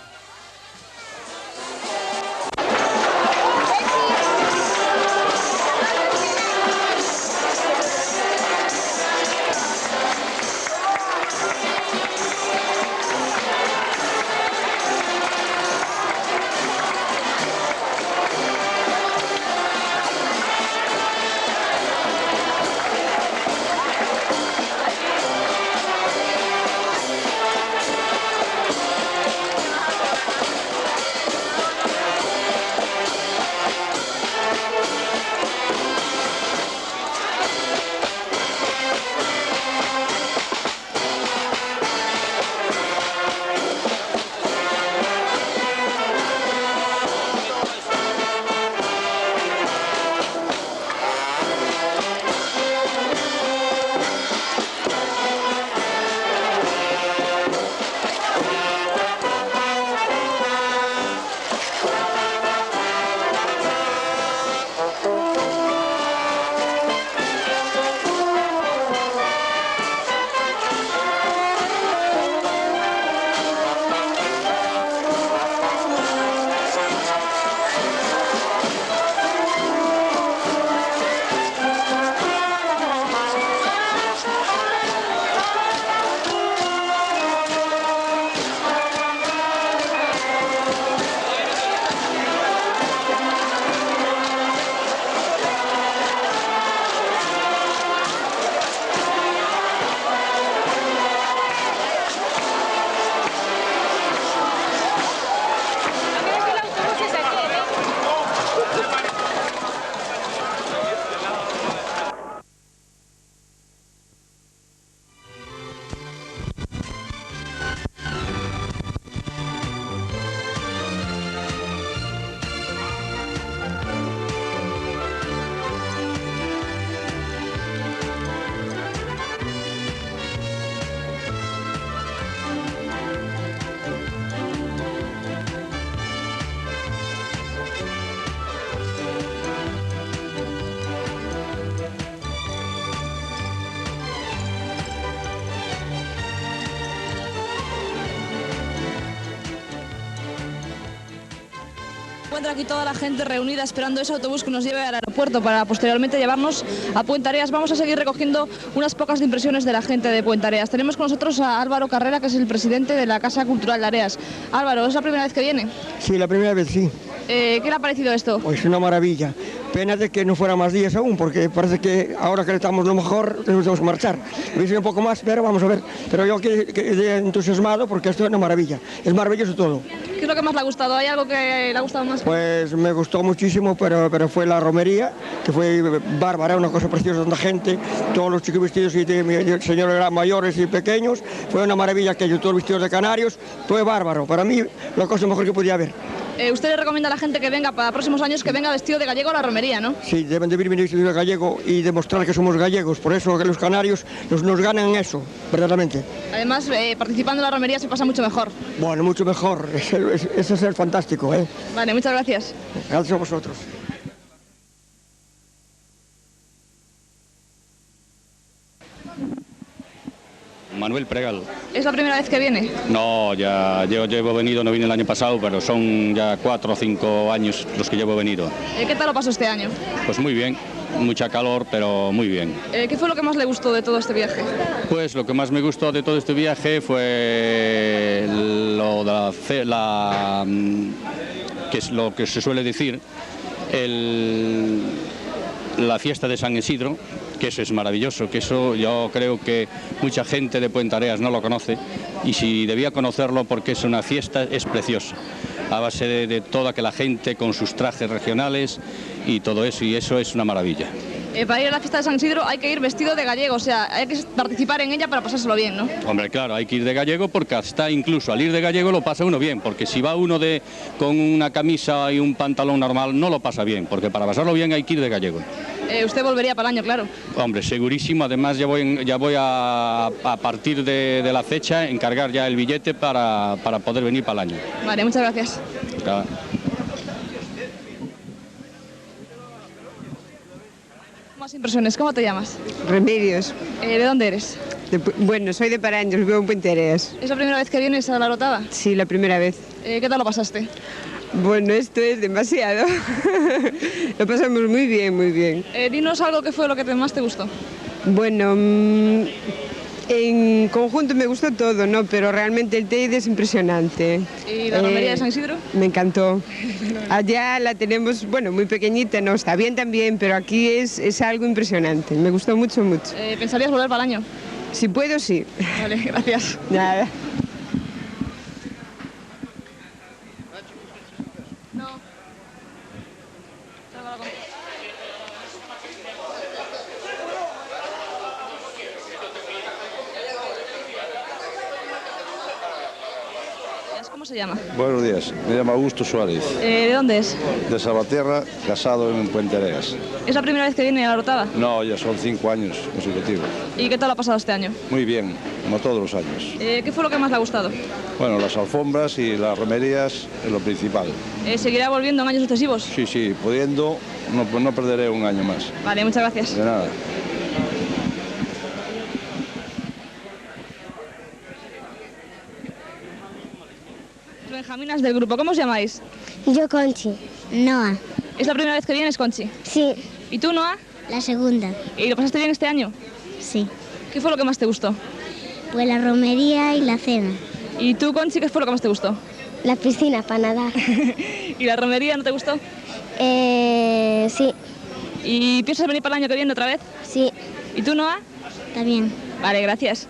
Encuentra aquí toda la gente reunida esperando ese autobús que nos lleve al aeropuerto para posteriormente llevarnos a Puentareas. Vamos a seguir recogiendo unas pocas impresiones de la gente de Puentareas. Tenemos con nosotros a Álvaro Carrera, que es el presidente de la Casa Cultural de Areas. Álvaro, ¿es la primera vez que viene? Sí, la primera vez sí. ¿Qué le ha parecido esto? Pues una maravilla. Pena de que no fuera más días aún, porque parece que ahora que estamos lo mejor, tenemos que marchar. Hubiese un poco más, pero vamos a ver. Pero yo quedé entusiasmado porque esto es una maravilla. Es maravilloso todo. ¿Qué es lo que más le ha gustado? ¿Hay algo que le ha gustado más? Pues me gustó muchísimo, pero fue la romería, que fue bárbara, una cosa preciosa, tanta gente, todos los chicos vestidos y señores mayores y pequeños. Fue una maravilla aquello, todos vestidos de canarios, fue bárbaro. Para mí, la cosa mejor que podía haber. Usted le recomienda a la gente que venga para próximos años que venga vestido de gallego a la romería, ¿no? Sí, deben de venir vestido de gallego y demostrar que somos gallegos, por eso que los canarios nos ganan en eso, verdaderamente. Además, participando en la romería se pasa mucho mejor. Bueno, mucho mejor, eso es el fantástico, ¿eh? Vale, muchas gracias. Gracias a vosotros. Manuel Pregal. ¿Es la primera vez que viene? No, ya llevo venido, no vine el año pasado, pero son ya 4 o 5 años los que llevo venido. ¿Qué tal lo pasó este año? Pues muy bien, mucha calor, pero muy bien. ¿Qué fue lo que más le gustó de todo este viaje? Pues lo que más me gustó de todo este viaje fue lo de que es lo que se suele decir, la fiesta de San Isidro, que eso es maravilloso, que eso yo creo que mucha gente de Puentareas no lo conoce, y si debía conocerlo porque es una fiesta, es preciosa, a base de toda que la gente con sus trajes regionales y todo eso, y eso es una maravilla. Para ir a la fiesta de San Isidro hay que ir vestido de gallego, o sea, hay que participar en ella para pasárselo bien, ¿no? Hombre, claro, hay que ir de gallego porque hasta incluso al ir de gallego lo pasa uno bien, porque si va uno con una camisa y un pantalón normal no lo pasa bien, porque para pasarlo bien hay que ir de gallego. Usted volvería para el año, claro. Hombre, segurísimo, además ya voy a partir de la fecha encargar ya el billete para poder venir para el año. Vale, muchas gracias. Claro. Más impresiones, ¿cómo te llamas? Remedios. ¿De dónde eres? Bueno, soy de Paraños, vivo en Puentareas. ¿Es la primera vez que vienes a la Orotava? Sí, la primera vez. ¿Qué tal lo pasaste? Bueno, esto es demasiado. Lo pasamos muy bien, muy bien. Dinos algo que fue lo que más te gustó. Bueno, en conjunto me gustó todo, ¿no? Pero realmente el Teide es impresionante. ¿Y la romería de San Isidro? Me encantó. Allá la tenemos, bueno, muy pequeñita, no, está bien también, pero aquí es algo impresionante. Me gustó mucho, mucho. ¿Pensarías volver para el año? Si puedo, sí. Vale, gracias. Nada. ¿Cómo se llama? Buenos días, me llamo Augusto Suárez. ¿De dónde es? De Salvatierra, casado en Puentareas. ¿Es la primera vez que viene a la Orotava? No, ya son 5 años consecutivos. ¿Y qué tal ha pasado este año? Muy bien, como todos los años. ¿Qué fue lo que más le ha gustado? Bueno, las alfombras y las romerías es lo principal. ¿Seguirá volviendo en años sucesivos? Sí, sí, pudiendo, no perderé un año más. Vale, muchas gracias. De nada. Benjaminas del grupo, ¿cómo os llamáis? Yo Conchi, Noa. ¿Es la primera vez que vienes, Conchi? Sí. ¿Y tú, Noa? La segunda. ¿Y lo pasaste bien este año? Sí. ¿Qué fue lo que más te gustó? Pues la romería y la cena. ¿Y tú, Conchi, qué fue lo que más te gustó? La piscina para nadar. ¿Y la romería no te gustó? Sí. ¿Y piensas venir para el año que viene otra vez? Sí. ¿Y tú, Noa? También. Vale, gracias.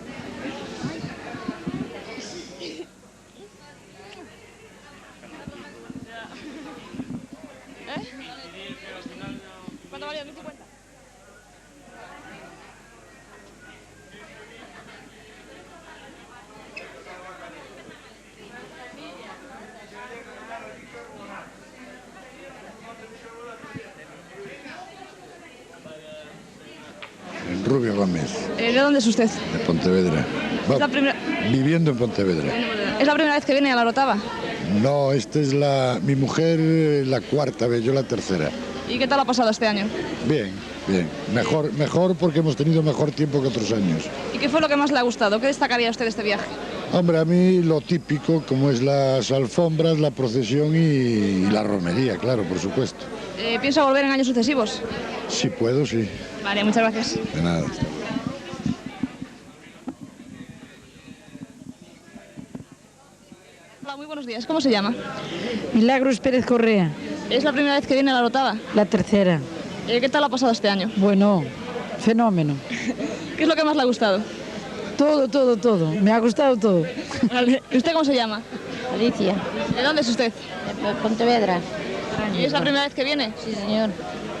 ¿Cuánto valía? 1.050. Rubio Gómez, ¿De dónde es usted? de Pontevedra. Es la primera... Viviendo en Pontevedra. ¿Es la primera vez que viene a la Orotava? No, esta es mi mujer la cuarta vez, yo la tercera. ¿Y qué tal ha pasado este año? Bien, bien. Mejor porque hemos tenido mejor tiempo que otros años. ¿Y qué fue lo que más le ha gustado? ¿Qué destacaría usted de este viaje? Hombre, a mí lo típico, como es las alfombras, la procesión y la romería, claro, por supuesto. ¿Piensa volver en años sucesivos? Si puedo, sí. Vale, muchas gracias. De nada. Hola, muy buenos días. ¿Cómo se llama? Milagros Pérez Correa. ¿Es la primera vez que viene a la Orotava? La tercera. ¿Qué tal ha pasado este año? Bueno, fenómeno. ¿Qué es lo que más le ha gustado? Todo. Me ha gustado todo. Vale. ¿Y usted cómo se llama? Alicia. ¿De dónde es usted? De Pontevedra. ¿Y es la primera vez que viene? Sí, señor.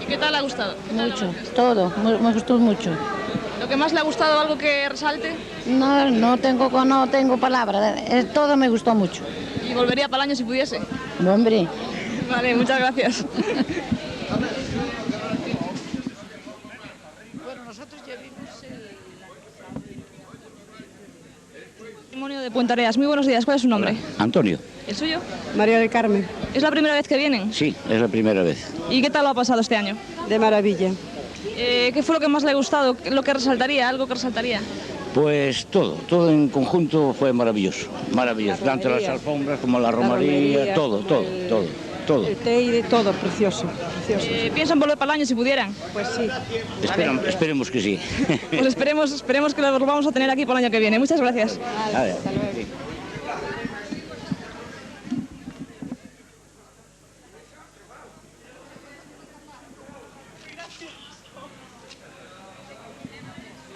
¿Y qué tal le ha gustado? Mucho, todo. Me gustó mucho. ¿Lo que más le ha gustado, algo que resalte? No tengo palabras. Todo me gustó mucho. ¿Y volvería para el año si pudiese? Hombre. Vale, muchas gracias. Bueno, nosotros ya vimos el matrimonio de Puentareas. Muy buenos días. ¿Cuál es su nombre? Antonio. ¿El suyo? María del Carmen. ¿Es la primera vez que vienen? Sí, es la primera vez. ¿Y qué tal lo ha pasado este año? De maravilla. ¿Qué fue lo que más le ha gustado? ¿Lo que resaltaría? ¿Algo que resaltaría? Pues todo en conjunto fue maravilloso, tanto las alfombras como la romería, todo. El té y de todo, precioso. ¿Piensan volver para el año si pudieran? Pues sí. Esperemos que sí. Pues esperemos que lo volvamos a tener aquí para el año que viene. Muchas gracias. Hasta luego.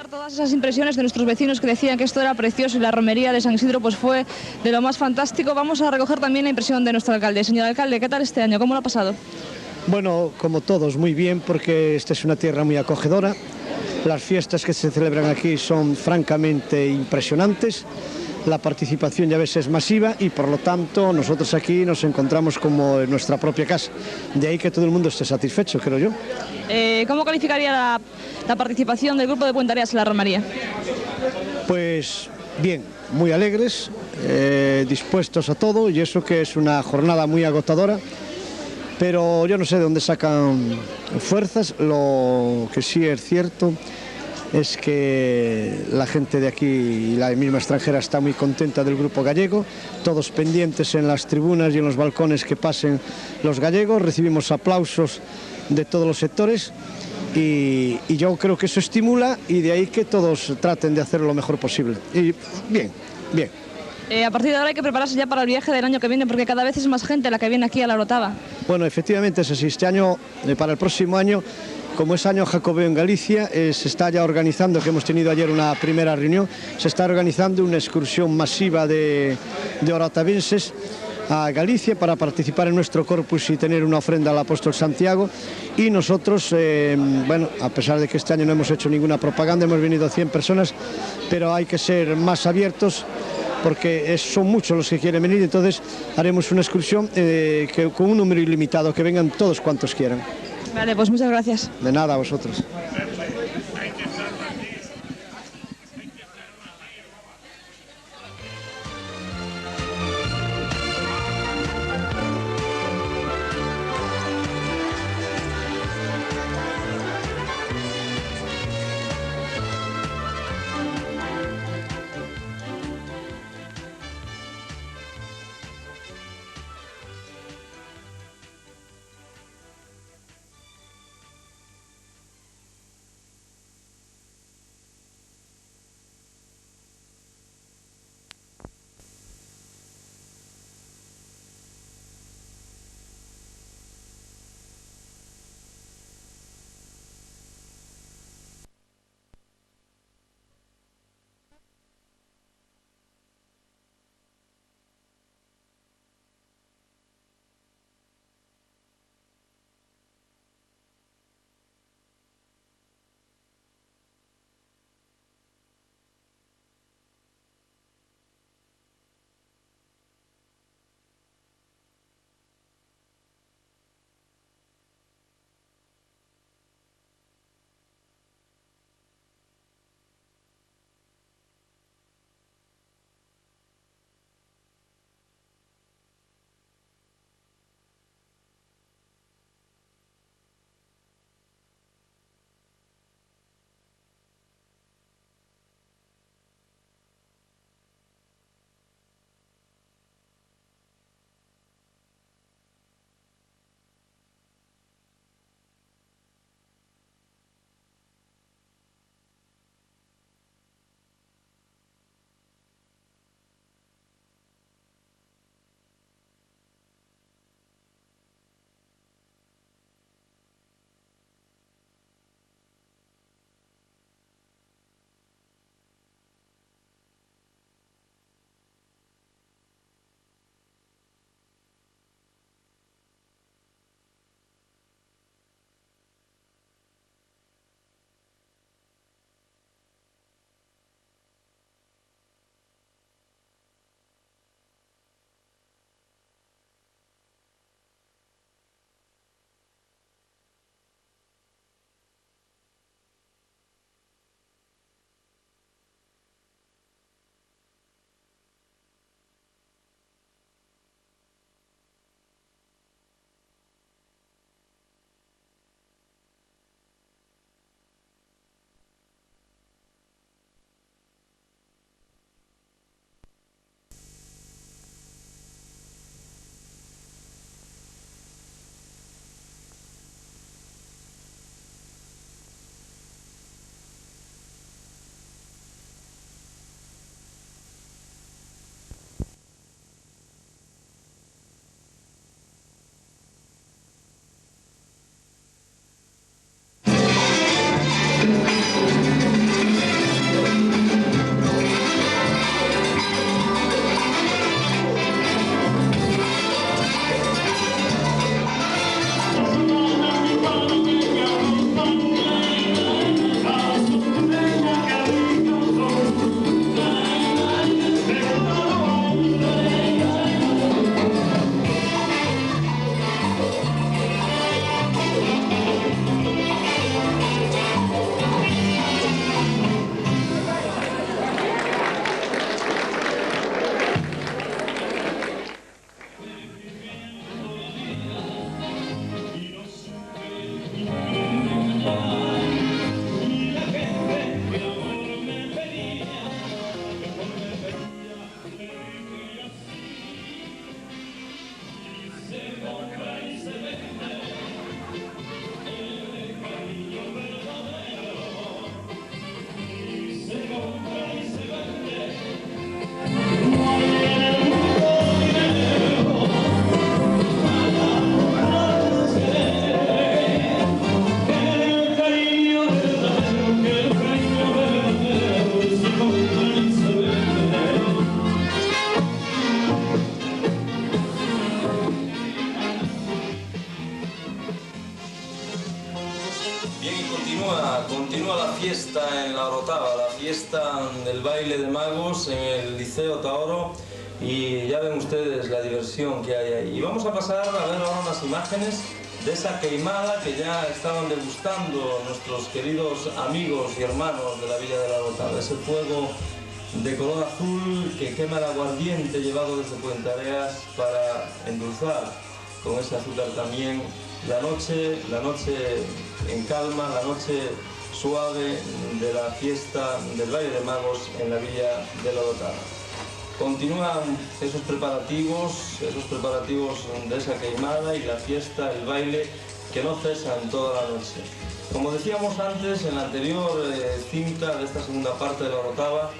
Todas esas impresiones de nuestros vecinos que decían que esto era precioso y la romería de San Isidro pues fue de lo más fantástico. Vamos a recoger también la impresión de nuestro alcalde. Señor alcalde, ¿qué tal este año? ¿Cómo lo ha pasado? Bueno, como todos, muy bien, porque esta es una tierra muy acogedora. Las fiestas que se celebran aquí son francamente impresionantes. La participación ya ves es masiva y por lo tanto nosotros aquí nos encontramos como en nuestra propia casa. De ahí que todo el mundo esté satisfecho, creo yo. ¿Cómo calificaría la participación del grupo de Puentareas en la romería? Pues bien, muy alegres, dispuestos a todo, y eso que es una jornada muy agotadora, pero yo no sé de dónde sacan fuerzas. Lo que sí es cierto es que la gente de aquí y la misma extranjera está muy contenta del grupo gallego, todos pendientes en las tribunas y en los balcones que pasen los gallegos, recibimos aplausos de todos los sectores y yo creo que eso estimula, y de ahí que todos traten de hacer lo mejor posible. Y bien. A partir de ahora hay que prepararse ya para el viaje del año que viene, porque cada vez es más gente la que viene aquí a la Orotava. Bueno, efectivamente es así. Este año, para el próximo año, como es año jacobeo en Galicia, se está ya organizando, que hemos tenido ayer una primera reunión, se está organizando una excursión masiva de orotavenses a Galicia para participar en nuestro corpus y tener una ofrenda al apóstol Santiago. Y nosotros, bueno, a pesar de que este año no hemos hecho ninguna propaganda, hemos venido 100 personas, pero hay que ser más abiertos porque son muchos los que quieren venir, entonces haremos una excursión con un número ilimitado, que vengan todos cuantos quieran. Vale, pues muchas gracias. De nada, a vosotros. Bien, y continúa la fiesta en la Orotava, la fiesta del baile de magos en el Liceo Taoro, y ya ven ustedes la diversión que hay ahí. Y vamos a pasar a ver ahora unas imágenes de esa queimada que ya estaban degustando nuestros queridos amigos y hermanos de la Villa de la Orotava, ese fuego de color azul que quema el aguardiente llevado desde Puente Areas para endulzar con ese azúcar también la noche en calma, la noche suave de la fiesta del baile de magos en la Villa de la Orotava. Continúan esos preparativos de esa queimada y la fiesta, el baile, que no cesan toda la noche. Como decíamos antes, en la anterior cinta de esta segunda parte de la Orotava,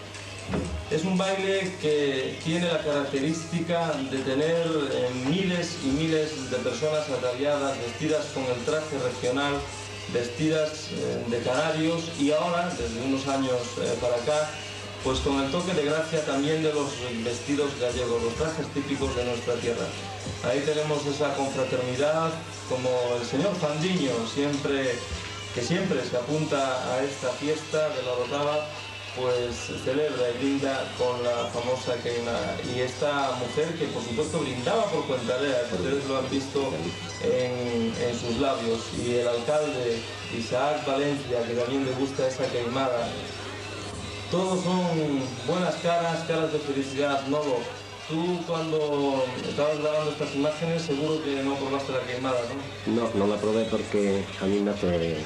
es un baile que tiene la característica de tener miles y miles de personas ataviadas, vestidas con el traje regional, vestidas de canarios, y ahora, desde unos años para acá, pues con el toque de gracia también de los vestidos gallegos, los trajes típicos de nuestra tierra. Ahí tenemos esa confraternidad, como el señor Fandiño, que siempre se apunta a esta fiesta de la Orotava, pues celebra y brinda con la famosa queimada. Y esta mujer que por supuesto brindaba por Puente Areas, que ustedes lo han visto en sus labios, y el alcalde Isaac Valencia, que también le gusta esa queimada. Todos son buenas caras de felicidad. Nolo, tú cuando estabas grabando estas imágenes seguro que no probaste la queimada, ¿no? No la probé porque a mí me hace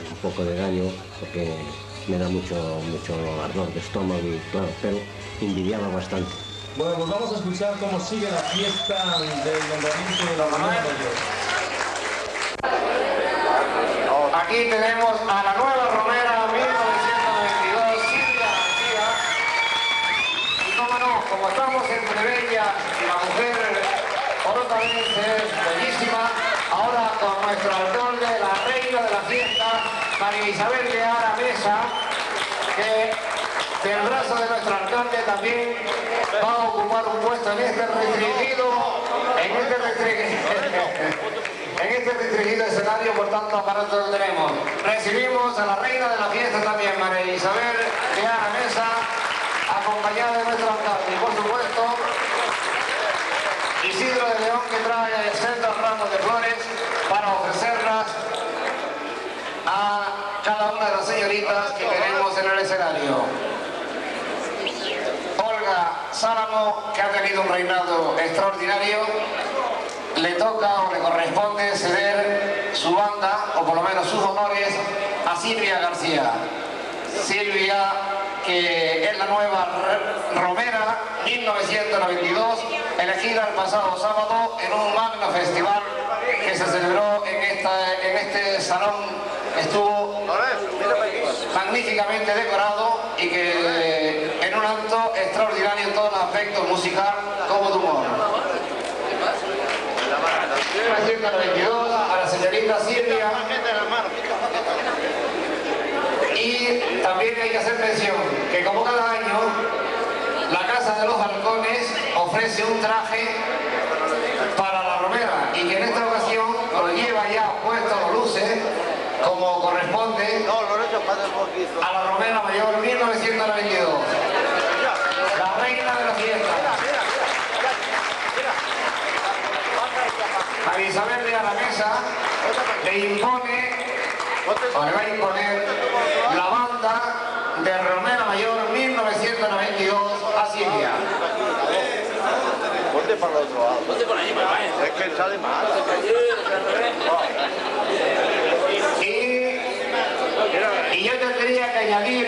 un poco de daño, porque me da mucho ardor de estómago, y claro, pero envidiaba bastante. Bueno, pues vamos a escuchar cómo sigue la fiesta del nombramiento de la Romera Mayor. Aquí tenemos a la nueva Romera 1922, Silvia García. Y cómo no, como estamos entre bella y la mujer orotavense bellísima, ahora con nuestro alcalde, la reina de la fiesta, María Isabel de Ara Mesa, que del brazo de nuestro alcalde también va a ocupar un puesto en este restringido escenario, por tanto aparato lo tenemos. Recibimos a la reina de la fiesta también, María Isabel de Ara Mesa, acompañada de nuestro alcalde, y por supuesto Isidro de León, que trae sendos ramos de flores para ofrecerlas a cada una de las señoritas que tenemos en el escenario. Olga Sálamo, que ha tenido un reinado extraordinario, le toca o le corresponde ceder su banda, o por lo menos sus honores, a Silvia García. Silvia, que es la nueva Romera 1992, elegida el pasado sábado en un magno festival que se celebró en este salón. Estuvo magníficamente decorado y que en un acto extraordinario en todos los aspectos, musical como de humor. 1992, a la señorita Silvia. Y también hay que hacer mención que, como cada año, la Casa de los Balcones ofrece un traje para la Romera, y que en esta ocasión lo lleva ya puesto, lo luce como corresponde a la Romera Mayor 1992, la reina de la fiesta. María Isabel de Ara Mesa le va a imponer la banda de Romera Mayor 1992 a Silvia. Ponte para el otro lado. Ponte por allí, es que sale mal. Y yo tendría que añadir,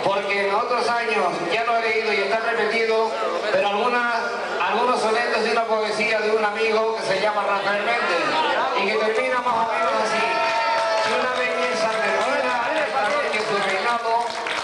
porque en otros años ya lo he leído y está repetido, pero algunos sonetos y una poesía de un amigo que se llama Rafael Méndez, y que termina más o menos así: si una belleza termina esta noche su reinado,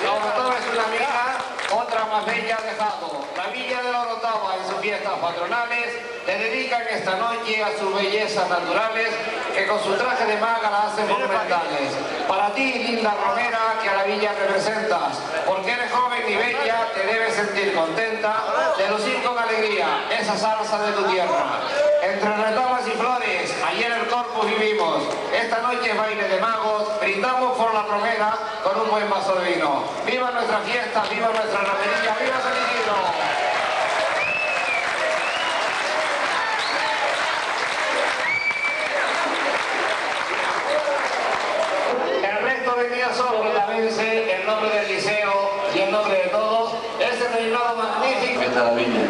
la Orotava es una mina, otra más bella ha dejado. La Villa de la Orotava, en sus fiestas patronales, le dedican esta noche a sus bellezas naturales, que con su traje de maga la hacen monumentales. Para ti, linda Romera, que a la villa representas, porque eres joven y bella, te debes sentir contenta de lucir con alegría esa salsa de tu tierra. Entre retamas y flores, allí en el Corpus vivimos. Esta noche es baile de magos, brindamos por la romera con un buen vaso de vino. ¡Viva nuestra fiesta! ¡Viva nuestra romería! ¡Viva San Isidro! El resto venía solo, la vence en nombre del liceo y en nombre de todos. Ese reinado magnífico. Fiesta de la Viña.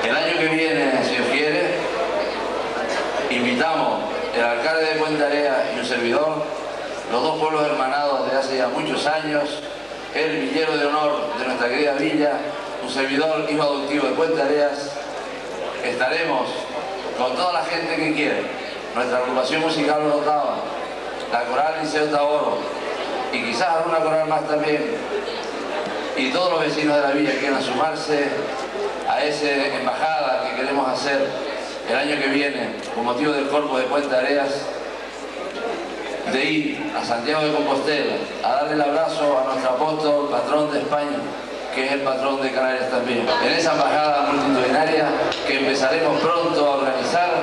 El año que viene, si Dios quiere, invitamos el alcalde de Puente Areas y un servidor, los dos pueblos hermanados de hace ya muchos años, el villero de honor de nuestra querida villa, un servidor hijo adoptivo de Puente Areas. Estaremos con toda la gente que quiere, nuestra agrupación musical Orotava, la coral Liceo Taboro y quizás alguna coral más también, y todos los vecinos de la villa quieran sumarse a esa embajada que queremos hacer el año que viene con motivo del Corpus de Puente Areas, de ir a Santiago de Compostela a darle el abrazo a nuestro apóstol, patrón de España, que es el patrón de Canarias también. En esa embajada multitudinaria que empezaremos pronto a organizar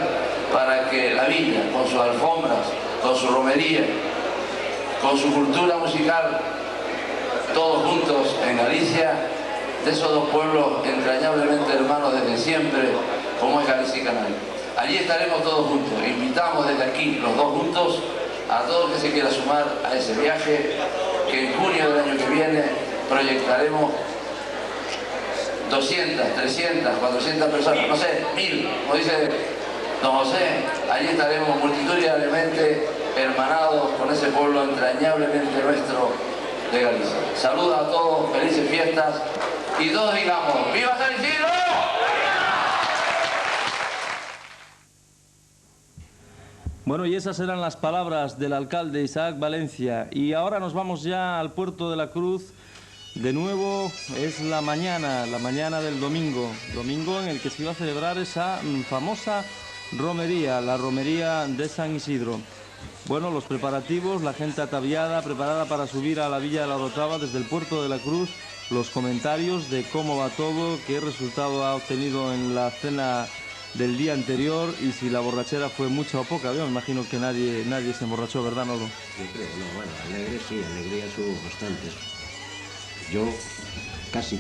para que la villa, con sus alfombras, con su romería, con su cultura musical, todos juntos en Galicia, de esos dos pueblos entrañablemente hermanos desde siempre, como es Galicia y Canarias. Allí estaremos todos juntos. Invitamos desde aquí, los dos juntos, a todo el que se quiera sumar a ese viaje, que en junio del año que viene proyectaremos 200, 300, 400 personas, no sé, 1000, como dice don José. Allí estaremos multitudinariamente hermanados con ese pueblo entrañablemente nuestro de Galicia. Saludos a todos, felices fiestas y todos digamos ¡viva San Isidro! Bueno, y esas eran las palabras del alcalde Isaac Valencia. Y ahora nos vamos ya al Puerto de la Cruz. De nuevo es la mañana del domingo en el que se iba a celebrar esa famosa romería, la romería de San Isidro. Bueno, los preparativos, la gente ataviada, preparada para subir a la Villa de la Orotava desde el Puerto de la Cruz, los comentarios de cómo va todo, qué resultado ha obtenido en la cena del día anterior y si la borrachera fue mucha o poca. Yo me imagino que nadie se emborrachó, ¿verdad, Nolo? Yo creo, no, bueno, alegre sí, alegrías hubo bastantes. Yo casi.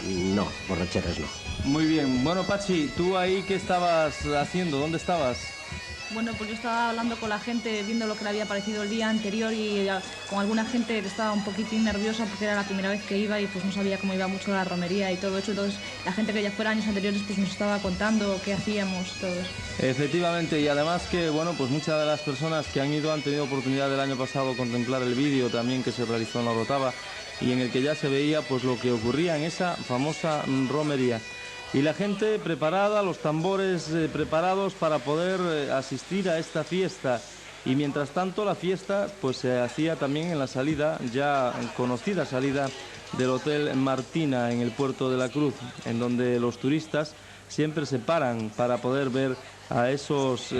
No, borracheras no. Muy bien. Bueno, Pachi, ¿tú ahí qué estabas haciendo? ¿Dónde estabas? Bueno, pues yo estaba hablando con la gente, viendo lo que le había parecido el día anterior y con alguna gente que estaba un poquitín nerviosa porque era la primera vez que iba y pues no sabía cómo iba mucho la romería y todo eso. Entonces la gente que ya fuera años anteriores pues nos estaba contando qué hacíamos, todo eso. Efectivamente, y además que, bueno, pues muchas de las personas que han ido han tenido oportunidad del año pasado de contemplar el vídeo también que se realizó en la Orotava y en el que ya se veía pues lo que ocurría en esa famosa romería. Y la gente preparada, los tambores preparados para poder asistir a esta fiesta. Y mientras tanto la fiesta pues se hacía también en la salida, ya conocida salida del Hotel Martina en el Puerto de la Cruz, en donde los turistas siempre se paran para poder ver a esos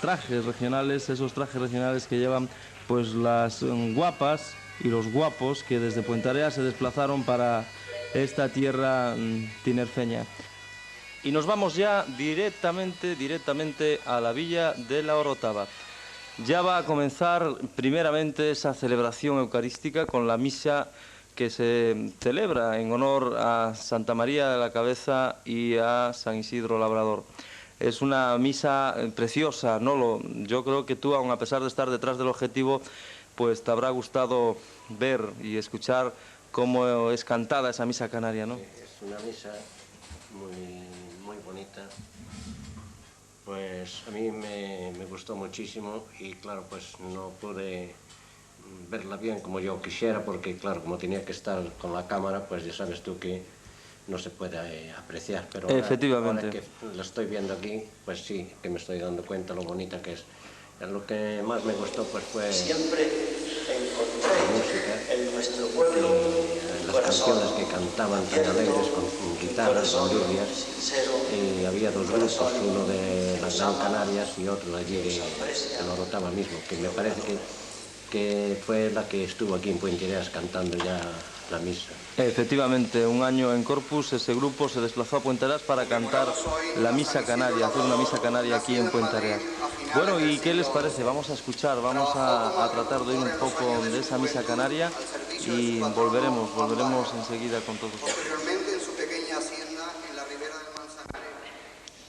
trajes regionales que llevan pues las guapas y los guapos que desde Puente Areas se desplazaron para esta tierra tinerfeña. Y nos vamos ya directamente a la Villa de la Orotava. Ya va a comenzar primeramente esa celebración eucarística con la misa que se celebra en honor a Santa María de la Cabeza y a San Isidro Labrador. Es una misa preciosa, Nolo. Yo creo que tú, aun a pesar de estar detrás del objetivo, pues te habrá gustado ver y escuchar cómo es cantada esa misa canaria, ¿no? Es una misa muy bonita. Pues a mí me gustó muchísimo y claro, pues no pude verla bien como yo quisiera porque claro, como tenía que estar con la cámara, pues ya sabes tú que no se puede apreciar. Pero efectivamente. Ahora que la estoy viendo aquí, pues sí, que me estoy dando cuenta lo bonita que es. Lo que más me gustó pues fue siempre la música en nuestro pueblo y las canciones que cantaban tan alegres con guitarras, bandurrias, y había dos grupos, uno de las Gran Canarias y otro allí de la Orotava mismo, que me parece que fue la que estuvo aquí en Puente Areas cantando ya la misa. Efectivamente, un año en Corpus ese grupo se desplazó a Puente Areas para cantar la misa canaria, hacer una misa canaria aquí en Puente Areas. Bueno, ¿y qué les parece? Vamos a escuchar, vamos a tratar de oír un poco de esa misa canaria y volveremos enseguida con todos. Posteriormente, en su pequeña hacienda en la ribera del Manzanares,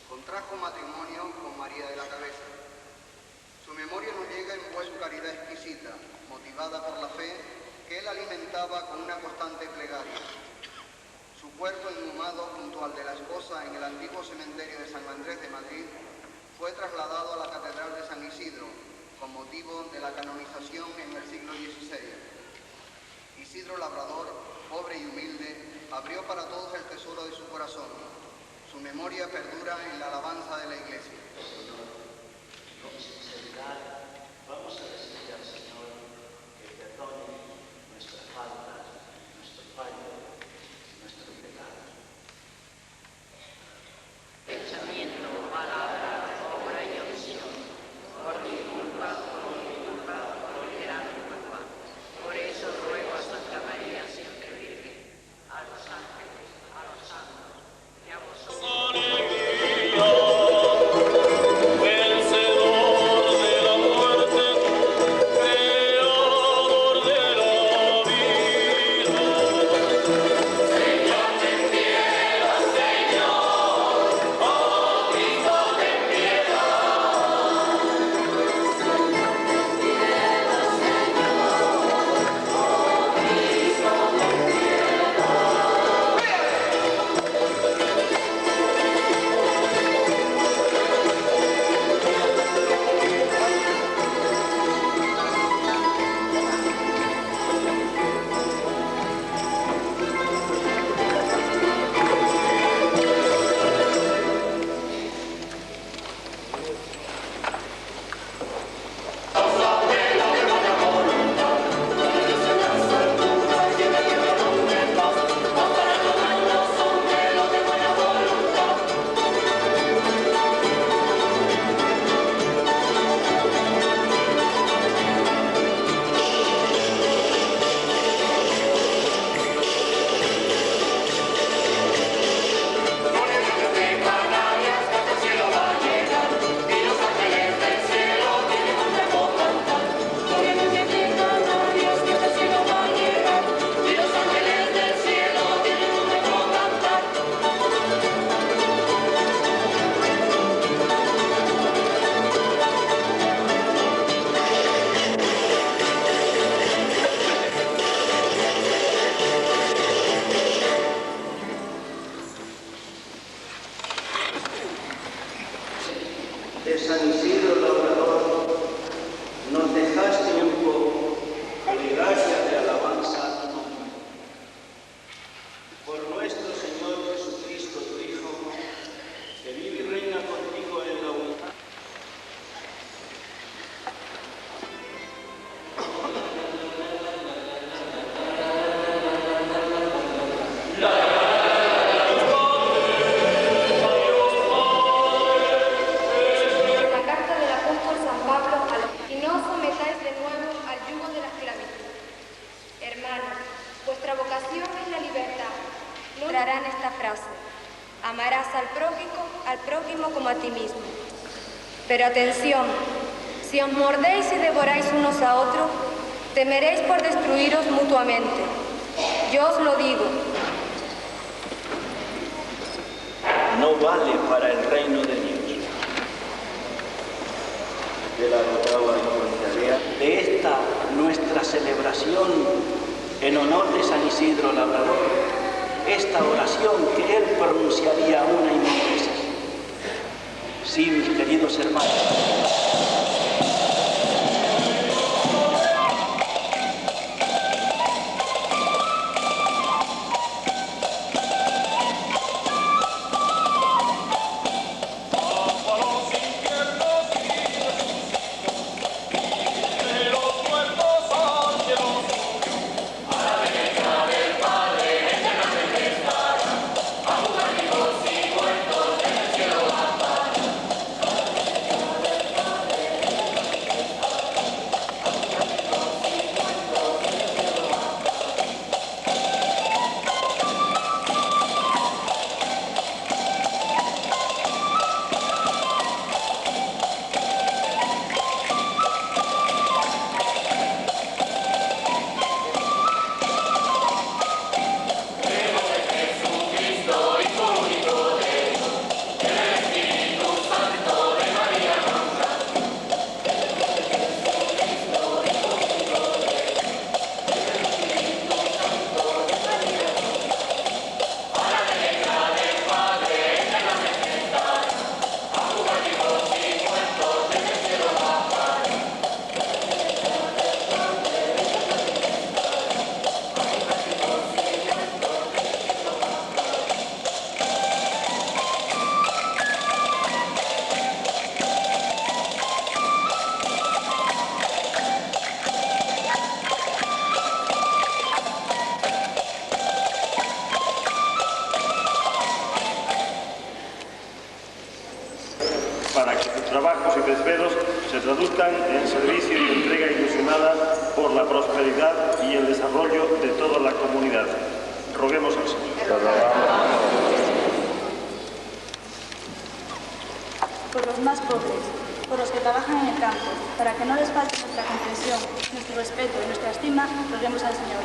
contrajo matrimonio con María de la Cabeza. Su memoria nos llega en su caridad exquisita, motivada por la fe que él alimentaba con una constante plegaria. Su cuerpo inhumado junto al de la esposa en el antiguo cementerio de San Andrés de Madrid fue trasladado a la Catedral de San Isidro con motivo de la canonización en el siglo XVI. Isidro Labrador, pobre y humilde, abrió para todos el tesoro de su corazón. Su memoria perdura en la alabanza de la Iglesia. Con sinceridad vamos a decirle al Señor que perdone nuestras faltas, nuestro fallo, nuestro pecado. Pensamiento, palabra, obra y omisión, por mi culpa, por gran culpa. Por eso ruego a Santa María siempre Virgen, a los ángeles, a los santos y a vosotros. De San Isidro Labrador, nos dejaste un poco plegaria de alabanza a tu nombre. Por nuestro Señor Jesucristo, tu Hijo, que vive y reina contigo en la unidad. Amarás al prójimo como a ti mismo. Pero atención, si os mordéis y devoráis unos a otros, temeréis por destruiros mutuamente. Yo os lo digo. No vale para el reino de Dios. De la Rotava de esta nuestra celebración en honor de San Isidro Labrador, esta oración que él pronunciaría una y mil veces. Sí, mis queridos hermanos. desvelos se traduzcan en servicio y entrega ilusionada por la prosperidad y el desarrollo de toda la comunidad. Roguemos al Señor. Por los más pobres, por los que trabajan en el campo, para que no les falte nuestra comprensión, nuestro respeto y nuestra estima, roguemos al Señor.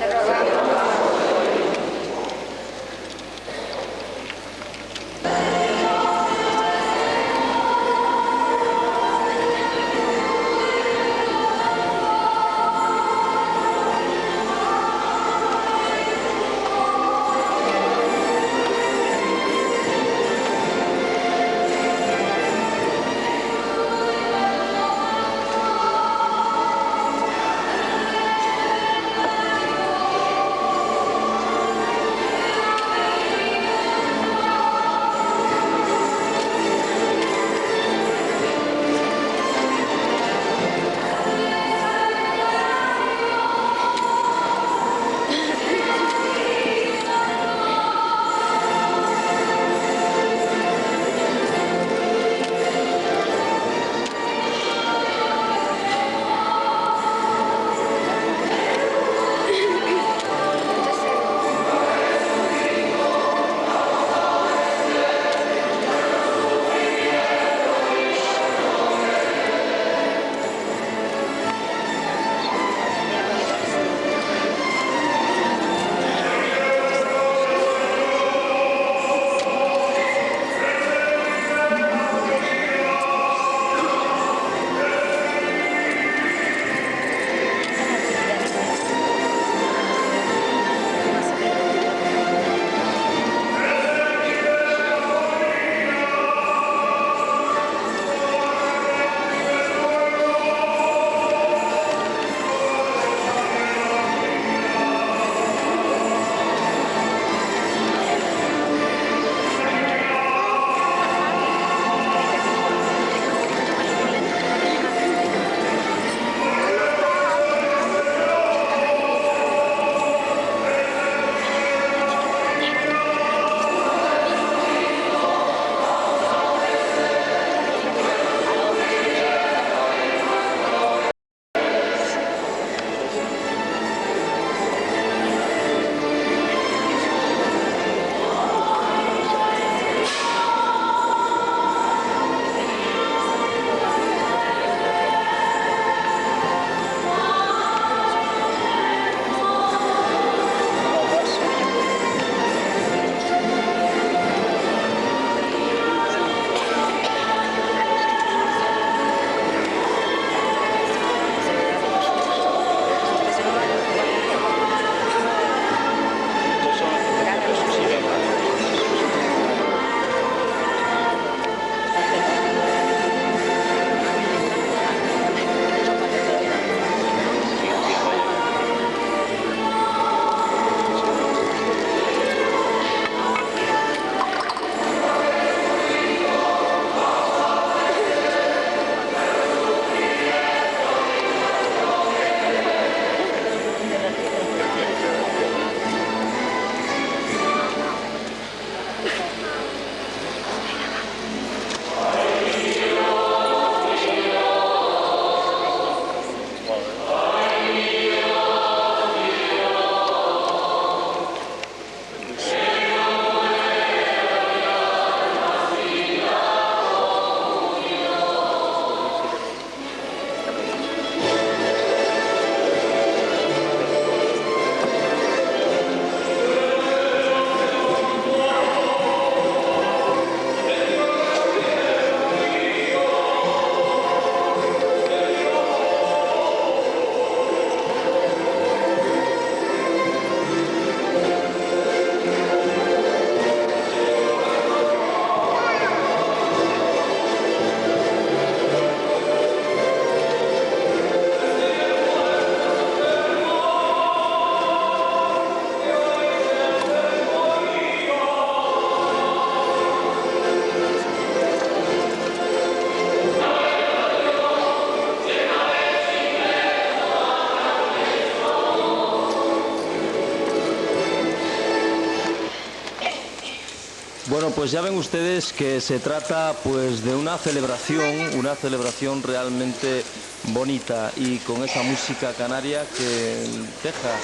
pues ya ven ustedes que se trata pues de una celebración realmente bonita y con esa música canaria que deja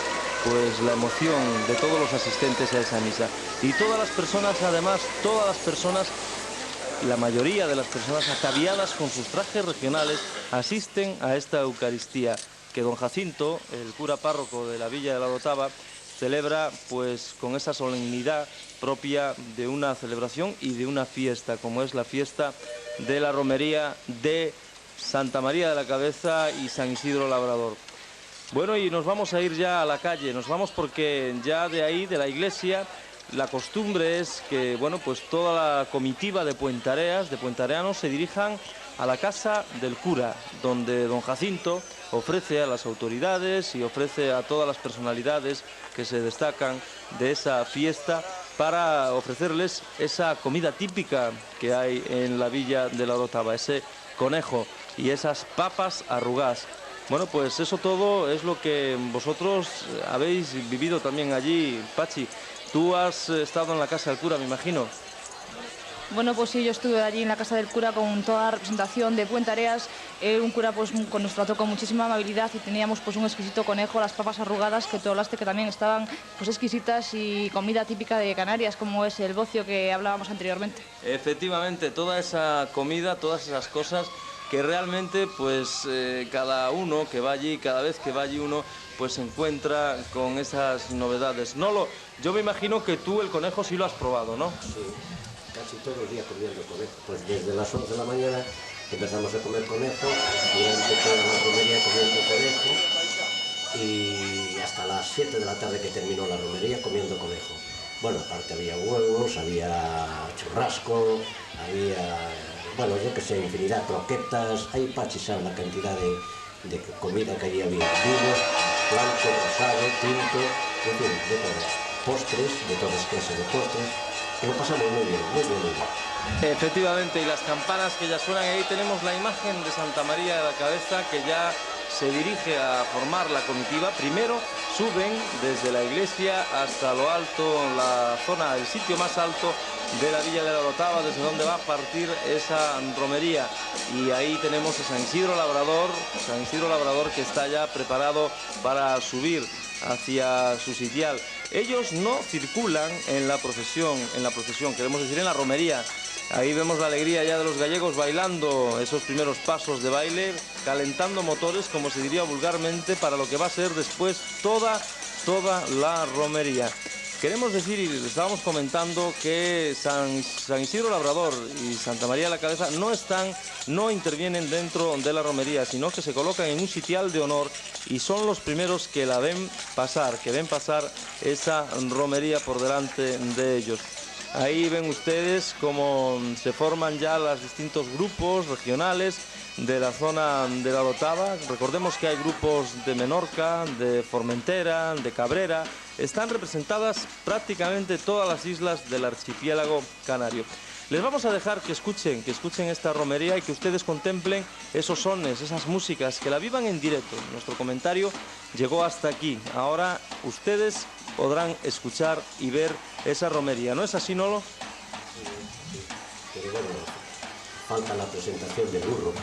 pues la emoción de todos los asistentes a esa misa. Y todas las personas, además, la mayoría de las personas ataviadas con sus trajes regionales asisten a esta Eucaristía que don Jacinto, el cura párroco de la Villa de la Orotava, celebra pues con esa solemnidad propia de una celebración y de una fiesta, como es la fiesta de la romería de Santa María de la Cabeza y San Isidro Labrador. Bueno, y nos vamos a ir ya a la calle, nos vamos porque ya de ahí, de la iglesia, la costumbre es que, bueno, pues toda la comitiva de puentareanos se dirijan a la casa del cura, donde don Jacinto ofrece a las autoridades y ofrece a todas las personalidades que se destacan de esa fiesta para ofrecerles esa comida típica que hay en la Villa de la Orotava, ese conejo y esas papas arrugadas. Bueno, pues eso todo es lo que vosotros habéis vivido también allí. Pachi, tú has estado en la casa del cura, me imagino. Bueno, pues sí, yo estuve allí en la casa del cura con toda la representación de Puentareas. Un cura pues nos trató con muchísima amabilidad y teníamos pues un exquisito conejo, las papas arrugadas, que tú hablaste que también estaban pues exquisitas, y comida típica de Canarias, como es el bocio que hablábamos anteriormente. Efectivamente, toda esa comida, todas esas cosas que realmente pues cada uno que va allí, cada vez que va allí uno pues se encuentra con esas novedades. Nolo, yo me imagino que tú el conejo sí lo has probado, ¿no? Sí, casi todos los días comiendo conejo. Pues desde las 11 de la mañana empezamos a comer conejo, durante toda la romería comiendo conejo y hasta las 7 de la tarde que terminó la romería comiendo conejo. Bueno, aparte había huevos, había churrasco, había, bueno, yo que sé, infinidad, croquetas. Ahí Pachi sabe la cantidad de comida que allí había. Vinos, blanco, rosado, tinto, en fin, de todos. Postres, de todas clases de postres. Y lo pasamos muy bien, muy bien, muy bien. Efectivamente, y las campanas que ya suenan, ahí tenemos la imagen de Santa María de la Cabeza que ya se dirige a formar la comitiva. Primero suben desde la iglesia hasta lo alto, la zona, el sitio más alto de la Villa de la Orotava, desde donde va a partir esa romería. Y ahí tenemos a San Isidro Labrador que está ya preparado para subir hacia su sitial. Ellos no circulan en la procesión, queremos decir en la romería. Ahí vemos la alegría ya de los gallegos bailando esos primeros pasos de baile, calentando motores, como se diría vulgarmente, para lo que va a ser después toda la romería. Queremos decir, y les estábamos comentando, que San Isidro Labrador y Santa María de la Cabeza no intervienen dentro de la romería, sino que se colocan en un sitial de honor y son los primeros que la ven pasar, esa romería por delante de ellos. Ahí ven ustedes cómo se forman ya los distintos grupos regionales de la zona de la Orotava. Recordemos que hay grupos de Menorca, de Formentera, de Cabrera. Están representadas prácticamente todas las islas del archipiélago canario. Les vamos a dejar que escuchen esta romería y que ustedes contemplen esos sones, esas músicas, que la vivan en directo. Nuestro comentario llegó hasta aquí. Ahora ustedes podrán escuchar y ver esa romería. ¿No es así, Nolo? Sí. Pero bueno, falta la presentación del burro.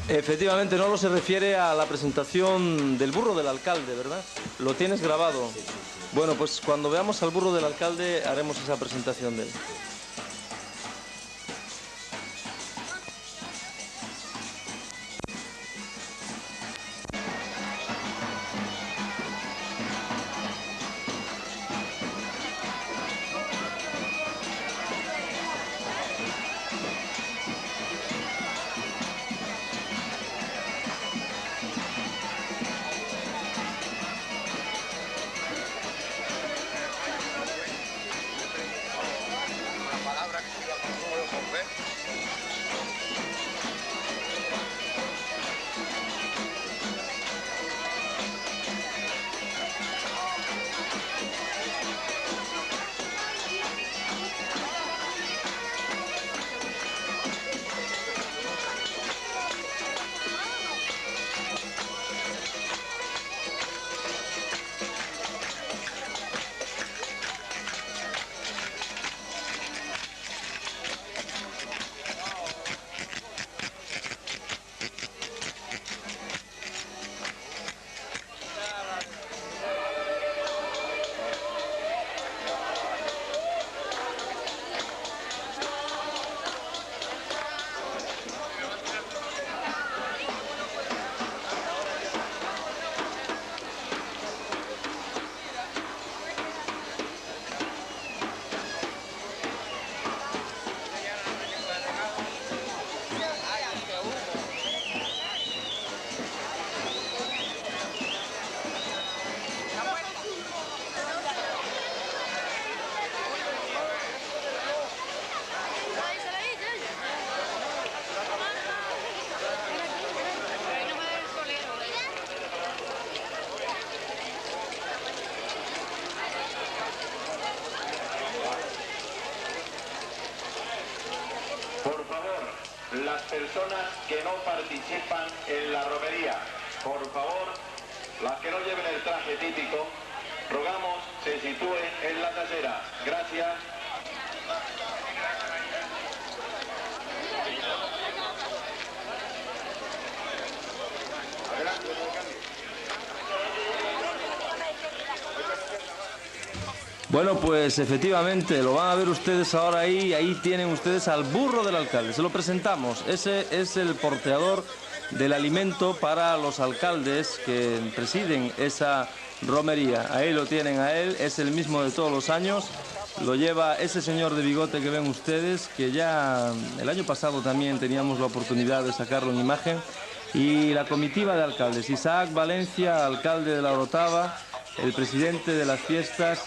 Efectivamente, Nolo se refiere a la presentación del burro del alcalde, ¿verdad? Lo tienes grabado. Sí. Bueno, pues cuando veamos al burro del alcalde haremos esa presentación de él. las personas que no participan en la romería. Por favor, las que no lleven el traje típico, rogamos se sitúen en la trasera. Gracias. Bueno, pues efectivamente, lo van a ver ustedes ahora ahí tienen ustedes al burro del alcalde, se lo presentamos, ese es el porteador del alimento para los alcaldes que presiden esa romería. Ahí lo tienen a él, es el mismo de todos los años, lo lleva ese señor de bigote que ven ustedes, que ya el año pasado también teníamos la oportunidad de sacarlo en imagen, y la comitiva de alcaldes, Isaac Valencia, alcalde de La Orotava, el presidente de las fiestas.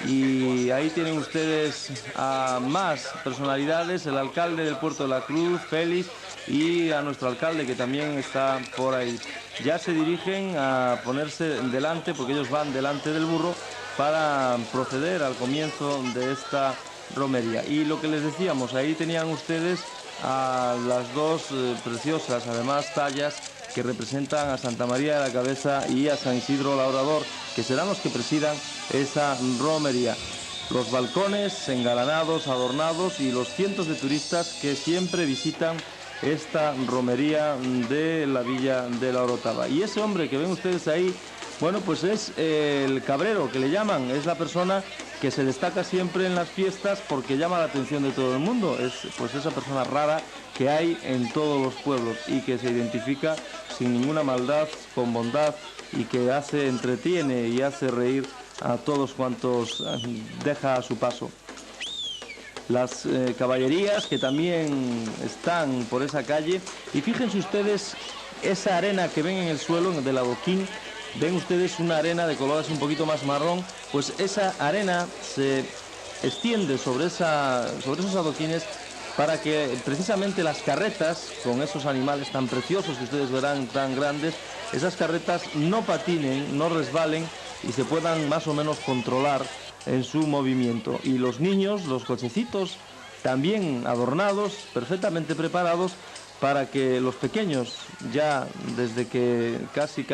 Y ahí tienen ustedes a más personalidades, el alcalde del Puerto de la Cruz, Félix, y a nuestro alcalde que también está por ahí. Ya se dirigen a ponerse delante, porque ellos van delante del burro, para proceder al comienzo de esta romería. Y lo que les decíamos, ahí tenían ustedes a las dos preciosas, además, tallas que representan a Santa María de la Cabeza y a San Isidro Labrador, que serán los que presidan esa romería. Los balcones engalanados, adornados y los cientos de turistas que siempre visitan esta romería de la villa de La Orotava. Y ese hombre que ven ustedes ahí, bueno, pues es el cabrero, que le llaman, es la persona que se destaca siempre en las fiestas porque llama la atención de todo el mundo, es pues esa persona rara que hay en todos los pueblos y que se identifica sin ninguna maldad, con bondad, y que entretiene y hace reír a todos cuantos deja a su paso. Las caballerías que también están por esa calle, y fíjense ustedes esa arena que ven en el suelo del adoquín, ven ustedes una arena de color así un poquito más marrón, pues esa arena se extiende sobre esos adoquines para que precisamente las carretas, con esos animales tan preciosos que ustedes verán, tan grandes, esas carretas no patinen, no resbalen y se puedan más o menos controlar en su movimiento. Y los niños, los cochecitos, también adornados, perfectamente preparados, para que los pequeños, ya desde que casi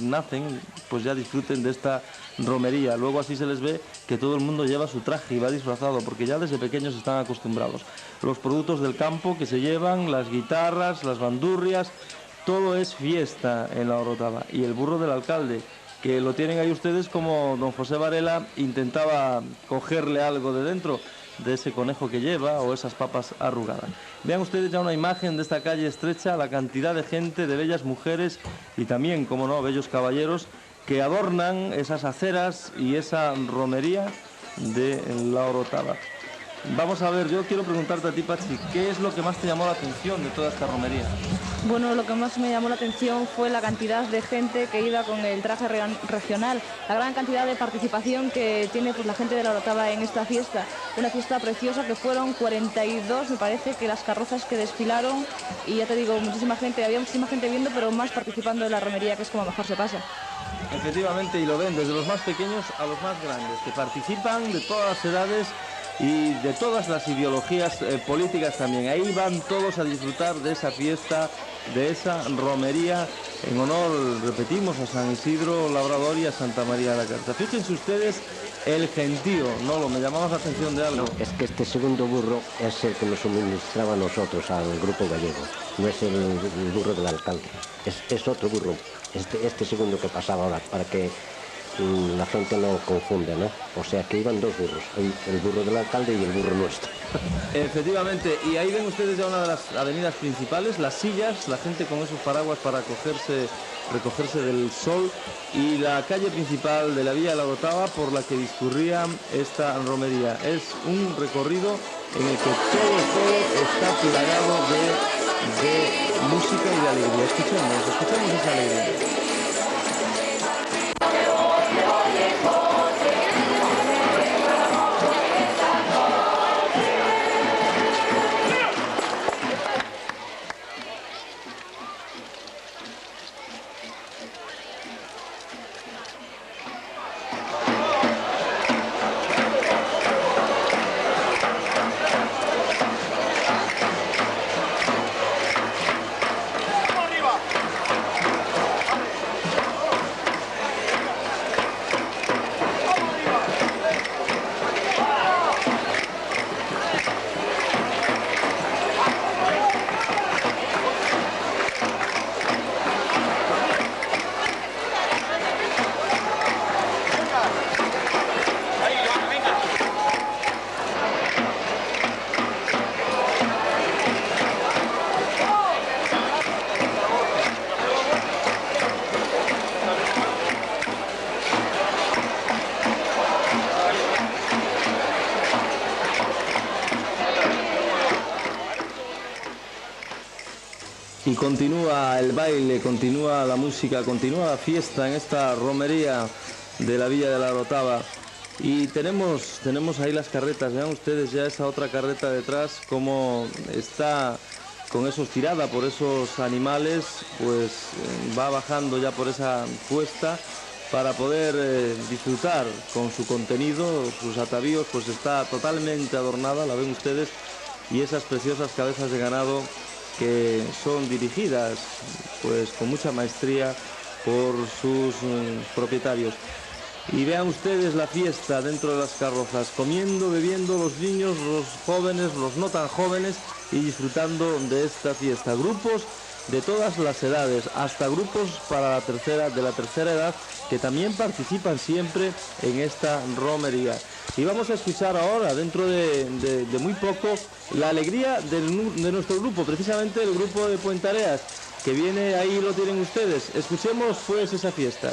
nacen, pues ya disfruten de esta romería. Luego así se les ve que todo el mundo lleva su traje y va disfrazado, porque ya desde pequeños están acostumbrados. Los productos del campo que se llevan, las guitarras, las bandurrias, todo es fiesta en La Orotava. Y el burro del alcalde, que lo tienen ahí ustedes como don José Varela intentaba cogerle algo de dentro de ese conejo que lleva o esas papas arrugadas. Vean ustedes ya una imagen de esta calle estrecha, la cantidad de gente, de bellas mujeres y también, como no, bellos caballeros que adornan esas aceras y esa romería de La Orotava. Vamos a ver, yo quiero preguntarte a ti, Pachi, ¿qué es lo que más te llamó la atención de toda esta romería? Bueno, lo que más me llamó la atención fue la cantidad de gente que iba con el traje regional, la gran cantidad de participación que tiene pues, la gente de La Orotava en esta fiesta. Una fiesta preciosa que fueron 42, me parece, que las carrozas que desfilaron, y ya te digo, había muchísima gente viendo, pero más participando de la romería, que es como mejor se pasa. Efectivamente, y lo ven desde los más pequeños a los más grandes, que participan de todas las edades y de todas las ideologías políticas también. Ahí van todos a disfrutar de esa fiesta, de esa romería, en honor, repetimos, a San Isidro Labrador y a Santa María de la Cabeza. Fíjense ustedes el gentío, ¿no? Me llamamos la atención de algo. No, es que este segundo burro es el que nos suministraba a nosotros, al grupo gallego. No es el burro del alcalde, es otro burro. Este segundo que pasaba ahora, para que la gente no confunda, ¿no? O sea que iban dos burros, el burro del alcalde y el burro nuestro. Efectivamente, y ahí ven ustedes ya una de las avenidas principales, las sillas, la gente con esos paraguas para recogerse del sol, y la calle principal de la villa de La Orotava por la que discurría esta romería. Es un recorrido en el que todo está plagado de música y de alegría. Escuchemos esa alegría. y continúa el baile, continúa la música, continúa la fiesta en esta romería de la Villa de la Orotava. Y tenemos ahí las carretas, vean ustedes ya esa otra carreta detrás, como está con esos tirada por esos animales, pues va bajando ya por esa cuesta para poder disfrutar con su contenido, sus atavíos, pues está totalmente adornada, la ven ustedes, y esas preciosas cabezas de ganado que son dirigidas pues con mucha maestría por sus propietarios. Y vean ustedes la fiesta dentro de las carrozas, comiendo, bebiendo los niños, los jóvenes, los no tan jóvenes, y disfrutando de esta fiesta. Grupos de todas las edades, hasta grupos de la tercera edad, que también participan siempre en esta romería. Y vamos a escuchar ahora, dentro de muy poco, la alegría de nuestro grupo, precisamente el grupo de Puentareas, que viene ahí, lo tienen ustedes. Escuchemos pues esa fiesta.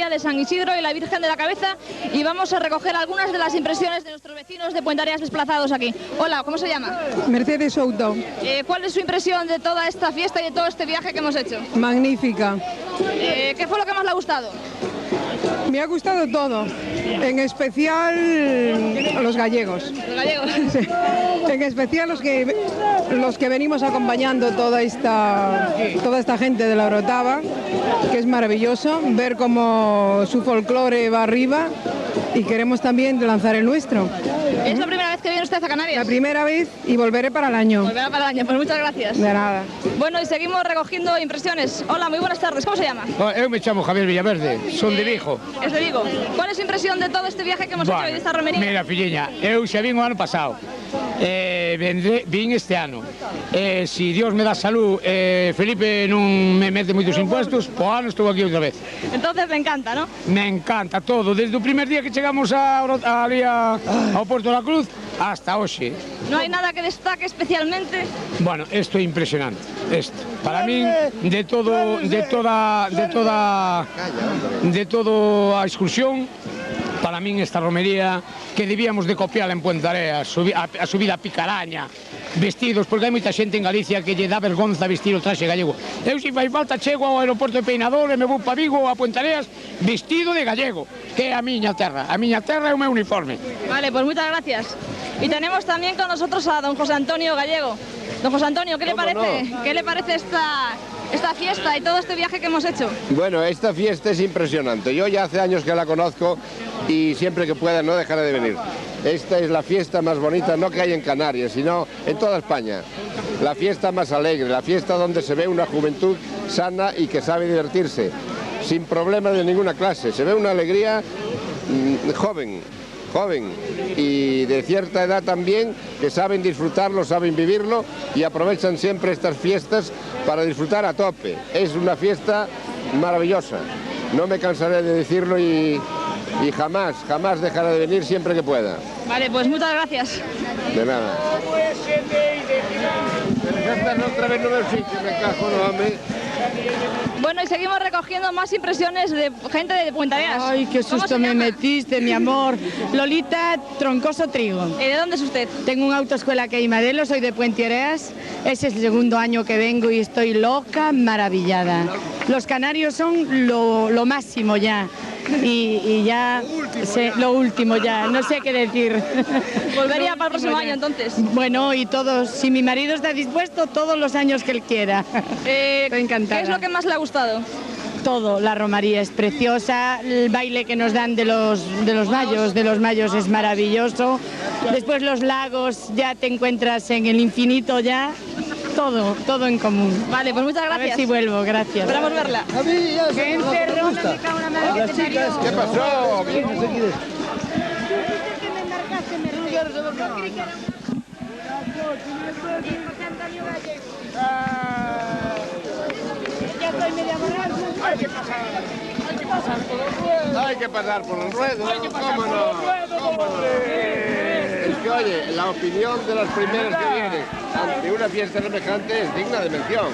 De San Isidro y la Virgen de la Cabeza, y vamos a recoger algunas de las impresiones de nuestros vecinos de Puentareas desplazados aquí. Hola, ¿cómo se llama? Mercedes Souto. ¿Cuál es su impresión de toda esta fiesta y de todo este viaje que hemos hecho? Magnífica. ¿Qué fue lo que más le ha gustado? Me ha gustado todo, en especial los gallegos. ¿Los gallegos? Sí. En especial los que venimos acompañando toda esta gente de la Orotava, que es maravilloso ver cómo su folclore va arriba, y queremos también lanzar el nuestro. ¿Es la primera vez que viene usted a Canarias? La primera vez, y volveré para el año. Volverá para el año, pues muchas gracias. De nada. Bueno, y seguimos recogiendo impresiones. Hola, muy buenas tardes, ¿cómo se llama? Eu me chamo Javier Villaverde, son de Vigo. Es de Vigo. ¿Cuál es su impresión de todo este viaje que hemos hecho y de esta romería? Mira, filliña, eu xa vin o ano pasado, vin este ano. Si Dios me dá salud, Felipe non me mete moitos impuestos, o ano estou aquí outra vez. Entonces le encanta, ¿no? Me encanta todo, desde o primer día que chegamos ao Porto da Cruz hasta hoxe. ¿No hay nada que destaque especialmente? Bueno, esto é impresionante. Para min, de toda a excursión, para min esta romería que debíamos de copiarla en Puentareas, a subida a Picaraña, vestidos, porque hai moita xente en Galicia que lle dá vergonza vestir o traxe gallego. Eu, se fai falta, chego ao aeroporto de Peinador e me vou para Vigo ou a Puentareas vestido de gallego, que é a miña terra é o meu uniforme. Vale, pues muchas gracias. Y tenemos también con nosotros a don José Antonio Gallego. Don José Antonio, ¿qué le parece? No? ¿Qué le parece esta fiesta y todo este viaje que hemos hecho? Bueno, esta fiesta es impresionante. Yo ya hace años que la conozco y siempre que pueda no dejaré de venir. Esta es la fiesta más bonita, no que hay en Canarias, sino en toda España. La fiesta más alegre, la fiesta donde se ve una juventud sana y que sabe divertirse, sin problemas de ninguna clase. Se ve una alegría joven y de cierta edad también, que saben disfrutarlo, saben vivirlo y aprovechan siempre estas fiestas para disfrutar a tope. Es una fiesta maravillosa, no me cansaré de decirlo y jamás dejaré de venir siempre que pueda. Vale, pues muchas gracias. De nada. Otra vez no me fijo, me cajo, no, hombre. Bueno, y seguimos recogiendo más impresiones de gente de Puentareas. Ay, qué susto me metiste, mi amor. Lolita Troncoso Trigo. ¿Y de dónde es usted? Tengo una autoescuela aquí en Madelo, soy de Puentareas. Ese es el segundo año que vengo y estoy loca, maravillada. Los canarios son lo máximo ya. Y ya, lo último ya, no sé qué decir. ¿Volvería para el próximo año entonces? Bueno, y todos, si mi marido está dispuesto, todos los años que él quiera. Estoy encantada. ¿Qué es lo que más le ha gustado? Todo, la romería es preciosa, el baile que nos dan de los mayos es maravilloso. Después los lagos, ya te encuentras en el infinito ya. Todo en común. Vale, pues muchas gracias. A ver si vuelvo, gracias. Esperamos verla. A mí ya ¿Qué pasó? Hay que pasar por el ruedo. ¿Cómo no? Es que, oye, la opinión de las primeras que vienen ante una fiesta semejante es digna de mención.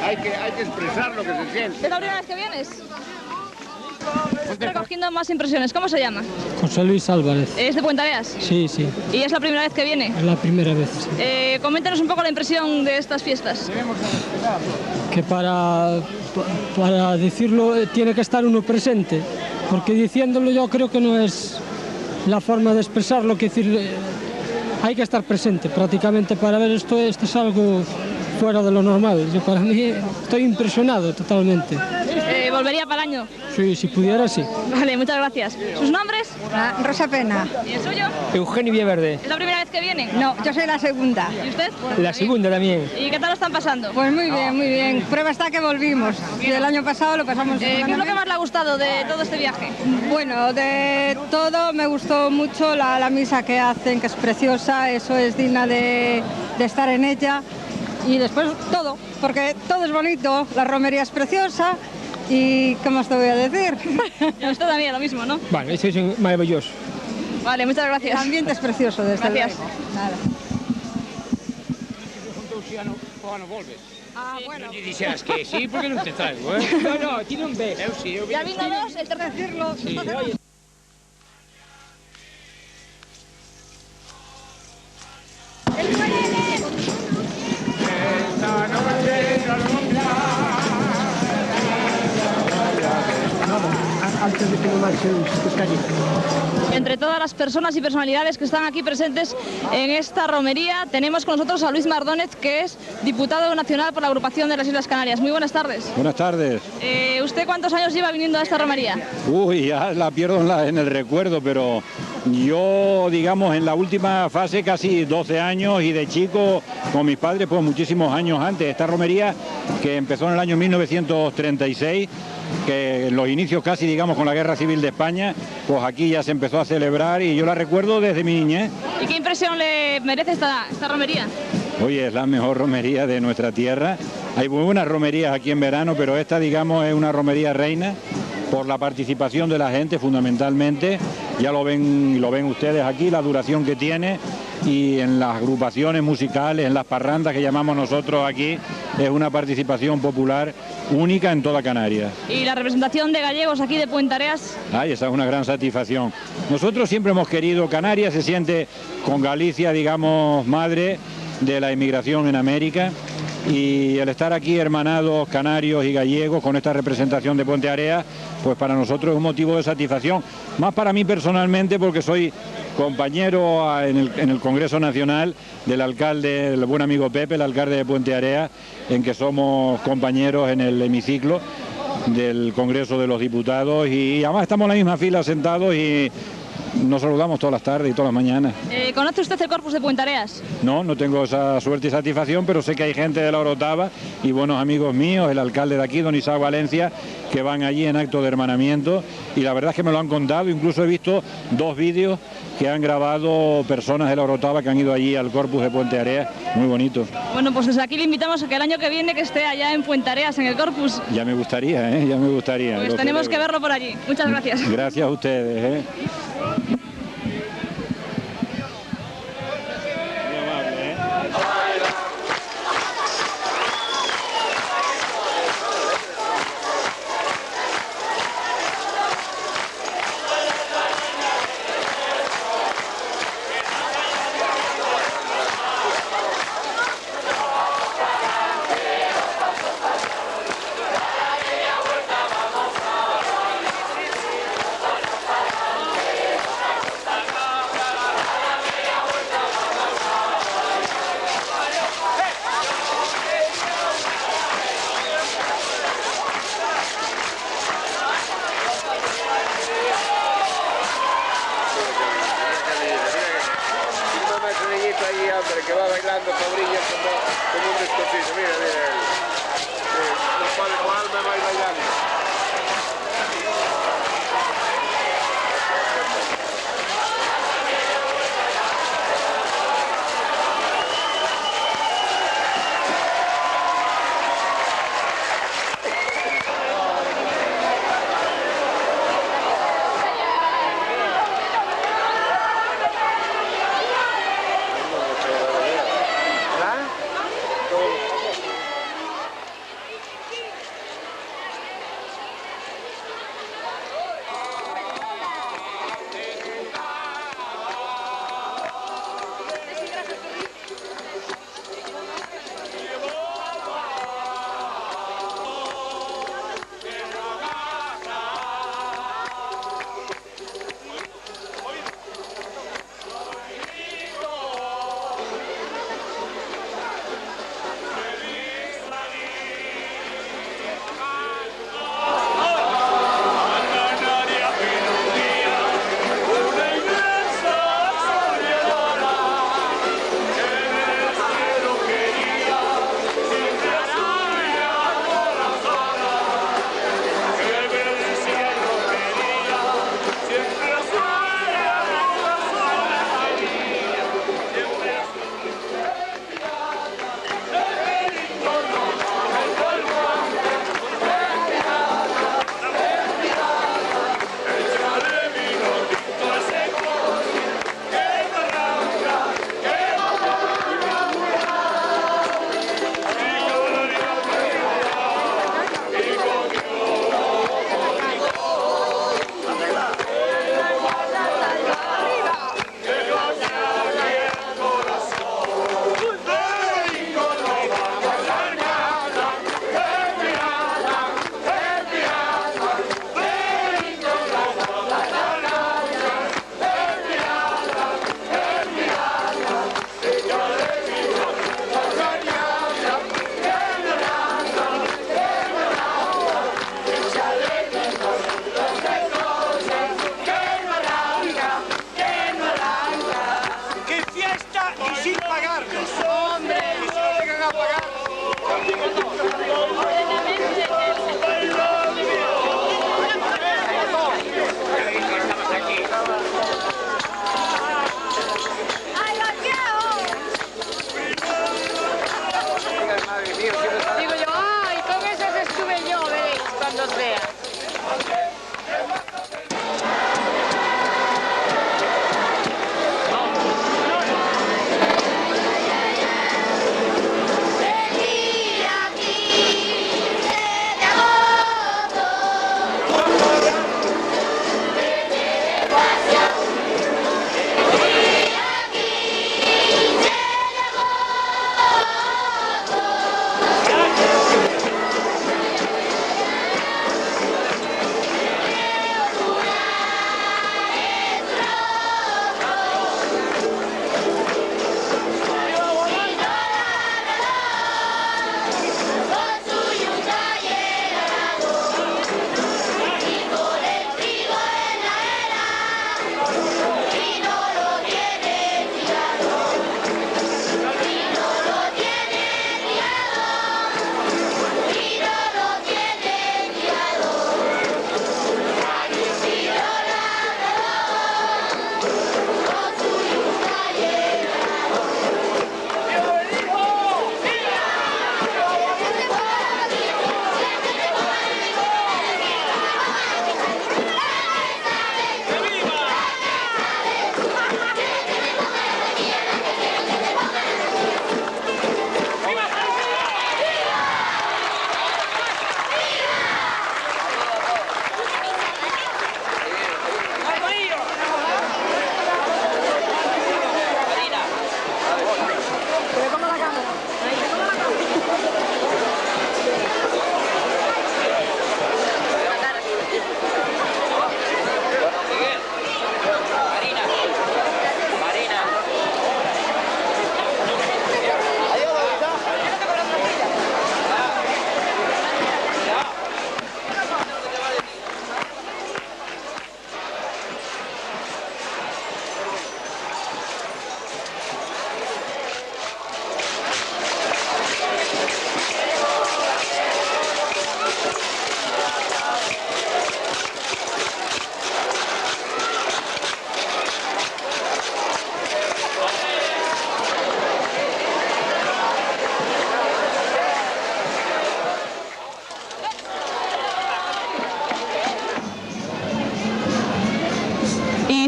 Hay que expresar lo que se siente. ¿Es la primera vez que vienes? Recogiendo más impresiones, ¿cómo se llama? José Luis Álvarez. ¿Es de Puente Areas? Sí, sí, ¿Y es la primera vez que viene? es la primera vez. Sí. Coméntanos un poco la impresión de estas fiestas. Que para decirlo tiene que estar uno presente, porque diciéndolo yo creo que no es la forma de expresarlo, que decir, hay que estar presente prácticamente para ver esto es algo fuera de lo normal. Yo para mí estoy impresionado totalmente. ¿Volvería para el año? Sí, si pudiera, sí. Vale, muchas gracias. ¿Sus nombres? Rosa Pena. ¿Y el suyo? Eugenio Villaverde. ¿Es la primera vez que viene? No, yo soy la segunda. ¿Y usted? La segunda también. ¿Y qué tal lo están pasando? Pues muy bien, muy bien. Prueba está que volvimos. Y el año pasado lo pasamos... ¿Qué es lo que más le ha gustado de todo este viaje? Bueno, de todo me gustó mucho la misa que hacen, que es preciosa, eso es digna de estar en ella. Y después todo, porque todo es bonito, la romería es preciosa y ¿qué más te voy a decir? Y a usted también, lo mismo, ¿no? Vale, eso es maravilloso. Vale, muchas gracias. El ambiente es precioso, desde Gracias. luego. Nada. Ah, bueno. Non lle dixeras que sí, porque non te traigo, eh? No, ti non ves. Eu sí, eu Ya vino dos, el tercer decirlo. Sí. Antes de que me marche Entre todas las personas y personalidades que están aquí presentes en esta romería, tenemos con nosotros a Luis Mardónez, que es diputado nacional por la agrupación de las Islas Canarias. Muy buenas tardes. Buenas tardes. ¿Usted cuántos años lleva viniendo a esta romería? Uy, ya la pierdo en el recuerdo, pero yo, digamos, en la última fase casi 12 años y de chico con mis padres, pues muchísimos años antes. Esta romería que empezó en el año 1936, que en los inicios casi, digamos, con la Guerra Civil de España, pues aquí ya se empezó a celebrar y yo la recuerdo desde mi niñez. ¿Y qué impresión le merece esta romería? Oye, es la mejor romería de nuestra tierra. Hay muy buenas romerías aquí en verano, pero esta, digamos, es una romería reina por la participación de la gente fundamentalmente. Ya lo ven ustedes aquí, la duración que tiene, y en las agrupaciones musicales, en las parrandas que llamamos nosotros aquí, es una participación popular única en toda Canarias. ¿Y la representación de gallegos aquí de Puente Areas? Ay, esa es una gran satisfacción. Nosotros siempre hemos querido, Canarias se siente con Galicia, digamos, madre de la inmigración en América, y el estar aquí hermanados canarios y gallegos con esta representación de Puente Areas, pues para nosotros es un motivo de satisfacción, más para mí personalmente porque soy compañero en el Congreso Nacional del alcalde, el buen amigo Pepe, el alcalde de Puente Areas, en que somos compañeros en el hemiciclo del Congreso de los Diputados, y además estamos en la misma fila sentados y nos saludamos todas las tardes y todas las mañanas. ¿Conoce usted el Corpus de Puente Areas? No tengo esa suerte y satisfacción, pero sé que hay gente de la Orotava y buenos amigos míos, el alcalde de aquí, don Isaac Valencia, que van allí en acto de hermanamiento, y la verdad es que me lo han contado. Incluso he visto 2 vídeos que han grabado personas de la Orotava que han ido allí al Corpus de Puente Areas, muy bonito. Bueno, pues desde aquí le invitamos a que el año que viene que esté allá en Puente Areas, en el Corpus. Ya me gustaría, ya me gustaría. Pues tenemos que verlo por allí. Muchas gracias. Gracias a ustedes. Que va bailando Fabriña como un descosido, mira, el padre Juan me va bailando.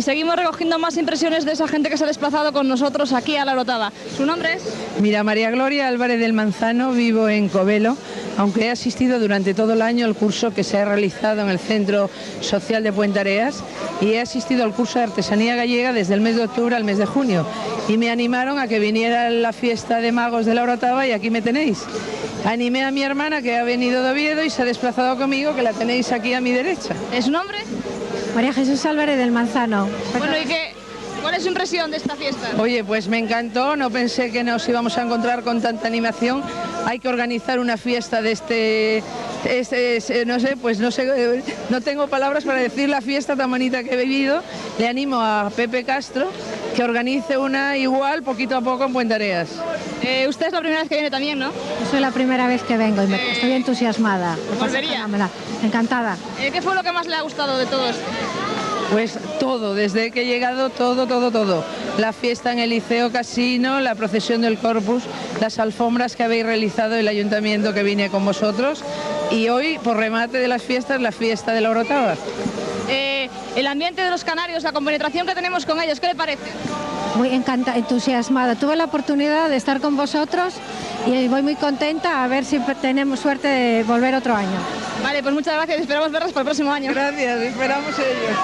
y seguimos recogiendo más impresiones de esa gente que se ha desplazado con nosotros aquí a la Orotava. ¿Su nombre es? Mira, María Gloria Álvarez del Manzano, vivo en Covelo, aunque he asistido durante todo el año al curso que se ha realizado en el Centro Social de Puente Areas y he asistido al curso de artesanía gallega desde el mes de octubre al mes de junio y me animaron a que viniera a la fiesta de magos de la Orotava y aquí me tenéis. Animé a mi hermana que ha venido de Oviedo y se ha desplazado conmigo, que la tenéis aquí a mi derecha. ¿Es su nombre? María Jesús Álvarez del Manzano. Bueno, ¿y cuál es su impresión de esta fiesta? Oye, pues me encantó, no pensé que nos íbamos a encontrar con tanta animación. Hay que organizar una fiesta de no sé, pues no sé, no tengo palabras para decir la fiesta tan bonita que he vivido. Le animo a Pepe Castro que organice una igual poquito a poco en Puente Areas. Usted es la primera vez que viene también, ¿no? Yo soy la primera vez que vengo y estoy entusiasmada. ¿Volvería? Encantada. ¿Qué fue lo que más le ha gustado de todo esto? Pues todo, desde que he llegado, todo. La fiesta en el Liceo Casino, la procesión del Corpus, las alfombras que habéis realizado el ayuntamiento que vine con vosotros y hoy, por remate de las fiestas, la fiesta de la Orotava. El ambiente de los canarios, la compenetración que tenemos con ellos, ¿qué le parece? Muy entusiasmada. Tuve la oportunidad de estar con vosotros y voy muy contenta a ver si tenemos suerte de volver otro año. Vale, pues muchas gracias. Esperamos verlos para el próximo año. Gracias, esperamos ellos.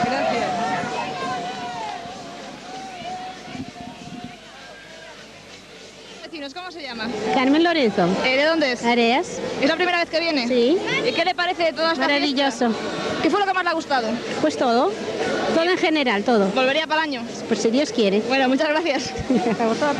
Gracias. Vecinos, ¿cómo se llama? Carmen Lorenzo. ¿De dónde es? Areas. ¿Es la primera vez que viene? Sí. ¿Y qué le parece de toda esta Maravilloso. fiesta? ¿Qué fue lo que más le ha gustado? Pues todo. Todo en general, todo. ¿Volvería para el año? Pues si Dios quiere. Bueno, muchas gracias. A vosotros.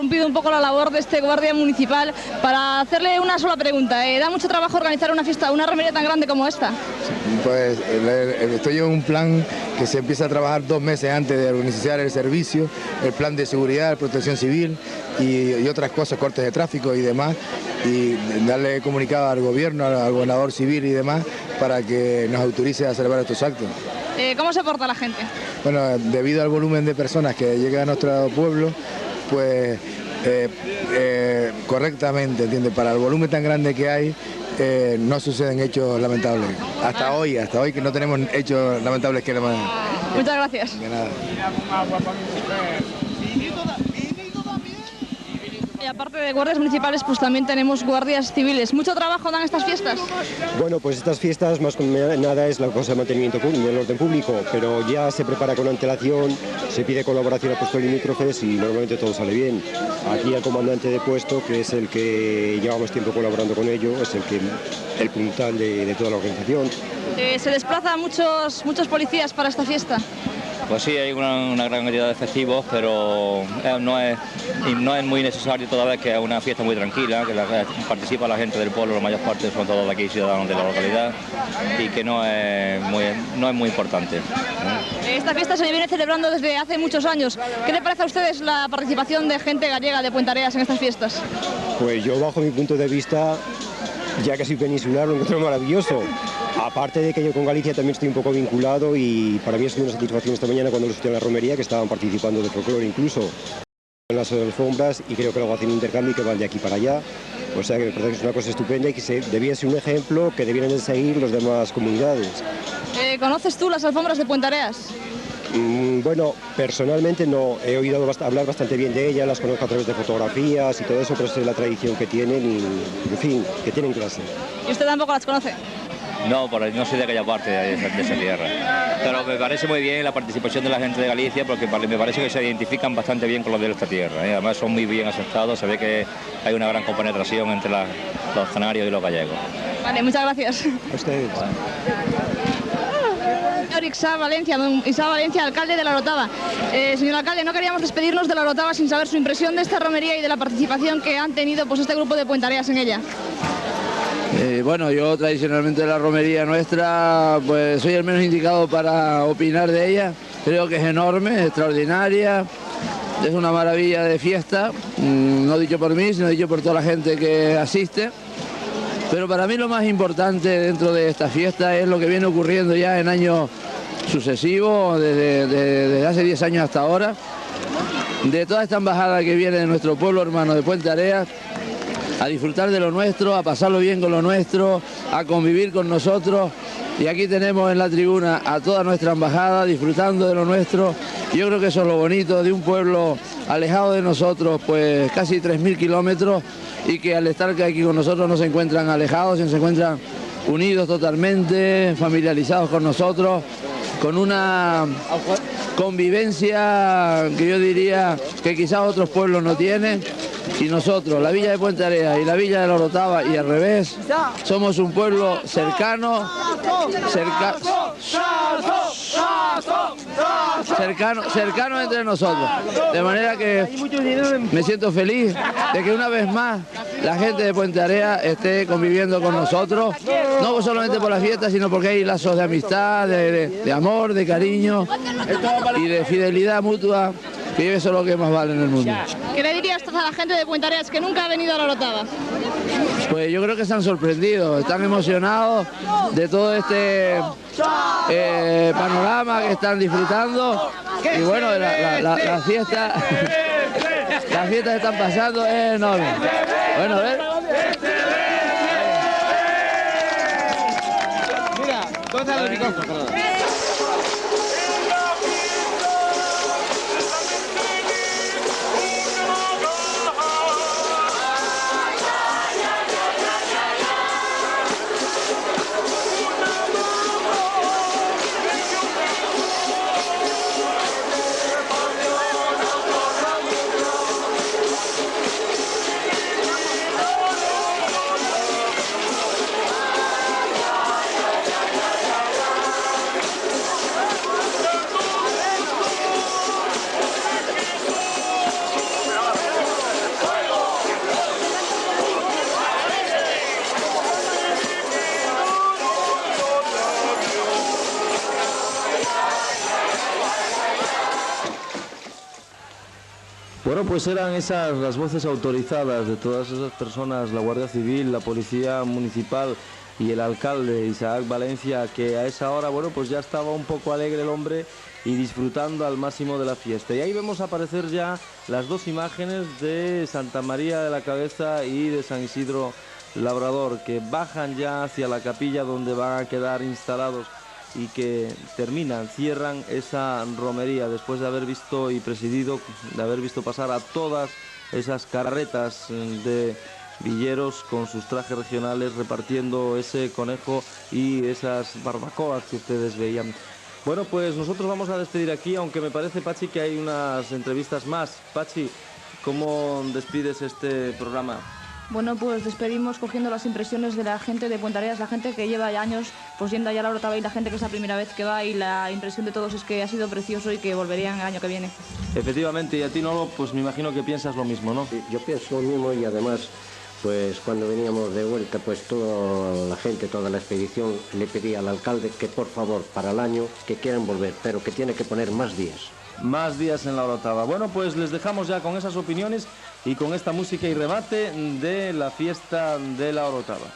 interrumpido un poco la labor de este guardia municipal para hacerle una sola pregunta. ¿Da mucho trabajo organizar una fiesta, una romería tan grande como esta? Pues estoy en un plan que se empieza a trabajar 2 meses antes de organizar el servicio, el plan de seguridad, protección civil y otras cosas, cortes de tráfico y demás, y darle comunicado al gobierno, al gobernador civil y demás, para que nos autorice a celebrar estos actos. ¿Cómo se porta la gente? Bueno, debido al volumen de personas que llegan a nuestro pueblo, pues correctamente, ¿entiendes? Para el volumen tan grande que hay, no suceden hechos lamentables. Hasta hoy que no tenemos hechos lamentables que más. Muchas gracias. De nada. Y aparte de guardias municipales, pues también tenemos guardias civiles. ¿Mucho trabajo dan estas fiestas? Bueno, pues estas fiestas más que nada es la cosa de mantenimiento del orden público, pero ya se prepara con antelación, se pide colaboración a puestos limítrofes y normalmente todo sale bien. Aquí el comandante de puesto, que es el que llevamos tiempo colaborando con ello, es el puntal de toda la organización. ¿Se desplazan muchos policías para esta fiesta? Pues sí, hay una gran cantidad de efectivos, pero no es muy necesario toda vez que es una fiesta muy tranquila, que participa la gente del pueblo, la mayor parte son todos de aquí ciudadanos de la localidad, y que no es muy importante. Esta fiesta se viene celebrando desde hace muchos años. ¿Qué le parece a ustedes la participación de gente gallega de Puentareas en estas fiestas? Pues yo, bajo mi punto de vista, ya que soy peninsular, lo encuentro maravilloso. Aparte de que yo con Galicia también estoy un poco vinculado, y para mí es una satisfacción esta mañana cuando los estudié en la romería, que estaban participando de folclore incluso en las alfombras, y creo que luego hacen un intercambio que van de aquí para allá. O sea que me parece que es una cosa estupenda y que debía ser un ejemplo que debieran de seguir las demás comunidades. ¿Conoces tú las alfombras de Puentareas? Bueno, personalmente no, he oído hablar bastante bien de ellas, las conozco a través de fotografías y todo eso, pero sé la tradición que tienen y, en fin, que tienen clase. ¿Y usted tampoco las conoce? No, no soy de aquella parte de esa tierra. Pero me parece muy bien la participación de la gente de Galicia, porque me parece que se identifican bastante bien con los de esta tierra. Además son muy bien aceptados, se ve que hay una gran compenetración entre los canarios y los gallegos. Vale, muchas gracias. A ustedes. Señor Isá Valencia, alcalde de La Orotava. Señor alcalde, no queríamos despedirnos de La Orotava sin saber su impresión de esta romería y de la participación que han tenido pues este grupo de Puentareas en ella. Bueno, yo tradicionalmente de la romería nuestra, pues soy el menos indicado para opinar de ella. Creo que es enorme, es extraordinaria, es una maravilla de fiesta, no dicho por mí, sino dicho por toda la gente que asiste. Pero para mí lo más importante dentro de esta fiesta es lo que viene ocurriendo ya en años sucesivos, desde hace 10 años hasta ahora, de toda esta embajada que viene de nuestro pueblo hermano de Puentareas, a disfrutar de lo nuestro, a pasarlo bien con lo nuestro, a convivir con nosotros. Y aquí tenemos en la tribuna a toda nuestra embajada disfrutando de lo nuestro. Yo creo que eso es lo bonito de un pueblo alejado de nosotros, pues casi 3.000 kilómetros, y que al estar aquí con nosotros no se encuentran alejados, sino se encuentran unidos totalmente, familiarizados con nosotros, con una convivencia que yo diría que quizás otros pueblos no tienen. Y nosotros, la villa de Puentareas y la villa de La Orotava y al revés, somos un pueblo cercano entre nosotros. De manera que me siento feliz de que una vez más la gente de Puentareas esté conviviendo con nosotros, no solamente por la fiesta, sino porque hay lazos de amistad, de amor, de cariño y de fidelidad mutua, que eso es lo que más vale en el mundo. ¿Qué le dirías a la gente de Puentareas que nunca ha venido a La Orotava? Pues yo creo que están sorprendidos, están emocionados de todo este panorama que están disfrutando. Y bueno, las fiestas están pasando enormes. Bueno, a ver. Mira, ¿dónde está el micrófono? Bueno, pues eran esas las voces autorizadas de todas esas personas, la Guardia Civil, la Policía Municipal y el alcalde Isaac Valencia, que a esa hora, bueno, pues ya estaba un poco alegre el hombre y disfrutando al máximo de la fiesta. Y ahí vemos aparecer ya las dos imágenes de Santa María de la Cabeza y de San Isidro Labrador, que bajan ya hacia la capilla donde van a quedar instalados y que cierran esa romería después de haber visto y presidido, de haber visto pasar a todas esas carretas de villeros con sus trajes regionales repartiendo ese conejo y esas barbacoas que ustedes veían. Bueno, pues nosotros vamos a despedir aquí, aunque me parece, Pachi, que hay unas entrevistas más. Pachi, ¿cómo despides este programa? Bueno, pues despedimos cogiendo las impresiones de la gente de Puentareas, la gente que lleva ya años pues yendo allá a la Orotava y la gente que es la primera vez que va, y la impresión de todos es que ha sido precioso y que volverían el año que viene. Efectivamente, y a ti, Nolo, pues me imagino que piensas lo mismo, ¿no? Sí, yo pienso lo mismo, y además, pues cuando veníamos de vuelta, pues toda la gente, toda la expedición le pedía al alcalde que por favor, para el año, que quieran volver, pero que tiene que poner más días. Más días en la Orotava. Bueno, pues les dejamos ya con esas opiniones y con esta música y remate de la fiesta de la Orotava.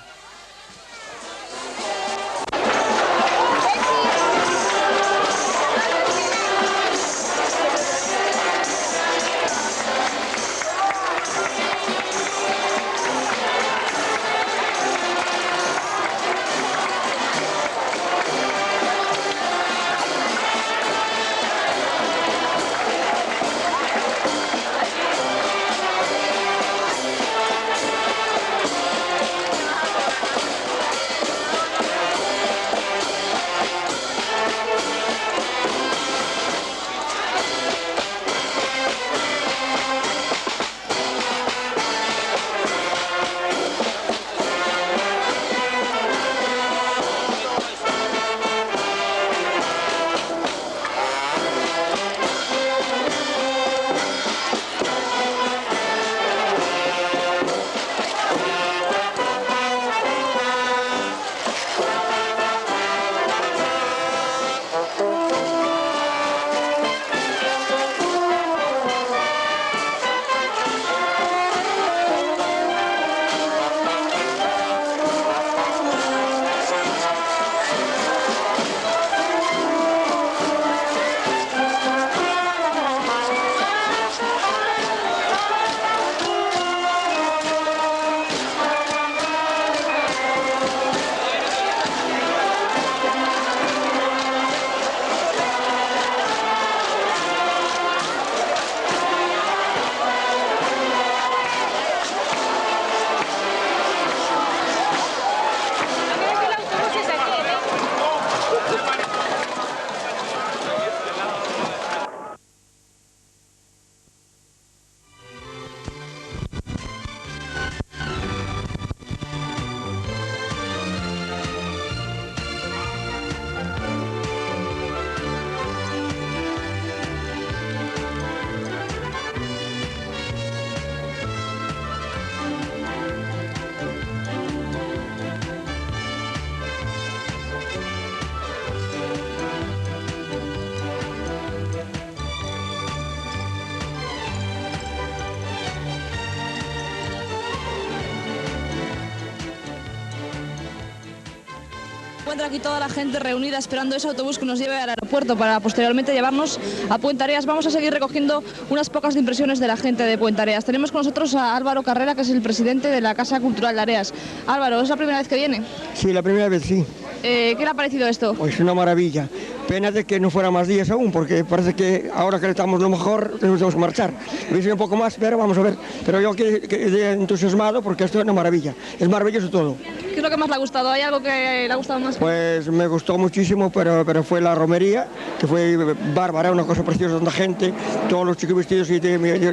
Encuentra aquí toda la gente reunida esperando ese autobús que nos lleve al aeropuerto para posteriormente llevarnos a Puentareas. Vamos a seguir recogiendo unas pocas impresiones de la gente de Puentareas. Tenemos con nosotros a Álvaro Carrera, que es el presidente de la Casa Cultural de Areas. Álvaro, ¿es la primera vez que viene? Sí, la primera vez sí. ¿Qué le ha parecido esto? Pues una maravilla. Pena de que no fuera más días aún, porque parece que ahora que estamos lo mejor, nos tenemos que marchar. Hubiese un poco más, pero vamos a ver. Pero yo quedé entusiasmado porque esto es una maravilla. Es maravilloso todo. ¿Qué es lo que más le ha gustado? ¿Hay algo que le ha gustado más? Pues me gustó muchísimo, pero fue la romería, que fue bárbara, una cosa preciosa, tanta gente, todos los chicos vestidos y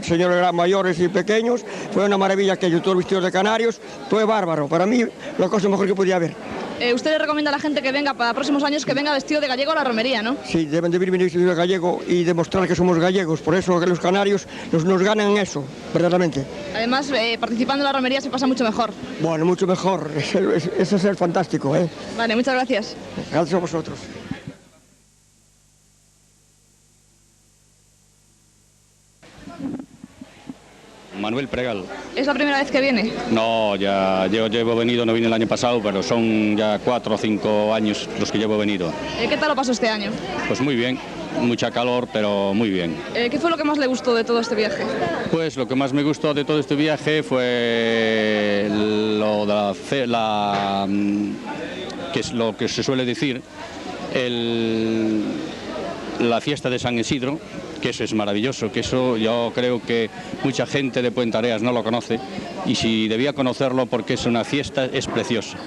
señores mayores y pequeños. Fue una maravilla aquello, todos vestidos de canarios, fue bárbaro. Para mí, la cosa mejor que podía haber. Usted le recomienda a la gente que venga para próximos años que venga vestido de gallego a la romería, ¿no? Sí, deben de venir vestido de gallego y demostrar que somos gallegos. Por eso que los canarios nos ganan en eso, verdaderamente. Además, participando en la romería se pasa mucho mejor. Bueno, mucho mejor. Eso es el fantástico, ¿eh? Vale, muchas gracias. Gracias a vosotros. Manuel Pregal. ¿Es la primera vez que viene? No, ya llevo venido, no vine el año pasado, pero son ya 4 o 5 años los que llevo venido. ¿Qué tal lo pasó este año? Pues muy bien, mucha calor, pero muy bien. ¿Qué fue lo que más le gustó de todo este viaje? Pues lo que más me gustó de todo este viaje fue lo de que es lo que se suele decir, la fiesta de San Isidro, que eso es maravilloso, que eso yo creo que mucha gente de Puentareas no lo conoce, y si debía conocerlo porque es una fiesta, es preciosa,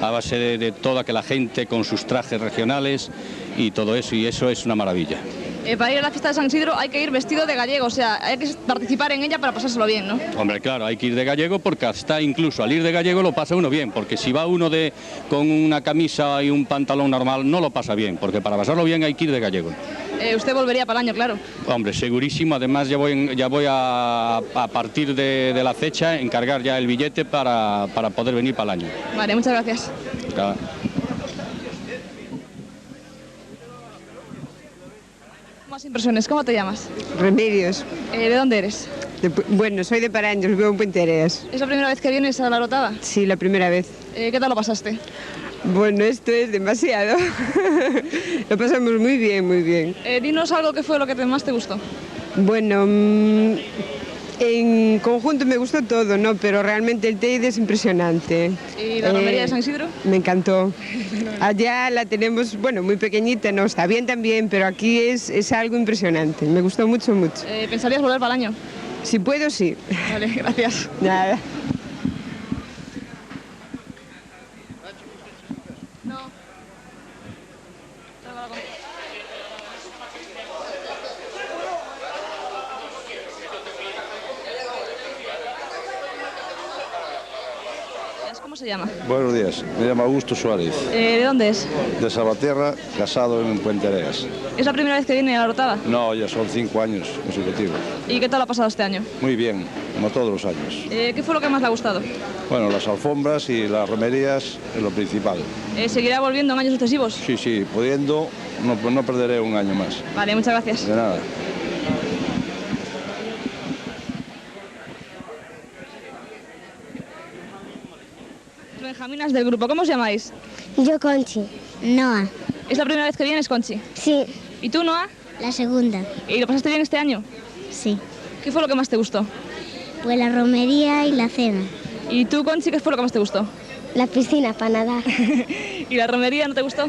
a base de toda que la gente con sus trajes regionales y todo eso, y eso es una maravilla. Para ir a la fiesta de San Isidro hay que ir vestido de gallego, o sea, hay que participar en ella para pasárselo bien, ¿no? Hombre, claro, hay que ir de gallego porque hasta incluso al ir de gallego lo pasa uno bien, porque si va uno con una camisa y un pantalón normal no lo pasa bien, porque para pasarlo bien hay que ir de gallego. Usted volvería para el año, claro. Hombre, segurísimo, además ya voy a partir de la fecha encargar ya el billete para poder venir para el año. Vale, muchas gracias. Claro. Más impresiones, ¿cómo te llamas? Remedios. ¿De dónde eres? Bueno, soy de Paraños, vivo en Puentareas. ¿Es la primera vez que vienes a la Orotava? Sí, la primera vez. ¿Qué tal lo pasaste? Bueno, esto es demasiado. Lo pasamos muy bien, muy bien. Dinos algo que fue lo que más te gustó. Bueno, en conjunto me gustó todo, ¿no? Pero realmente el Teide es impresionante. ¿Y la romería de San Isidro? Me encantó. Allá la tenemos, bueno, muy pequeñita, no, está bien también, pero aquí es algo impresionante. Me gustó mucho, mucho. ¿Pensarías volver para el año? Si puedo, sí. Vale, gracias. Nada. ¿Cómo se llama? Buenos días, me llamo Augusto Suárez. ¿De dónde es? De Salvaterra, casado en Puentareas. ¿Es la primera vez que viene a la Orotava? No, ya son 5 años consecutivos. ¿Y qué tal ha pasado este año? Muy bien, como todos los años. ¿Qué fue lo que más le ha gustado? Bueno, las alfombras y las romerías es lo principal. ¿Seguirá volviendo en años sucesivos? Sí, pudiendo, no perderé un año más. Vale, muchas gracias. De nada. Benjaminas del grupo, ¿cómo os llamáis? Yo, Conchi. Noa. ¿Es la primera vez que vienes, Conchi? Sí. ¿Y tú, Noa? La segunda. ¿Y lo pasaste bien este año? Sí. ¿Qué fue lo que más te gustó? Pues la romería y la cena. ¿Y tú, Conchi, qué fue lo que más te gustó? La piscina para nadar. ¿Y la romería no te gustó?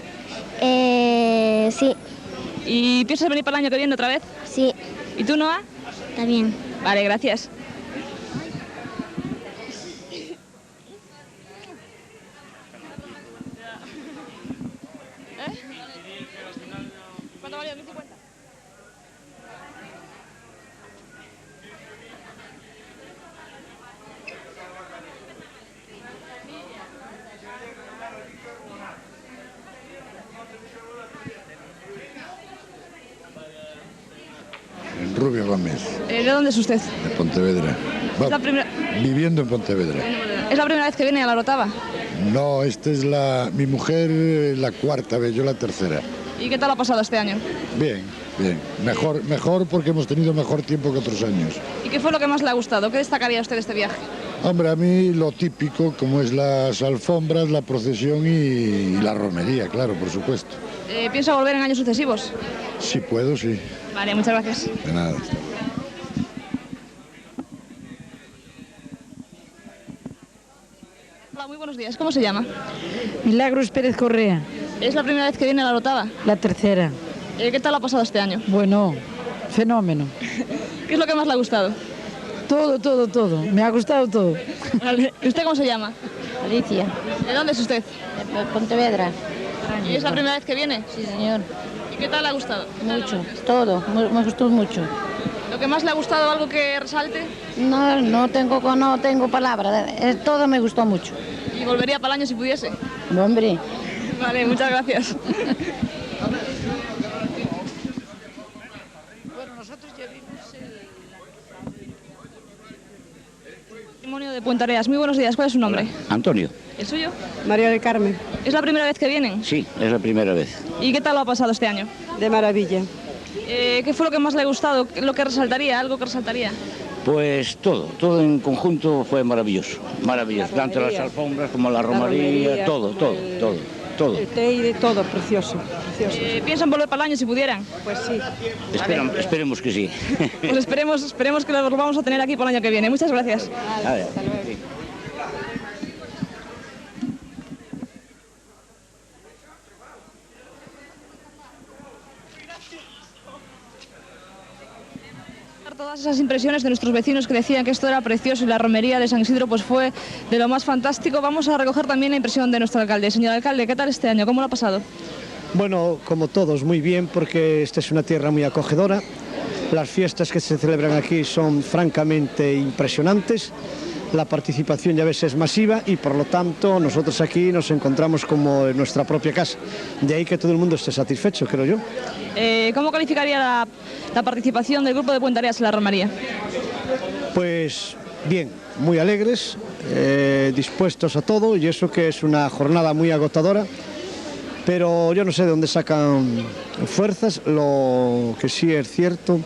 Sí. ¿Y piensas venir para el año que viene otra vez? Sí. ¿Y tú, Noa? También. Vale, gracias. ¿Cuánto valió? 1050. Rubio Gómez, ¿De dónde es usted? de Pontevedra. Es la primera... Viviendo en Pontevedra. ¿Es la primera vez que viene a la Orotava? No, esta es mi mujer la cuarta vez, yo la tercera. ¿Y qué tal ha pasado este año? Bien, bien. Mejor porque hemos tenido mejor tiempo que otros años. ¿Y qué fue lo que más le ha gustado? ¿Qué destacaría usted de este viaje? Hombre, a mí lo típico, como es las alfombras, la procesión y la romería, claro, por supuesto. ¿Piensa volver en años sucesivos? Si puedo, sí. Vale, muchas gracias. De nada. Hola, muy buenos días. ¿Cómo se llama? Milagros Pérez Correa. ¿Es la primera vez que viene a la Orotava? La tercera. ¿Qué tal ha pasado este año? Bueno, fenómeno. ¿Qué es lo que más le ha gustado? Todo. Me ha gustado todo. Vale. ¿Y usted cómo se llama? Alicia. ¿De dónde es usted? De Pontevedra. ¿Y es la primera vez que viene? Sí, señor. ¿Y qué tal le ha gustado? Mucho, todo. Me gustó mucho. ¿Lo que más le ha gustado, algo que resalte? No tengo palabra. Todo me gustó mucho. ¿Y volvería para el año si pudiese? Hombre. Vale, muchas gracias. Bueno, nosotros ya vimos el Testimonio de Puentareas. Muy buenos días. ¿Cuál es su nombre? Antonio. ¿El suyo? María del Carmen. ¿Es la primera vez que vienen? Sí, es la primera vez. ¿Y qué tal lo ha pasado este año? De maravilla. ¿Qué fue lo que más le ha gustado? ¿Lo que resaltaría? ¿Algo que resaltaría? Pues todo en conjunto fue maravilloso, maravilloso, tanto las alfombras como la romería, todo. El teide, todo, precioso. ¿Piensan volver para el año si pudieran? Pues sí. Esperemos que sí. Pues esperemos que lo vamos a tener aquí para el año que viene. Muchas gracias. Todas esas impresiones de nuestros vecinos que decían que esto era precioso y la romería de San Isidro pues fue de lo más fantástico. Vamos a recoger también la impresión de nuestro alcalde. Señor alcalde, ¿qué tal este año? ¿Cómo lo ha pasado? Bueno, como todos, muy bien, porque esta es una tierra muy acogedora. Las fiestas que se celebran aquí son francamente impresionantes. La participación ya ves es masiva y por lo tanto nosotros aquí nos encontramos como en nuestra propia casa. De ahí que todo el mundo esté satisfecho, creo yo. ¿Cómo calificaría la participación del grupo de Puentareas en la romería? Pues bien, muy alegres, dispuestos a todo, y eso que es una jornada muy agotadora, pero yo no sé de dónde sacan fuerzas. Lo que sí es cierto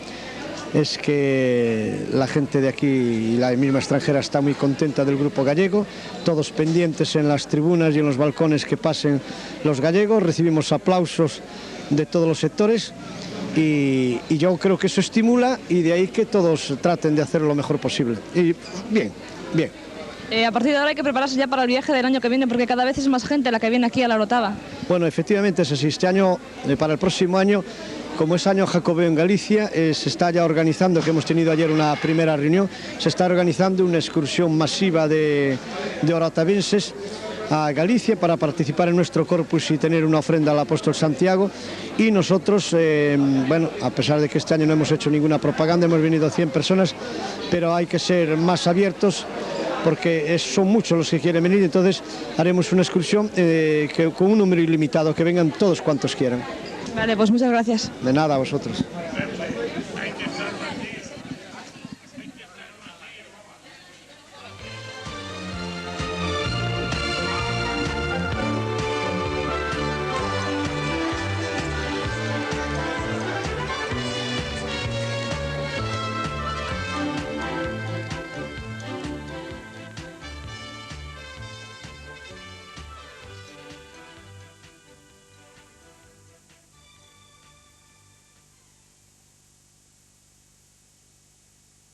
es que la gente de aquí y la misma extranjera está muy contenta del grupo gallego, todos pendientes en las tribunas y en los balcones que pasen los gallegos, recibimos aplausos de todos los sectores y yo creo que eso estimula, y de ahí que todos traten de hacer lo mejor posible. Y bien. A partir de ahora hay que prepararse ya para el viaje del año que viene, porque cada vez es más gente la que viene aquí a la Orotava. Bueno, efectivamente es así. Este año, para el próximo año, como es año jacobeo en Galicia, se está ya organizando, que hemos tenido ayer una primera reunión, se está organizando una excursión masiva de orotavenses a Galicia para participar en nuestro corpus y tener una ofrenda al apóstol Santiago. Y nosotros, bueno, a pesar de que este año no hemos hecho ninguna propaganda, hemos venido 100 personas, pero hay que ser más abiertos porque son muchos los que quieren venir, entonces haremos una excursión con un número ilimitado, que vengan todos cuantos quieran. Vale, pues muchas gracias. De nada, a vosotros.